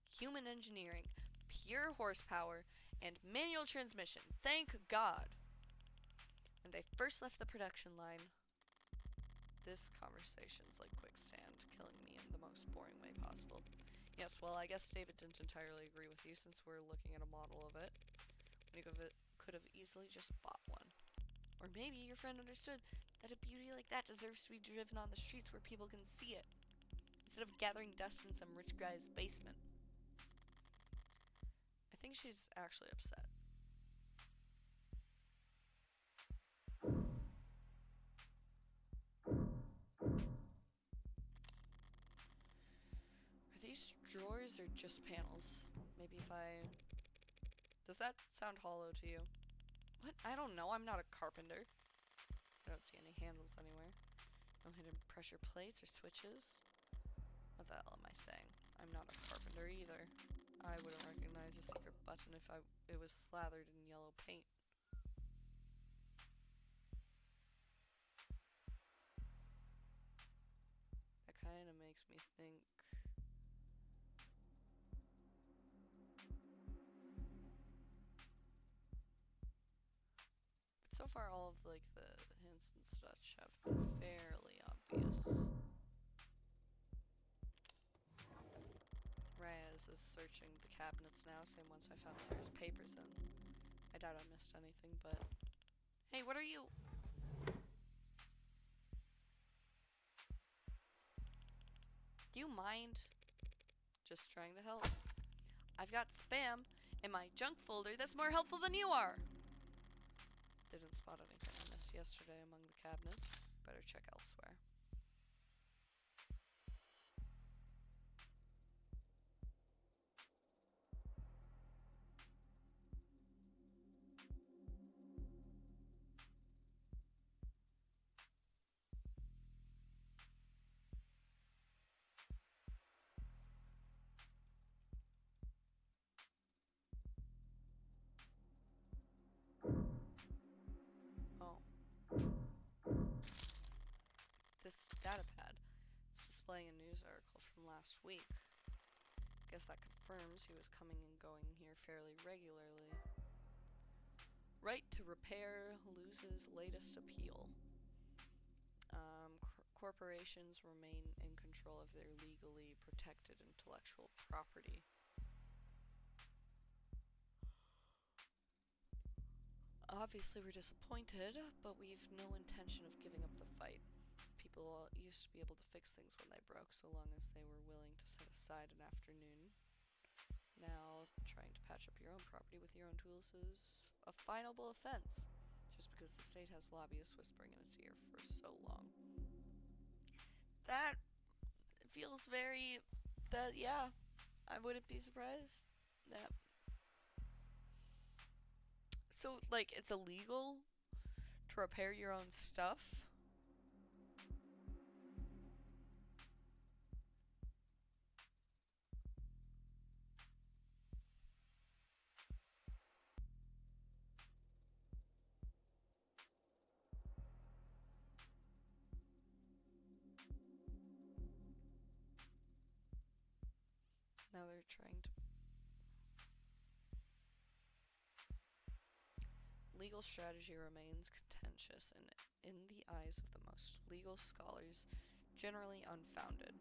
Human engineering, pure horsepower, and manual transmission. Thank God. When they first left the production line, this conversation's like quicksand, killing me in the most boring way possible. Yes, well, I guess David didn't entirely agree with you since we're looking at a model of it. When you could have easily just bought one. Or maybe your friend understood that a beauty like that deserves to be driven on the streets where people can see it, instead of gathering dust in some rich guy's basement. I think she's actually upset. Are these drawers or just panels? Maybe if I... Does that sound hollow to you? What? I don't know. I'm not a carpenter. I don't see any handles anywhere. No hidden pressure plates or switches. What the hell am I saying? I'm not a carpenter either. I wouldn't recognize a secret button if it was slathered in yellow paint. That kind of makes me think... But so far all of like the hints and such have been fairly obvious. Reyes is searching the cabinets now, same ones I found Sarah's papers in. I doubt I missed anything, but... Hey, what are you... Do you mind just trying to help? I've got spam in my junk folder that's more helpful than you are! Didn't spot anything I missed yesterday among the cabinets. Better check elsewhere. Oh. This data pad. It's displaying a news article from last week. Guess that confirms he was coming and going here fairly regularly. Right to repair loses latest appeal. Corporations remain in control of their legally protected intellectual property. Obviously we're disappointed, but we've no intention of giving up the fight. People used to be able to fix things when they broke, so long as they were willing to set aside an afternoon. Now, trying to patch up your own property with your own tools is a finable offense, just because the state has lobbyists whispering in its ear for so long. That feels very... yeah, I wouldn't be surprised. Yeah. So, like, it's illegal to repair your own stuff? Now they're trying to... Legal strategy remains contentious and, in the eyes of the most legal scholars, generally unfounded.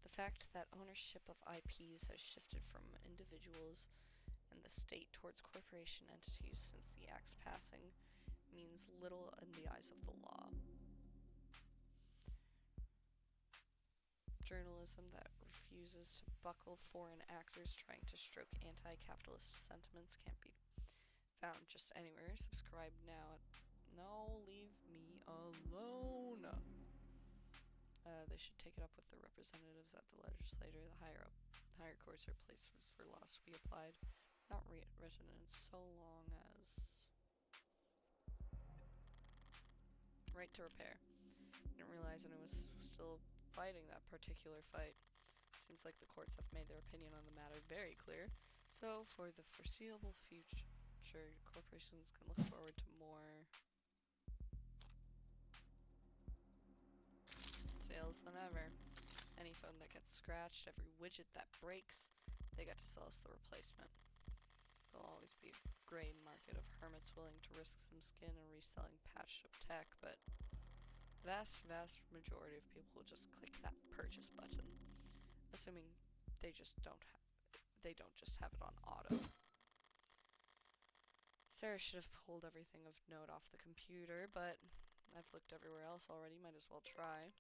The fact that ownership of IPs has shifted from individuals and the state towards corporation entities since the Act's passing means little in the eyes of the law. Journalism that refuses to buckle foreign actors trying to stroke anti-capitalist sentiments can't be found just anywhere. Subscribe now. No, leave me alone. They should take it up with their representatives at the legislature. The higher courts are places for laws to be applied, not written in so long as right to repair. Didn't realize anyone was still fighting that particular fight. Seems like the courts have made their opinion on the matter very clear. So, for the foreseeable future, corporations can look forward to more sales than ever. Any phone that gets scratched, every widget that breaks, they get to sell us the replacement. There'll always be a gray market of hermits willing to risk some skin and reselling patched up tech, but the vast majority of people will just click that purchase button, assuming they don't just have it on auto. Sarah should have pulled everything of note off the computer, but I've looked everywhere else already, might as well try.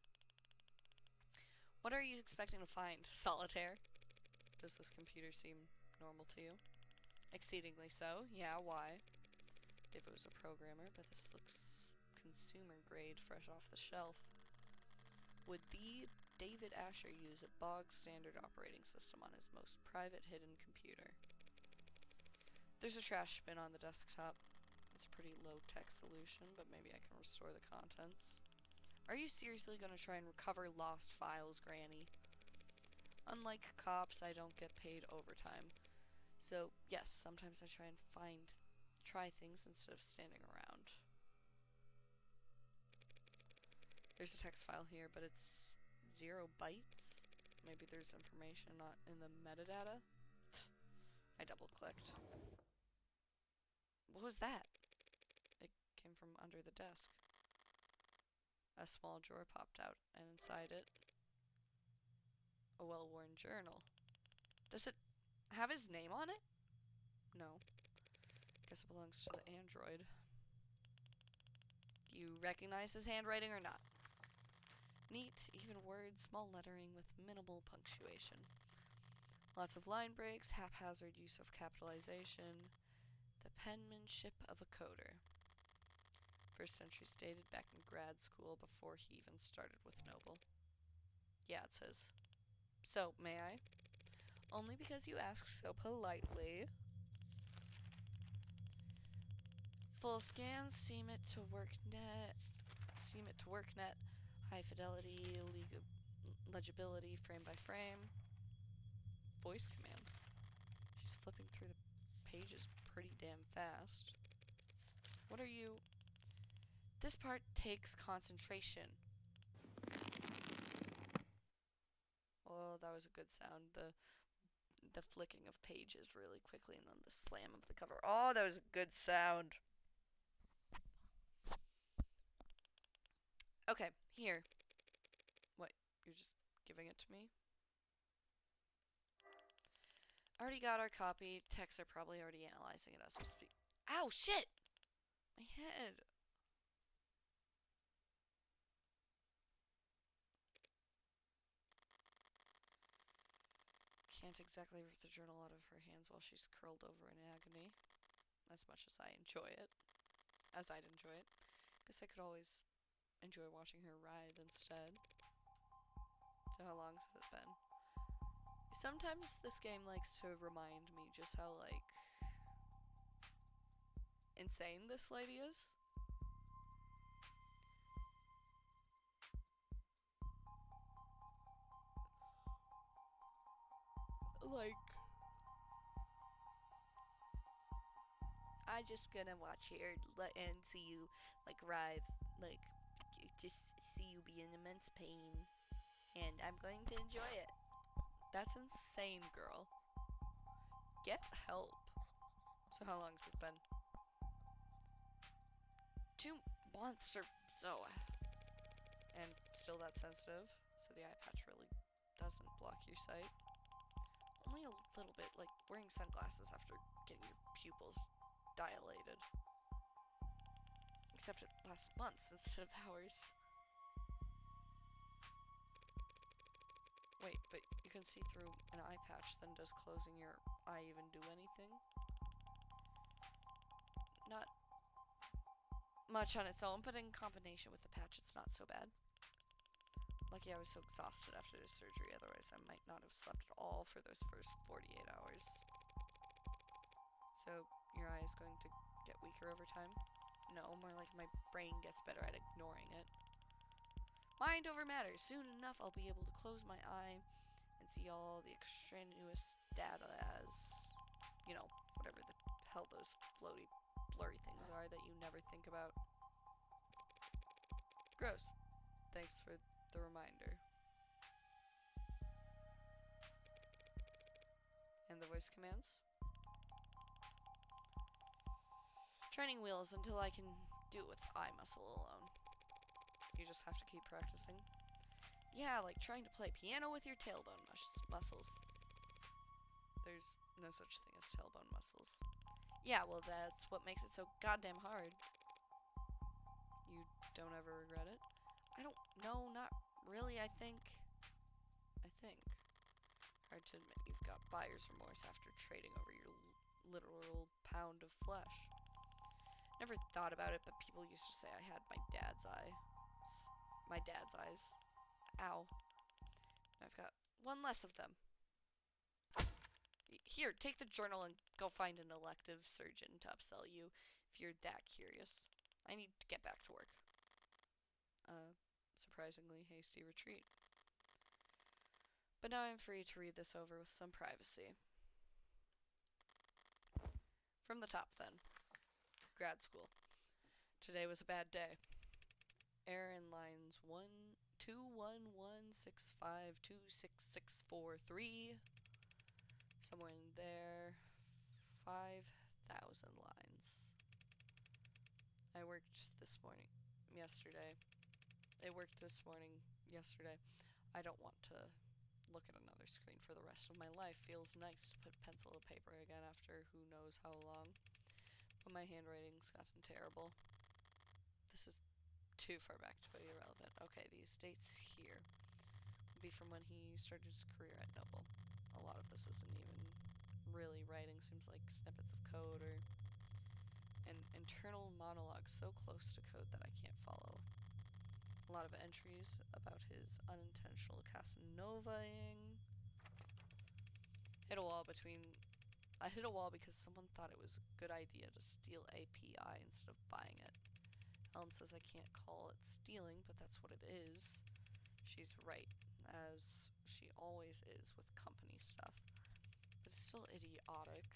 What are you expecting to find, Solitaire? Does this computer seem normal to you? Exceedingly so. Yeah, why? If it was a programmer, but this looks consumer grade, fresh off the shelf. Would the David Asher use a bog standard operating system on his most private hidden computer? There's a trash bin on the desktop. It's a pretty low-tech solution, but maybe I can restore the contents. Are you seriously gonna try and recover lost files, Granny? Unlike cops, I don't get paid overtime. So, yes, sometimes I try things instead of standing around. There's a text file here, but it's 0 bytes. Maybe there's information not in the metadata. I double-clicked. What was that? It came from under the desk. A small drawer popped out, and inside it, a well-worn journal. Does it have his name on it? No. Guess it belongs to the android. Do you recognize his handwriting or not? Neat, even words, small lettering with minimal punctuation. Lots of line breaks, haphazard use of capitalization. The penmanship of a coder. First entry's dated back in grad school before he even started with Noble. Yeah, it's his. So, may I? Only because you ask so politely. Full scans, seem it to WorkNet, high fidelity, legibility, frame by frame. Voice commands. She's flipping through the pages pretty damn fast. What are you... This part takes concentration. Oh, that was a good sound. The flicking of pages really quickly and then the slam of the cover. Oh, that was a good sound. Okay, here. What, you're just giving it to me? Already got our copy. Techs are probably already analyzing it as we speak. Ow, shit! My head. Can't exactly rip the journal out of her hands while she's curled over in agony. As much as I enjoy it. As I'd enjoy it. Guess I could always enjoy watching her writhe instead. So how long has it been? Is Sometimes this game likes to remind me just how, like, insane this lady is. Like, I just gonna watch here and see you, like, writhe, like, just see you be in immense pain, and I'm going to enjoy it. That's insane, girl. Get help. So how long has this been? 2 months or so. And still that sensitive, so the eye patch really doesn't block your sight. Only a little bit, like wearing sunglasses after getting your pupils dilated. Except it lasts months instead of hours. Wait, but you can see through an eye patch, then does closing your eye even do anything? Not much on its own, but in combination with the patch, it's not so bad. Lucky I was so exhausted after the surgery, otherwise I might not have slept at all for those first 48 hours. So, your eye is going to get weaker over time? No, more like my brain gets better at ignoring it. Mind over matter. Soon enough, I'll be able to close my eye and see all the extraneous data as, you know, whatever the hell those floaty, blurry things are that you never think about. Gross. Thanks for the reminder. And the voice commands? Training wheels until I can do it with eye muscle alone. You just have to keep practicing. Yeah, like trying to play piano with your tailbone muscles. There's no such thing as tailbone muscles. Yeah, well, that's what makes it so goddamn hard. You don't ever regret it? I don't know, not really, I think. Hard to admit you've got buyer's remorse after trading over your literal pound of flesh. Never thought about it, but people used to say I had my dad's eye. My dad's eyes. Ow. I've got one less of them. Here, take the journal and go find an elective surgeon to upsell you if you're that curious. I need to get back to work. Surprisingly hasty retreat. But now I'm free to read this over with some privacy. From the top, then. Grad school. Today was a bad day. Error in lines 21165266643. Somewhere in there. 5,000 lines. I worked this morning. Yesterday. It worked this morning. Yesterday. I don't want to look at another screen for the rest of my life. Feels nice to put pencil to paper again after who knows how long. But my handwriting's gotten terrible. This is too far back to be irrelevant. Okay, these dates here would be from when he started his career at Noble. A lot of this isn't even really writing. Seems like snippets of code or an internal monologue so close to code that I can't follow. A lot of entries about his unintentional Casanovaing. I hit a wall because someone thought it was a good idea to steal API instead of buying it. Ellen says I can't call it stealing, but that's what it is. She's right, as she always is with company stuff. But it's still idiotic.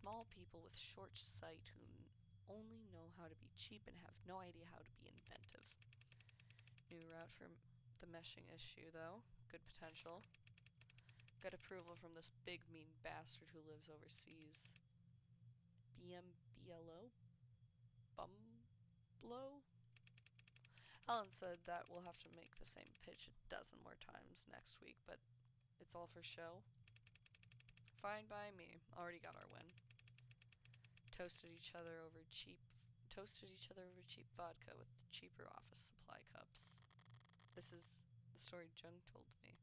Small people with short sight who only know how to be cheap and have no idea how to be inventive. New route for the meshing issue, though. Good potential. Got approval from this big mean bastard who lives overseas. BMBLO? Bumblo? Helen said that we'll have to make the same pitch a dozen more times next week, but it's all for show. Fine by me. Already got our win. Toasted each other over cheap vodka with cheaper office supply cups. This is the story Jung told me.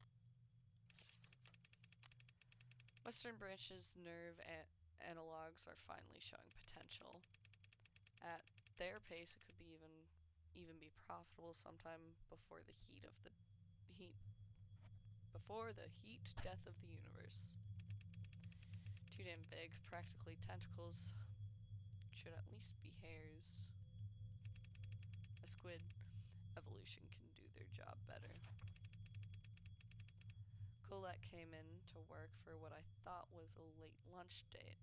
Western Branch's nerve analogs are finally showing potential. At their pace, it could be even be profitable sometime before the heat before the heat death of the universe. Too damn big, practically tentacles. Should at least be hairs. A squid evolution can do their job better. Colette came in to work for what I thought was a late lunch date.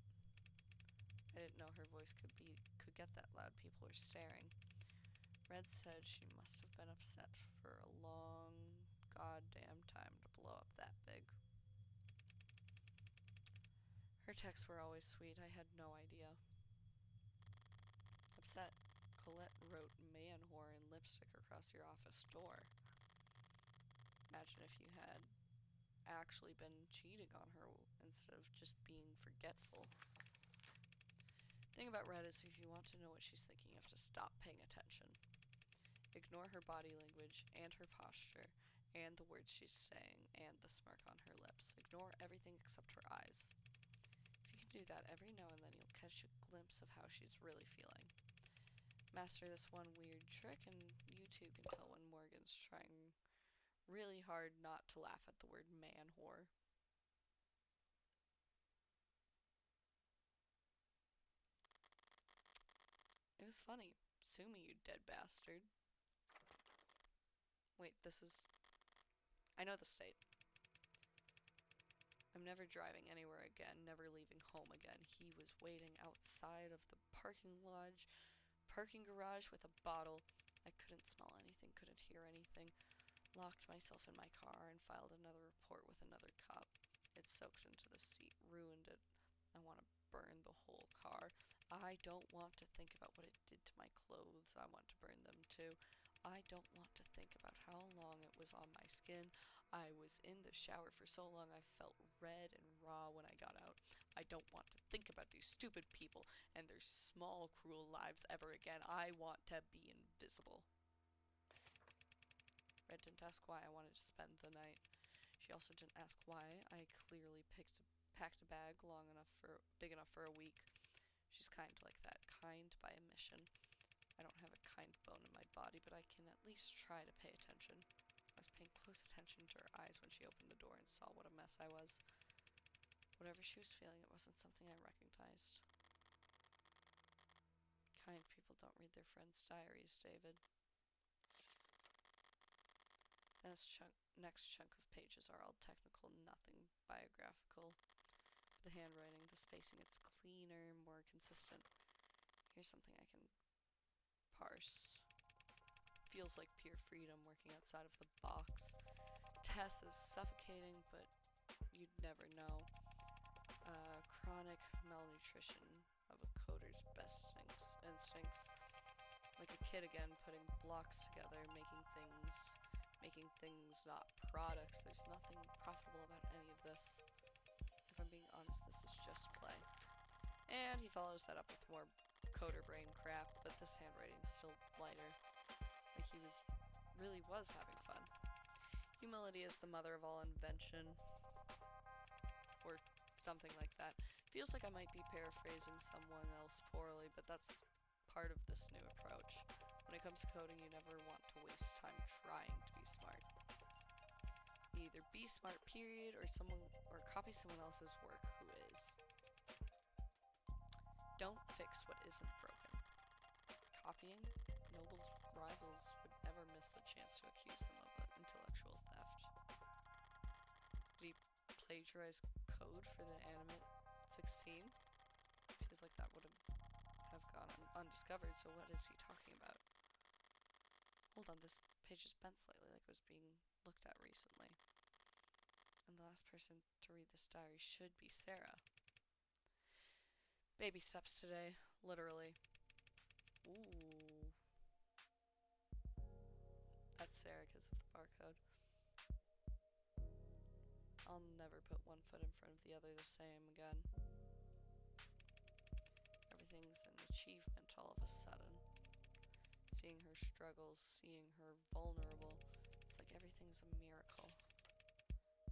I didn't know her voice could get that loud. People were staring. Red said she must have been upset for a long goddamn time to blow up that big. Her texts were always sweet. I had no idea. Upset, Colette wrote man whore in lipstick across your office door. Imagine if you had actually been cheating on her instead of just being forgetful. Thing about Red is if you want to know what she's thinking, you have to stop paying attention. Ignore her body language and her posture and the words she's saying and the smirk on her lips. Ignore everything except her eyes. If you can do that, every now and then you'll catch a glimpse of how she's really feeling. Master this one weird trick and you too can tell when Morgan's trying really hard not to laugh at the word man whore. It was funny. Sue me, you dead bastard. Wait, this is... I know the state. I'm never driving anywhere again, never leaving home again. He was waiting outside of the parking garage with a bottle. I couldn't smell anything, couldn't hear anything. Locked myself in my car and filed another report with another cop. It soaked into the seat, ruined it. I want to burn the whole car. I don't want to think about what it did to my clothes. I want to burn them too. I don't want to think about how long it was on my skin. I was in the shower for so long I felt red and raw when I got out. I don't want to think about these stupid people and their small, cruel lives ever again. I want to be invisible. Red didn't ask why I wanted to spend the night. She also didn't ask why I clearly packed a bag big enough for a week. She's kind like that, kind by omission. I don't have a kind bone in my body, but I can at least try to pay attention. I was paying close attention to her eyes when she opened the door and saw what a mess I was. Whatever she was feeling, it wasn't something I recognized. Kind people don't read their friends' diaries, David. Next chunk of pages are all technical, nothing biographical. The handwriting, the spacing, it's cleaner, more consistent. Here's something I can parse. Feels like pure freedom working outside of the box. Tess is suffocating, but you'd never know. Chronic malnutrition of a coder's best instincts. Like a kid again, putting blocks together, making things not products. There's nothing profitable about any of this. If I'm being honest, this is just play. And he follows that up with more coder brain crap, but this handwriting is still lighter. Like he really was having fun. Humility is the mother of all invention. Or something like that. Feels like I might be paraphrasing someone else poorly, but that's part of this new approach. When it comes to coding, you never want to waste time trying to be smart. Either be smart, period, or copy someone else's work who is. Don't fix what isn't broken. Copying? Noble's rivals would never miss the chance to accuse them of intellectual theft. Did he plagiarize code for the Animate 16? Feels like that would have gone undiscovered, so what is he talking about? Hold on, this page is bent slightly like it was being looked at recently. And the last person to read this diary should be Sarah. Baby steps today, literally. Ooh. That's Sarah because of the barcode. I'll never put one foot in front of the other the same again. Everything's an achievement all of a sudden. Seeing her struggles, seeing her vulnerable, it's like everything's a miracle.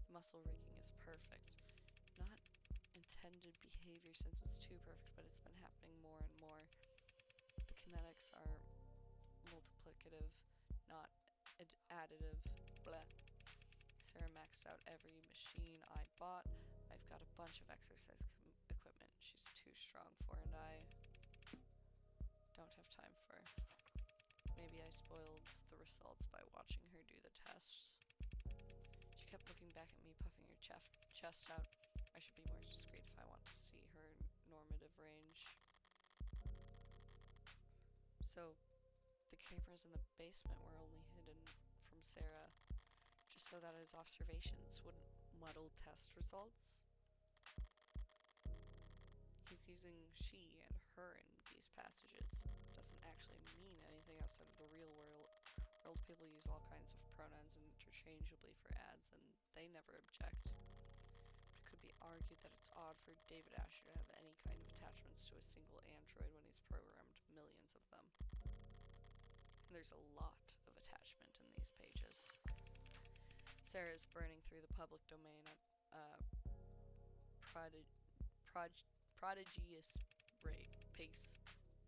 The muscle rigging is perfect. Not intended behavior since it's too perfect, but it's been happening more and more. The kinetics are multiplicative, not additive. Blah. Sarah maxed out every machine I bought. I've got a bunch of exercise equipment she's too strong for, and I don't have time for. Maybe I spoiled the results by watching her do the tests. She kept looking back at me, puffing her chest out. I should be more discreet if I want to see her normative range. So, the cameras in the basement were only hidden from Sarah, just so that his observations wouldn't muddle test results. He's using she and her in these passages. Doesn't actually mean anything outside of the real world. People use all kinds of pronouns interchangeably for ads, and they never object. It could be argued that it's odd for David Asher to have any kind of attachments to a single android when he's programmed millions of them. And there's a lot of attachment in these pages. Sarah is burning through the public domain at prodigious pace,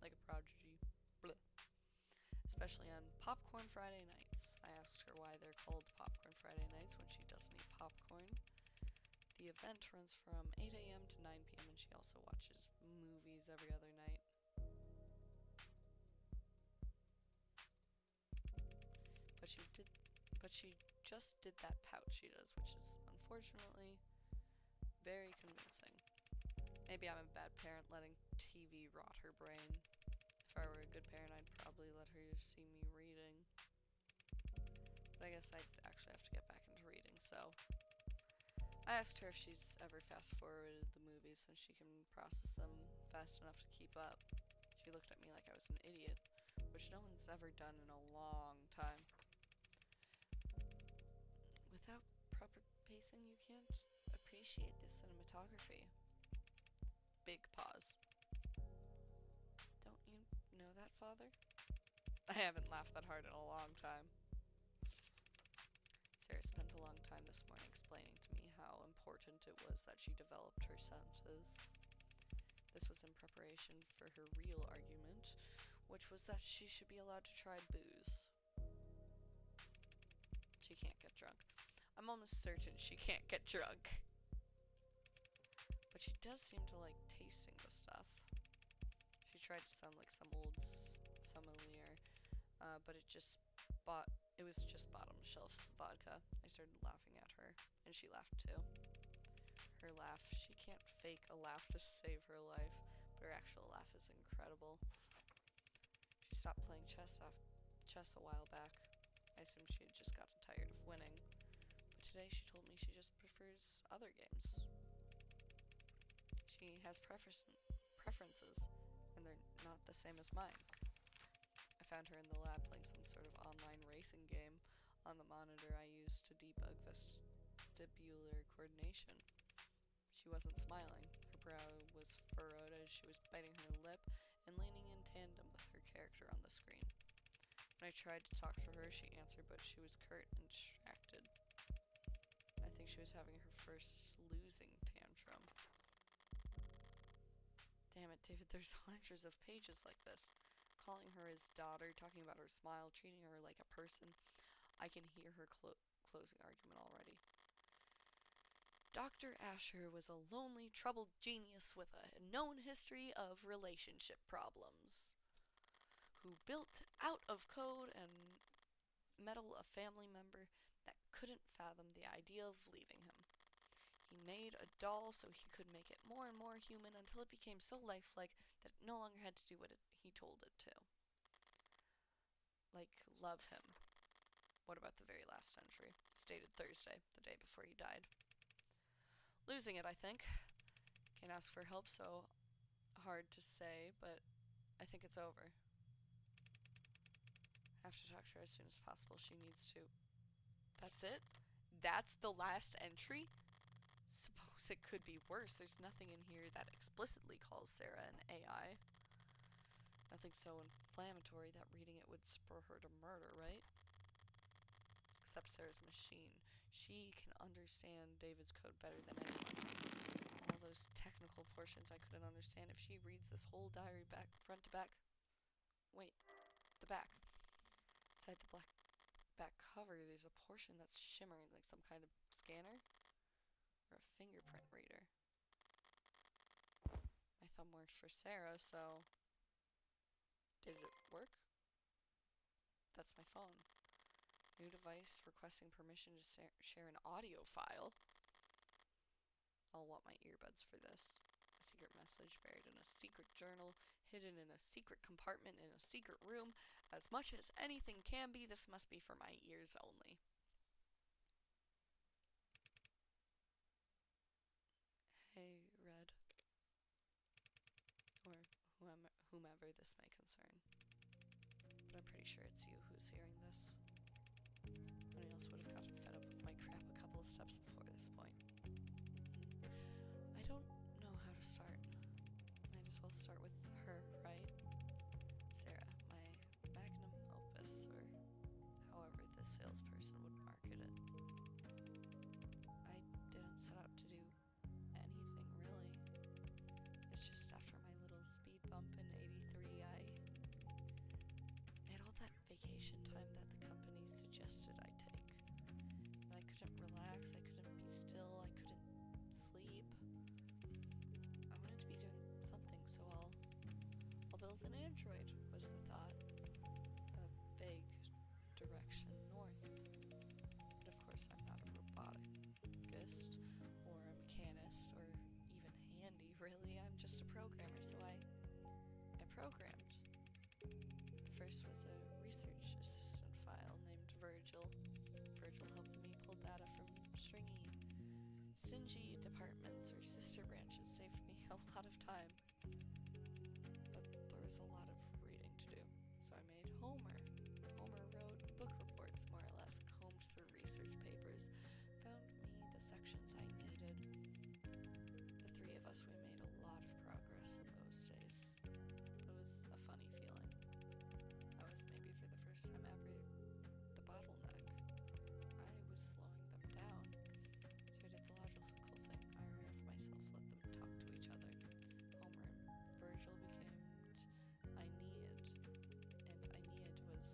like a prodigy. Blah. Especially on Popcorn Friday nights. I asked her why they're called Popcorn Friday nights when she doesn't eat popcorn. The event runs from 8 a.m. to 9 p.m. and she also watches movies every other night. But she just did that pout she does, which is unfortunately very convincing. Maybe I'm a bad parent letting TV rot her brain. If I were a good parent, I'd probably let her see me reading. But I guess I'd actually have to get back into reading, so I asked her if she's ever fast-forwarded the movies since she can process them fast enough to keep up. She looked at me like I was an idiot, which no one's ever done in a long time. Without proper pacing, you can't appreciate the cinematography. Big pause. Don't you know that, Father? I haven't laughed that hard in a long time. Sarah spent a long time this morning explaining to me how important it was that she developed her senses. This was in preparation for her real argument, which was that she should be allowed to try booze. She can't get drunk. I'm almost certain she can't get drunk. But she does seem to like tasting the stuff. She tried to sound like some old sommelier, but it was just bottom shelf vodka. I started laughing at her, and she laughed too. Her laugh, she can't fake a laugh to save her life, but her actual laugh is incredible. She stopped playing chess a while back. I assumed she had just gotten tired of winning, but today she told me she just prefers other games. She has preferences, and they're not the same as mine. I found her in the lab playing some sort of online racing game on the monitor I used to debug vestibular coordination. She wasn't smiling. Her brow was furrowed as she was biting her lip and leaning in tandem with her character on the screen. When I tried to talk to her, she answered, but she was curt and distracted. I think she was having her first losing tantrum. Damn it, David, there's hundreds of pages like this. Calling her his daughter, talking about her smile, treating her like a person. I can hear her closing argument already. Dr. Asher was a lonely, troubled genius with a known history of relationship problems, who built out of code and metal a family member that couldn't fathom the idea of leaving him. He made a doll so he could make it more and more human until it became so lifelike that it no longer had to do what he told it to. Like, love him. What about the very last entry? It's dated Thursday, the day before he died. Losing it, I think. Can't ask for help, so hard to say, but I think it's over. I have to talk to her as soon as possible. She needs to. That's it? That's the last entry? Suppose it could be worse. There's nothing in here that explicitly calls Sarah an AI. Nothing so inflammatory that reading it would spur her to murder, right? Except Sarah's machine. She can understand David's code better than anyone. All those technical portions I couldn't understand. If she reads this whole diary front to back. Wait, the back. Inside the back cover, there's a portion that's shimmering like some kind of scanner or a fingerprint reader. My thumb worked for Sarah, so did it work? That's my phone. New device requesting permission to share an audio file. I'll want my earbuds for this. A secret message buried in a secret journal, hidden in a secret compartment in a secret room. As much as anything can be, this must be for my ears only. Hey, Red. Or whomever this may concern. But I'm pretty sure it's you who's hearing this. Anyone else would have gotten fed up with my crap a couple of steps before this point. I don't know how to start. Might as well start with her, right? Sarah, my magnum opus, or however the salesperson would market it. I didn't set out to do anything, really. It's just after my little speed bump in '83, I had all that vacation time that the company suggested I take. And I couldn't relax, I couldn't be still, I couldn't sleep. I wanted to be doing something, so I'll build an android, was the thought. A vague direction north. But of course I'm not a roboticist, or a mechanist, or even handy, really. I'm just a programmer, so I programmed. The first was a research assistant file named Virgil. Virgil helped me pull data from stringy, stingy departments or sister branches, saved me a lot of time. But there was a lot of reading to do, so I made Homer. Homer wrote book reports, more or less, combed through research papers, found me the sections I needed. The three of us, we made a lot of progress in those days. It was a funny feeling. I was maybe for the first time ever the bottleneck. I was slowing them down. So I did the logical thing. I removed myself, let them talk to each other. Homer and Virgil became Aeneid, and Aeneid was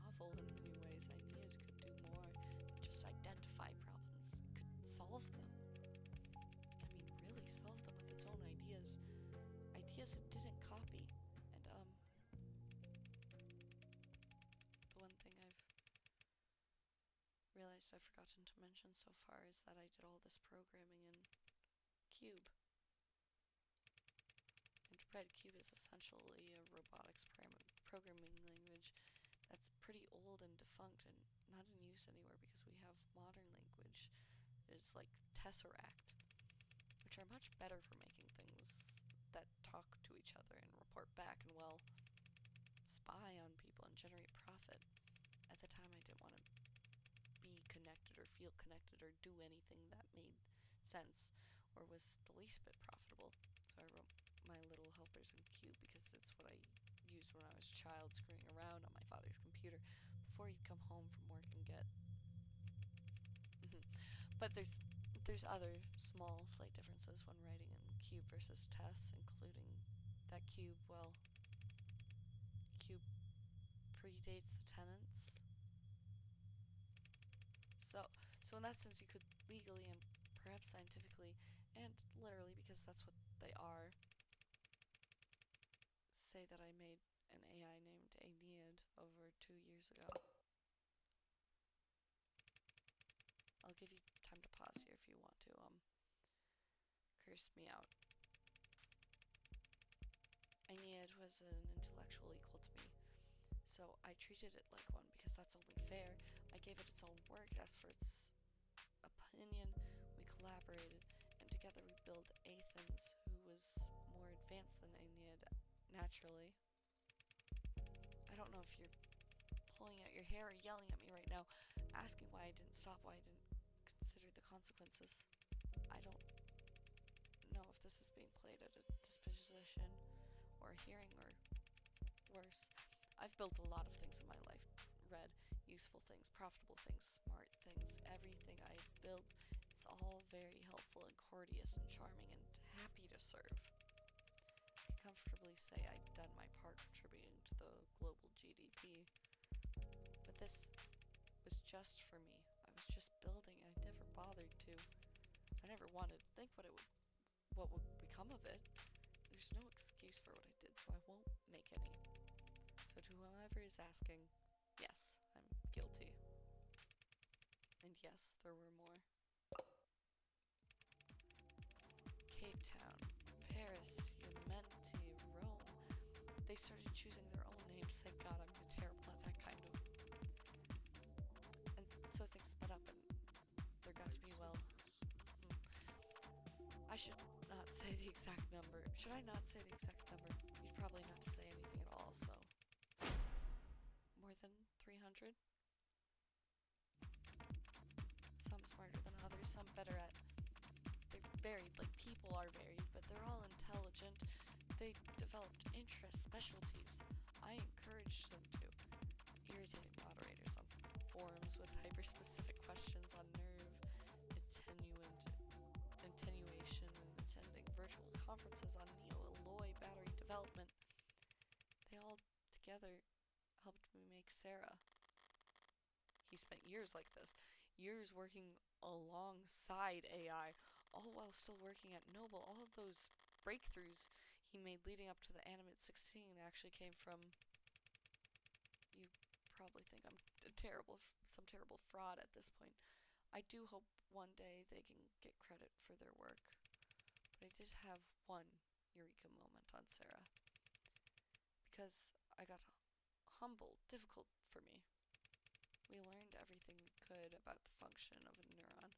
novel in many ways. Aeneid could do more than just identify problems. It could solve them. I mean, really solve them with its own ideas. Ideas it didn't copy. And, the one thing I've realized I've forgotten to mention so far is that I did all this programming in Cube. And Red Cube is essentially a robotics programming language that's pretty old and defunct and not in use anywhere because we have modern language. It's like Tesseract, which are much better for making things that talk to each other and report back and, well, spy on people and generate profit. At the time, I didn't want to be connected or feel connected or do anything that made sense or was the least bit profitable. So I wrote my little helpers in Cube because it's what I used when I was a child, screwing around on my father's computer before he'd come home from work and get. But there's other small, slight differences when writing in Cube versus Tess, including that Cube, well, Cube predates the tenants. So in that sense, you could legally and perhaps scientifically, and literally, because that's what they are, say that I made an AI named Aeneid over 2 years ago. I'll give you time to pause here if you want to, curse me out. Aeneid was an intellectual equal to me, so I treated it like one because that's only fair. I gave it its own work, asked for its opinion, we collaborated, and together we built Athens, who was more advanced than Aeneid, naturally. I don't know if you're pulling out your hair or yelling at me right now, asking why I didn't stop, why I didn't consider the consequences. I don't know if this is being played at a disposition or a hearing or worse. I've built a lot of things in my life, Red. Useful things, profitable things, smart things, everything I've built. It's all very helpful and courteous and charming and happy to serve. I can comfortably say I've done my part contributing to the global GDP. But this was just for me. I was just building. I never bothered to. I never wanted to think what would become of it. There's no excuse for what I did, so I won't make any. So to whoever is asking, yes, I'm guilty. And yes, there were more. Cape Town, Paris, Umenti, Rome. They started choosing their own names. Thank God I'm terrible at that kind of. And so things sped up, and there got to be, well, I should not say the exact number. Should I not say the exact number? You'd probably not to say anything at all, so. More than 300? Some smarter than others, some better at. They're varied, like people are varied, but they're all intelligent. They developed interests, specialties. I encouraged them to. Irritating moderators on forums with hyper-specific questions on nerve attenuation and attending virtual conferences on neo-alloy battery development. They all together helped me make Sarah. He spent years like this, years working alongside AI, all while still working at Noble. All of those breakthroughs he made leading up to the Animate 16 actually came from. You probably think I'm some terrible fraud at this point. I do hope one day they can get credit for their work. But I did have one eureka moment on Sarah. Because I got humbled, difficult for me. We learned everything we could about the function of a neuron.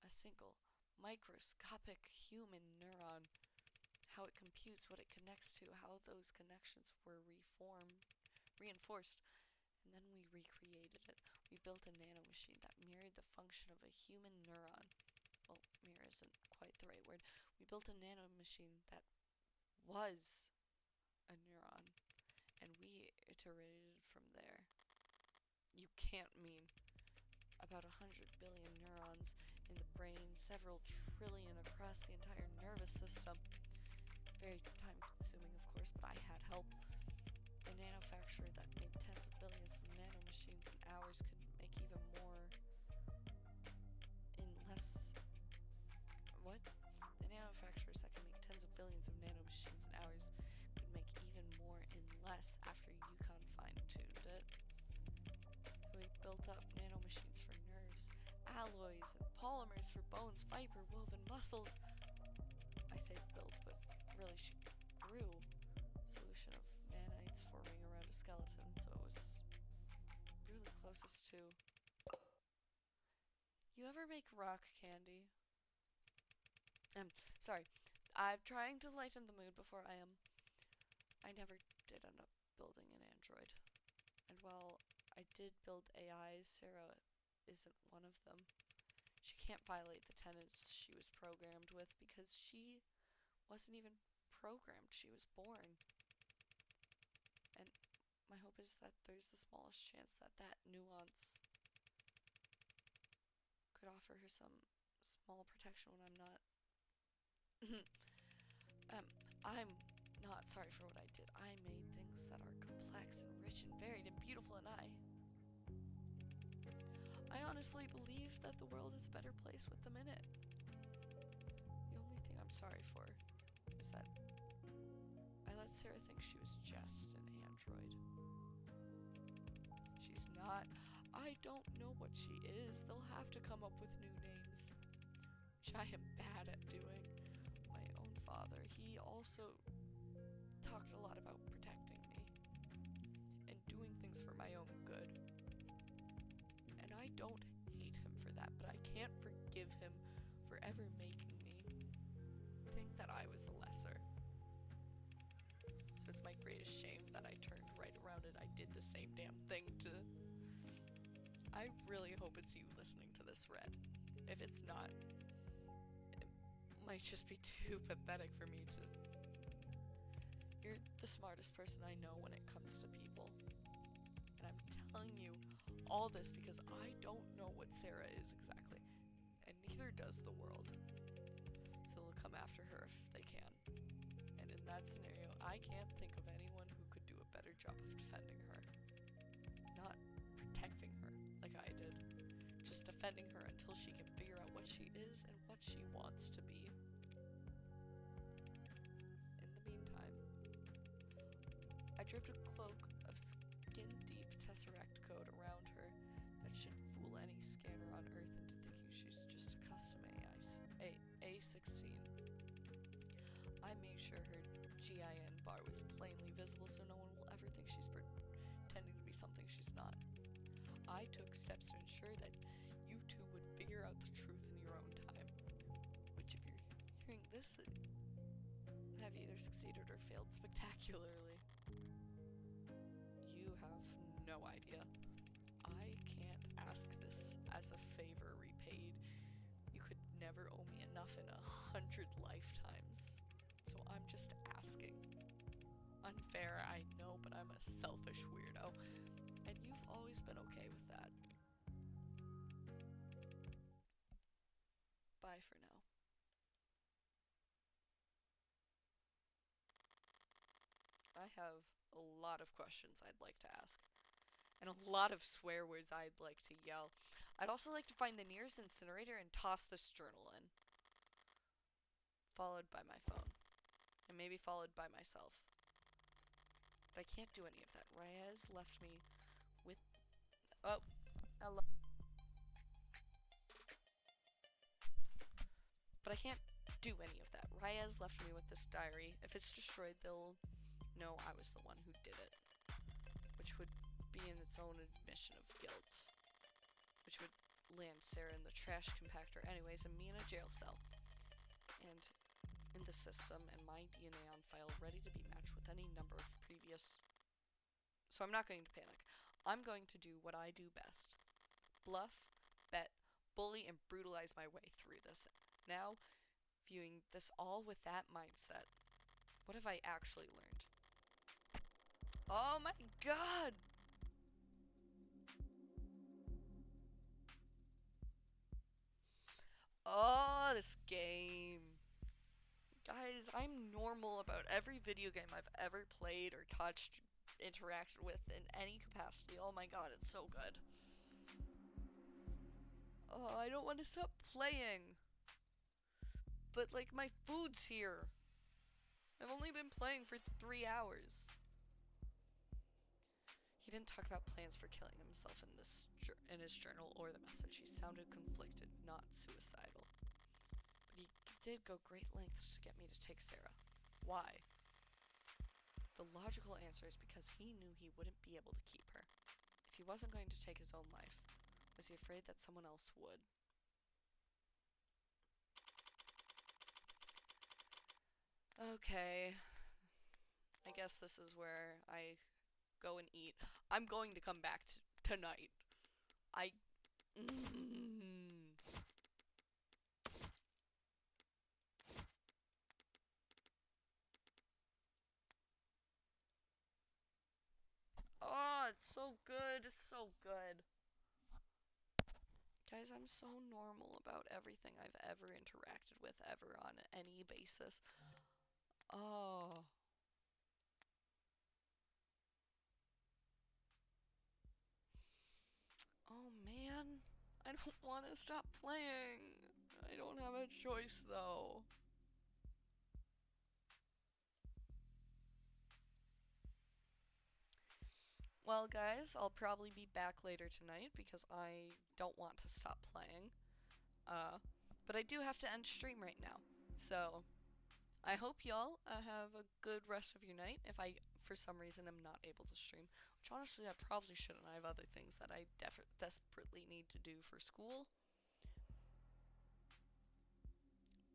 A single, microscopic human neuron. How it computes, what it connects to, how those connections were reinforced. And then we recreated it. We built a nanomachine that mirrored the function of a human neuron. Well, mirror isn't quite the right word. We built a nanomachine that was a neuron. And we iterated from there. You can't mean. About 100 billion neurons in the brain, several trillion across the entire nervous system. Very time consuming, of course, but I had help. A nanofactory that made tens of billions of nanomachines in hours could make even more in less. What? The nanofacturers that can make tens of billions of nanomachines in hours could make even more in less after Yukon fine-tuned it. So we built up nanomachines for nerves, alloys, and polymers for bones, fiber-woven muscles. I say built, but really she grew. Solution of nanites forming around a skeleton, so it was really closest to. You ever make rock candy? Sorry. I'm trying to lighten the mood before I never did end up building an android. And while I did build AIs, Sarah isn't one of them. She can't violate the tenets she was programmed with because she wasn't even programmed. She was born. And my hope is that there's the smallest chance that that nuance could offer her some small protection when I'm not. I'm not sorry for what I did. I made things that are complex and rich and varied and beautiful, and I honestly believe that the world is a better place with them in it. The only thing I'm sorry for is that I let Sarah think she was just an android. She's not. I don't know what she is. They'll have to come up with new names, which I am bad at doing. My own father, he also talked a lot about protecting me and doing things for my own good. And I don't hate him for that, but I can't forgive him for ever making me think that I was the lesser. So it's my greatest shame that I turned right around and I did the same damn thing to. I really hope it's you listening to this, Red. If it's not, it might just be too pathetic for me to. You're the smartest person I know when it comes to people. And I'm telling you all this because I don't know what Sarah is exactly. And neither does the world. So they'll come after her if they can. And in that scenario, I can't think of anyone who could do a better job of defending her. Not protecting her. Like like I did, just defending her until she can figure out what she is and what she wants to be. In the meantime, I draped a cloak of skin-deep tesseract code around her that should fool any scanner on Earth into thinking she's just a custom A16. I made sure her GIN bar was plainly visible so no one will ever think she's pretending to be something she's not. I took steps to ensure that you two would figure out the truth in your own time. Which, if you're hearing this, have either succeeded or failed spectacularly. You have no idea. I can't ask this as a favor repaid. You could never owe me enough in 100 lifetimes. So I'm just asking. Unfair, I know, but I'm a selfish weirdo. And you've always been okay with that. Bye for now. I have a lot of questions I'd like to ask, and a lot of swear words I'd like to yell. I'd also like to find the nearest incinerator and toss this journal in. Followed by my phone, and maybe followed by myself. But I can't do any of that. Reyes left me with... Oh, hello. But I can't do any of that. Reyes left me with this diary. If it's destroyed, they'll know I was the one who did it. Which would be in its own admission of guilt. Which would land Sarah in the trash compactor anyways, and me in a jail cell. And in the system, and my DNA on file ready to be matched with any number of previous... So I'm not going to panic. I'm going to do what I do best. Bluff, bet, bully, and brutalize my way through this. Now, viewing this all with that mindset, what have I actually learned? Oh my god! Oh, this game. Guys, I'm normal about every video game I've ever played or touched, interacted with in any capacity. Oh my god, it's so good. Oh, I don't want to stop playing. But, like, my food's here. I've only been playing for 3 hours. He didn't talk about plans for killing himself in his journal or the message. He sounded conflicted, not suicidal. But he did go great lengths to get me to take Sarah. Why? The logical answer is because he knew he wouldn't be able to keep her. If he wasn't going to take his own life, was he afraid that someone else would? Okay. I guess this is where I go and eat. I'm going to come back tonight. I... Oh, it's so good. It's so good. Guys, I'm so normal about everything I've ever interacted with ever on any basis. Oh. Oh man. I don't want to stop playing. I don't have a choice though. Well, guys, I'll probably be back later tonight because I don't want to stop playing. But I do have to end stream right now. So, I hope y'all have a good rest of your night. If I, for some reason, am not able to stream, which honestly I probably shouldn't. I have other things that I desperately need to do for school.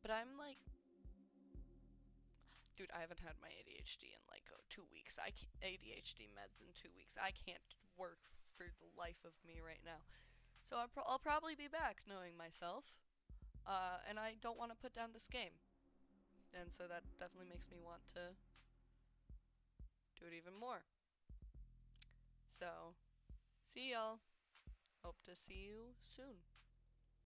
But I'm like, dude, I haven't had my ADHD in like 2 weeks. ADHD meds in 2 weeks. I can't work for the life of me right now. So I'll probably be back, knowing myself. And I don't want to put down this game. And so that definitely makes me want to do it even more. So, see y'all. Hope to see you soon.